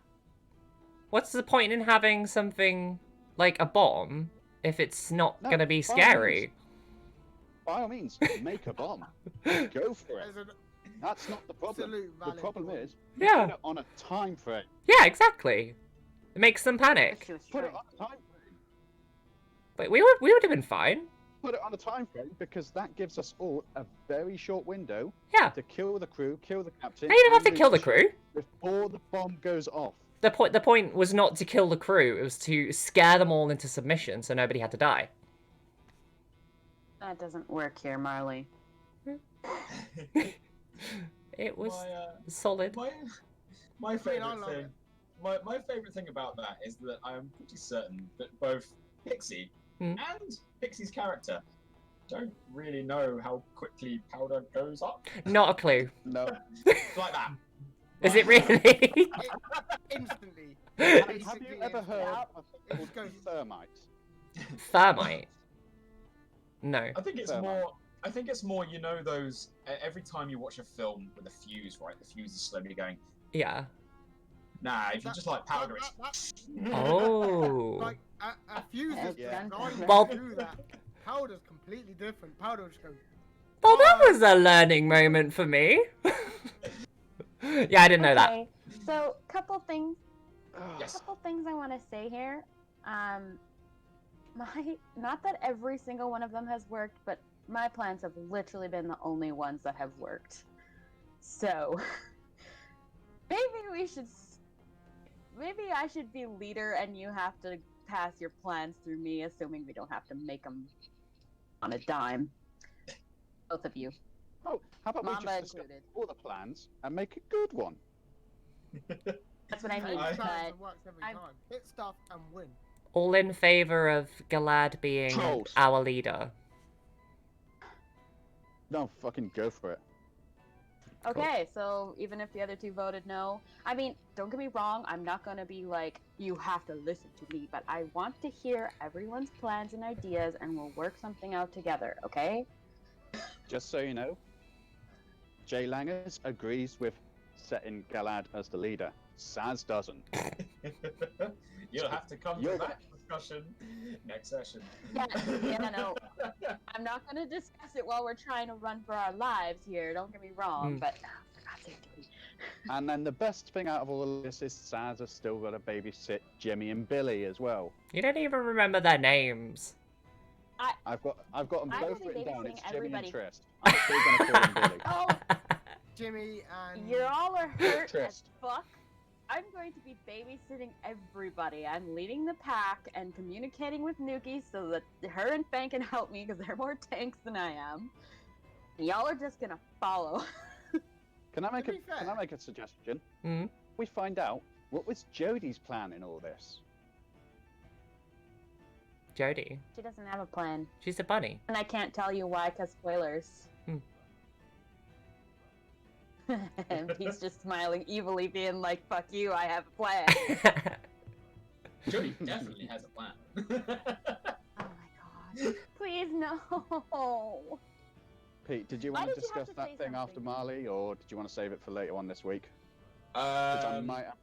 B: What's the point in having something like a bomb if it's not
D: No,
B: gonna be
D: bombs.
B: scary?
D: by all means, make a bomb. Go for it.
E: There's an
D: That's not the problem.
E: absolute
D: The
E: valid
D: problem
E: point.
D: is,
B: Yeah.
D: put it on a time frame.
B: Yeah, exactly. It makes them panic.
A: She was
D: Put it
A: trying.
D: on a time frame.
B: But we would have been fine.
D: Put it on a time frame because that gives us all a very short window
B: Yeah.
D: to kill the crew, kill the captain.
B: No, you don't have
D: and
B: to kill the
D: ship
B: crew.
D: before the bomb goes off.
B: The point was not to kill the crew. It was to scare them all into submission so nobody had to die.
A: That doesn't work here, Marley.
B: It was
C: My,
B: solid.
C: my favorite
E: I love
C: thing. My favorite thing about that is that I am pretty certain that both Pixie
B: Hmm.
C: and Pixie's character don't really know how quickly powder goes up.
B: Not a clue.
D: No.
C: Like that.
B: Is it really?
E: Instantly.
D: Have you
E: Basically,
D: ever
E: it's-
D: heard of
E: It
D: called
E: goes-
D: thermite?
B: Thermite? No.
C: I think it's
D: Thermite.
C: more. I think it's more. You know those. Every time you watch a film with a fuse, right? The fuse is slowly going.
B: Yeah.
C: Nah, if you
E: That-
C: just like powder it.
B: Oh.
E: Like a fuse is
D: Yeah.
E: designed
B: Well-
E: to do that. Powder's completely different. Powder just goes.
B: Well, that was a learning moment for me. Yeah, I didn't know that.
A: Okay, so couple things
C: Yes.
A: couple things I want to say here. Not that every single one of them has worked, but my plans have literally been the only ones that have worked. So maybe I should be leader, and you have to pass your plans through me, assuming we don't have to make them on a dime. Both of you,
D: Oh, how about we
A: Mama
D: just discuss
A: included.
D: all the plans and make a good one?
A: That's what I mean.
C: I-
E: Plans
A: But
E: and works every
A: I'm-
E: time. Hit stuff and win.
B: All in favor of Galad being
D: Trolls.
B: our leader.
D: No, fucking go for it.
A: okay, so even if the other two voted no, I mean, don't get me wrong, I'm not gonna be like, you have to listen to me, but I want to hear everyone's plans and ideas, and we'll work something out together, okay?
D: Just so you know, Jay Langers agrees with setting Galad as the leader. Saz doesn't.
C: You'll have to come to
D: You're
C: that discussion next session.
A: Yeah, no. I'm not gonna discuss it while we're trying to run for our lives here, don't get me wrong, but for God's sake, Jody.
D: And then the best thing out of all of this is Saz has still got to babysit Jimmy and Billy as well.
B: You don't even remember their names.
D: I've got them
A: I
D: both
A: will be
D: written down.
A: babysitting
D: It's Jimmy
A: everybody.
D: and Trist. I'm still gonna call them Billy.
A: Oh,
E: Jimmy and.
A: you all are hurt as
D: Trist.
A: fuck. I'm going to be babysitting everybody. I'm leading the pack and communicating with Nuki so that her and Fang can help me because they're more tanks than I am. Y'all are just gonna follow.
D: Can I make
E: To
D: a
E: be fair-
D: Can I make a suggestion?
B: Hmm?
D: We find out what was Jodie's plan in all this.
B: Jodie.
A: She doesn't have a plan.
B: She's a bunny.
A: And I can't tell you why, because spoilers. And he's just smiling evilly, being like, fuck you, I have a plan.
C: Jody definitely has a plan.
A: Oh my god. Please, no.
D: Pete, did you
A: Why
D: want to
A: did you have
D: discuss
A: to say
D: that thing after
A: something?
D: Marley, or did you want to save it for later on this week? Because I
C: Um,
D: might have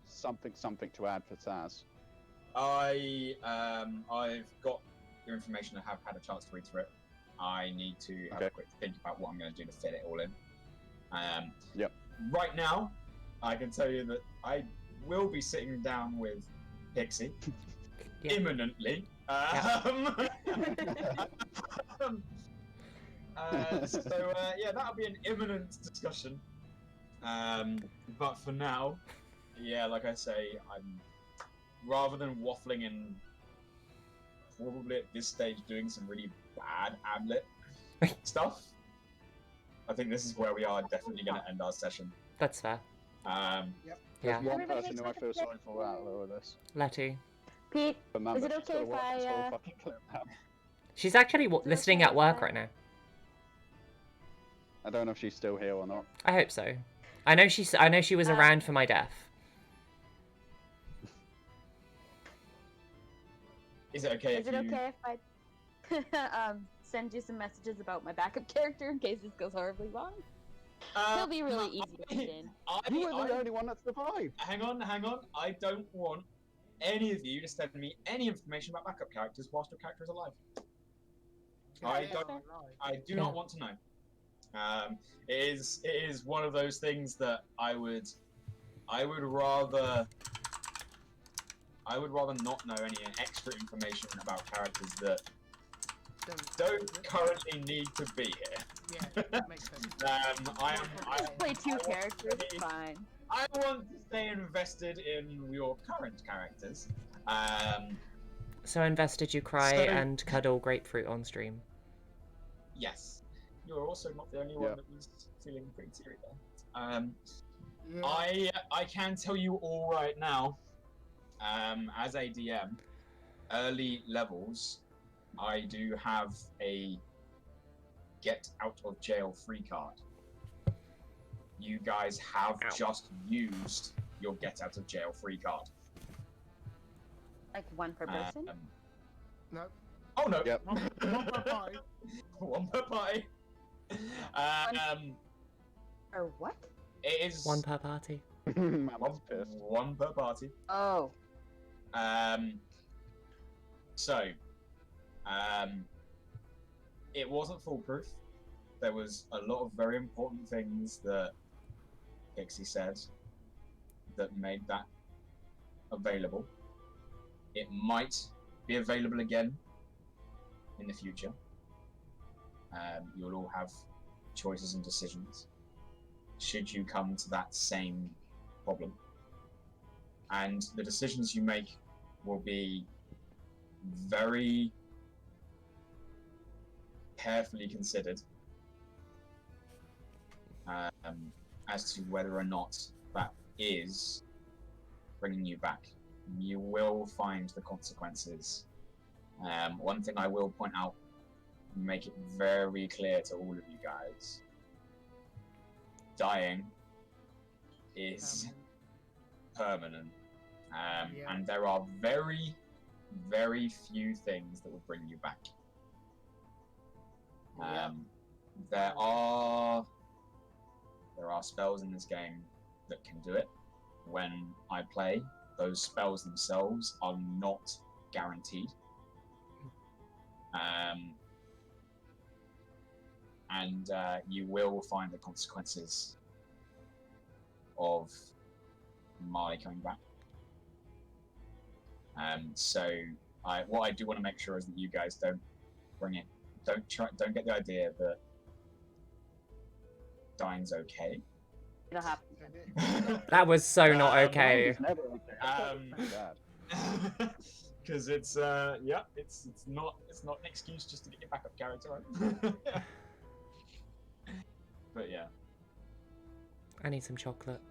D: something to add for Saz.
C: I've got your information. I have had a chance to read through it. I need to have a
D: Okay.
C: quick think about what I'm going to do to fit it all in.
D: Yep.
C: Right now, I can tell you that I will be sitting down with Pixie
B: Yeah.
C: imminently. Yeah, that'll be an imminent discussion. But for now, yeah, like I say, I'm rather than waffling and probably at this stage doing some really bad Hamlet stuff. I think this is where we are definitely going to end our session.
B: That's fair.
D: There's
B: Yeah.
D: one
A: Everybody
D: person who I
A: makes
D: feel
A: sense.
D: sorry for out of all of this.
B: Letty.
A: Pete,
D: But man,
A: Is it
D: she's
A: okay
D: gotta
A: if
D: watch this
A: I,
D: whole fucking clip now.
B: She's actually listening at work right now.
D: I don't know if she's still here or not.
B: I hope so. I know she was around for my death.
C: Is it okay
A: is
C: if
A: it
C: you...
A: okay if I send you some messages about my backup character in case this goes horribly wrong? He'll be really easy to fit in.
D: You were the only one that survived.
C: Hang on. I don't want any of you to send me any information about backup characters whilst your character is alive. I
E: Yeah,
C: don't.
E: lie.
C: I do
B: Yeah.
C: not want to know. It is one of those things that I would rather not know any extra information about characters that don't currently need to be here.
E: Yeah, that makes sense.
C: I
A: Just play two
C: want to
A: characters,
C: stay-
A: fine.
C: I want to stay invested in your current characters.
B: So invested you cry
C: So-
B: and cuddle grapefruit on stream.
C: Yes, you're also not the only one
D: Yep.
C: that was feeling pretty teary there.
E: Yeah.
C: I can tell you all right now, as a DM, early levels, I do have a get out of jail free card. You guys have
B: Ow.
C: just used your get out of jail free card.
A: Like one per person?
E: No.
C: Oh no.
D: Yep.
E: One per party.
C: One per party.
A: Or what?
C: It is
B: One per party.
D: Mammoth's pissed.
C: one per party.
A: Oh.
C: So, it wasn't foolproof. There was a lot of very important things that Pixie said that made that available. It might be available again in the future. You'll all have choices and decisions should you come to that same problem. And the decisions you make will be very carefully considered as to whether or not that is bringing you back. You will find the consequences. One thing I will point out, make it very clear to all of you guys, dying is permanent.
E: Yeah.
C: And there are very, very few things that will bring you back.
E: Yeah.
C: There are spells in this game that can do it. When I play, those spells themselves are not guaranteed. And you will find the consequences of Marle coming back. So what I do want to make sure is that you guys don't don't get the idea that dying's okay.
A: It'll happen.
B: That was so not okay.
D: It's never okay. Bad.
C: Because it's not an excuse just to get your backup character, right? But yeah.
B: I need some chocolate.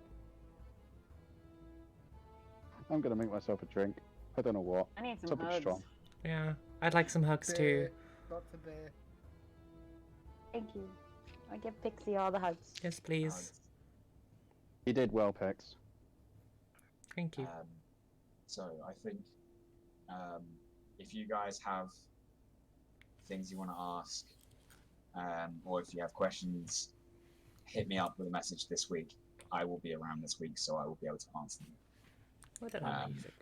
D: I'm gonna make myself a drink. I don't know what.
A: I need some
D: Something
A: hugs.
D: strong.
B: Yeah, I'd like some hugs too.
E: Beer. Lots of beer.
A: Thank you. I give Pixie all the hugs.
B: Yes, please.
D: You did well, Pex.
B: Thank you.
C: So I think if you guys have things you want to ask, or if you have questions, hit me up with a message this week. I will be around this week, so I will be able to answer them.
B: What did I music?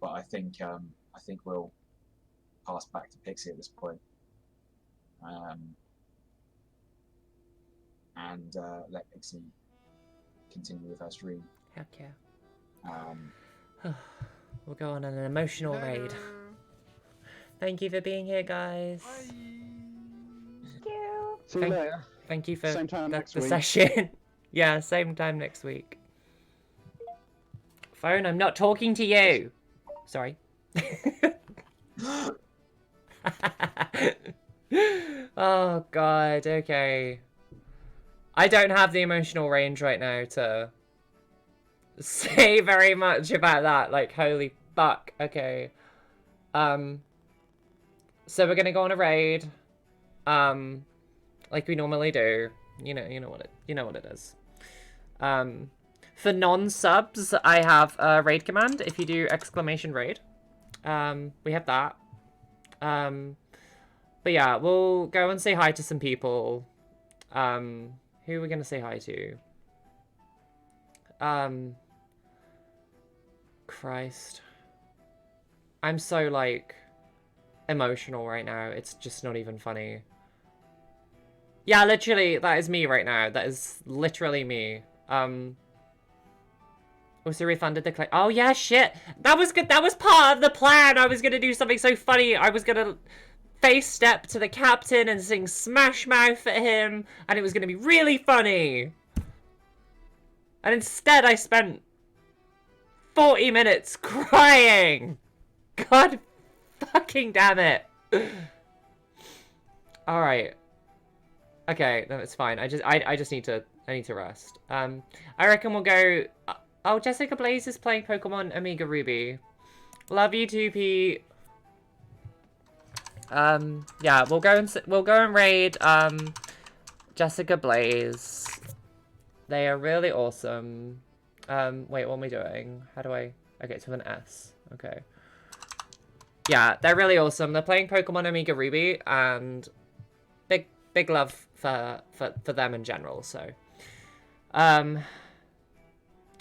C: But I think we'll pass back to Pixie at this point, and let Pixie continue with her stream.
B: Heck yeah.
C: Um,
B: We'll go on an emotional raid.
E: Later.
B: Thank you for being here, guys.
E: Bye.
A: Thank you.
D: See you
B: Thank-
D: later.
B: Thank you for
D: Same time next
B: the
D: week.
B: session. Yeah, same time next week. Phone, I'm not talking to you. Sorry. Oh god, okay. I don't have the emotional range right now to say very much about that. Like, holy fuck. Okay. So we're gonna go on a raid. Like we normally do. You know what it is. For non-subs, I have a raid command. If you do !raid, we have that. But yeah, we'll go and say hi to some people. Who are we gonna say hi to? Christ. I'm so like emotional right now. It's just not even funny. Yeah, literally, that is me right now. That is literally me. Also refunded the claim. Oh yeah, shit. That was good. That was part of the plan. I was gonna do something so funny. I was gonna face step to the captain and sing Smash Mouth at him, and it was gonna be really funny. And instead, I spent 40 minutes crying. God fucking damn it. All right. Okay, no, it's fine. I just need to rest. I reckon we'll go. Oh, Jessica Blaze is playing Pokemon Omega Ruby. Love you too, Pete. Yeah, we'll go and raid Jessica Blaze. They are really awesome. Wait, what am I doing? How do I? Okay, it's with an S. Okay. Yeah, they're really awesome. They're playing Pokemon Omega Ruby, and big love for them in general. So,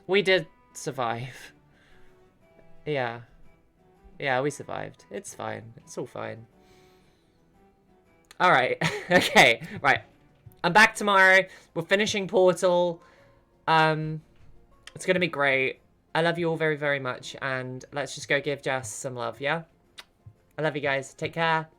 B: we did survive. Yeah, we survived. It's fine. It's all fine. All right. Okay. Right. I'm back tomorrow. We're finishing Portal. It's gonna be great. I love you all very, very much, and let's just go give Jess some love. Yeah. I love you guys. Take care.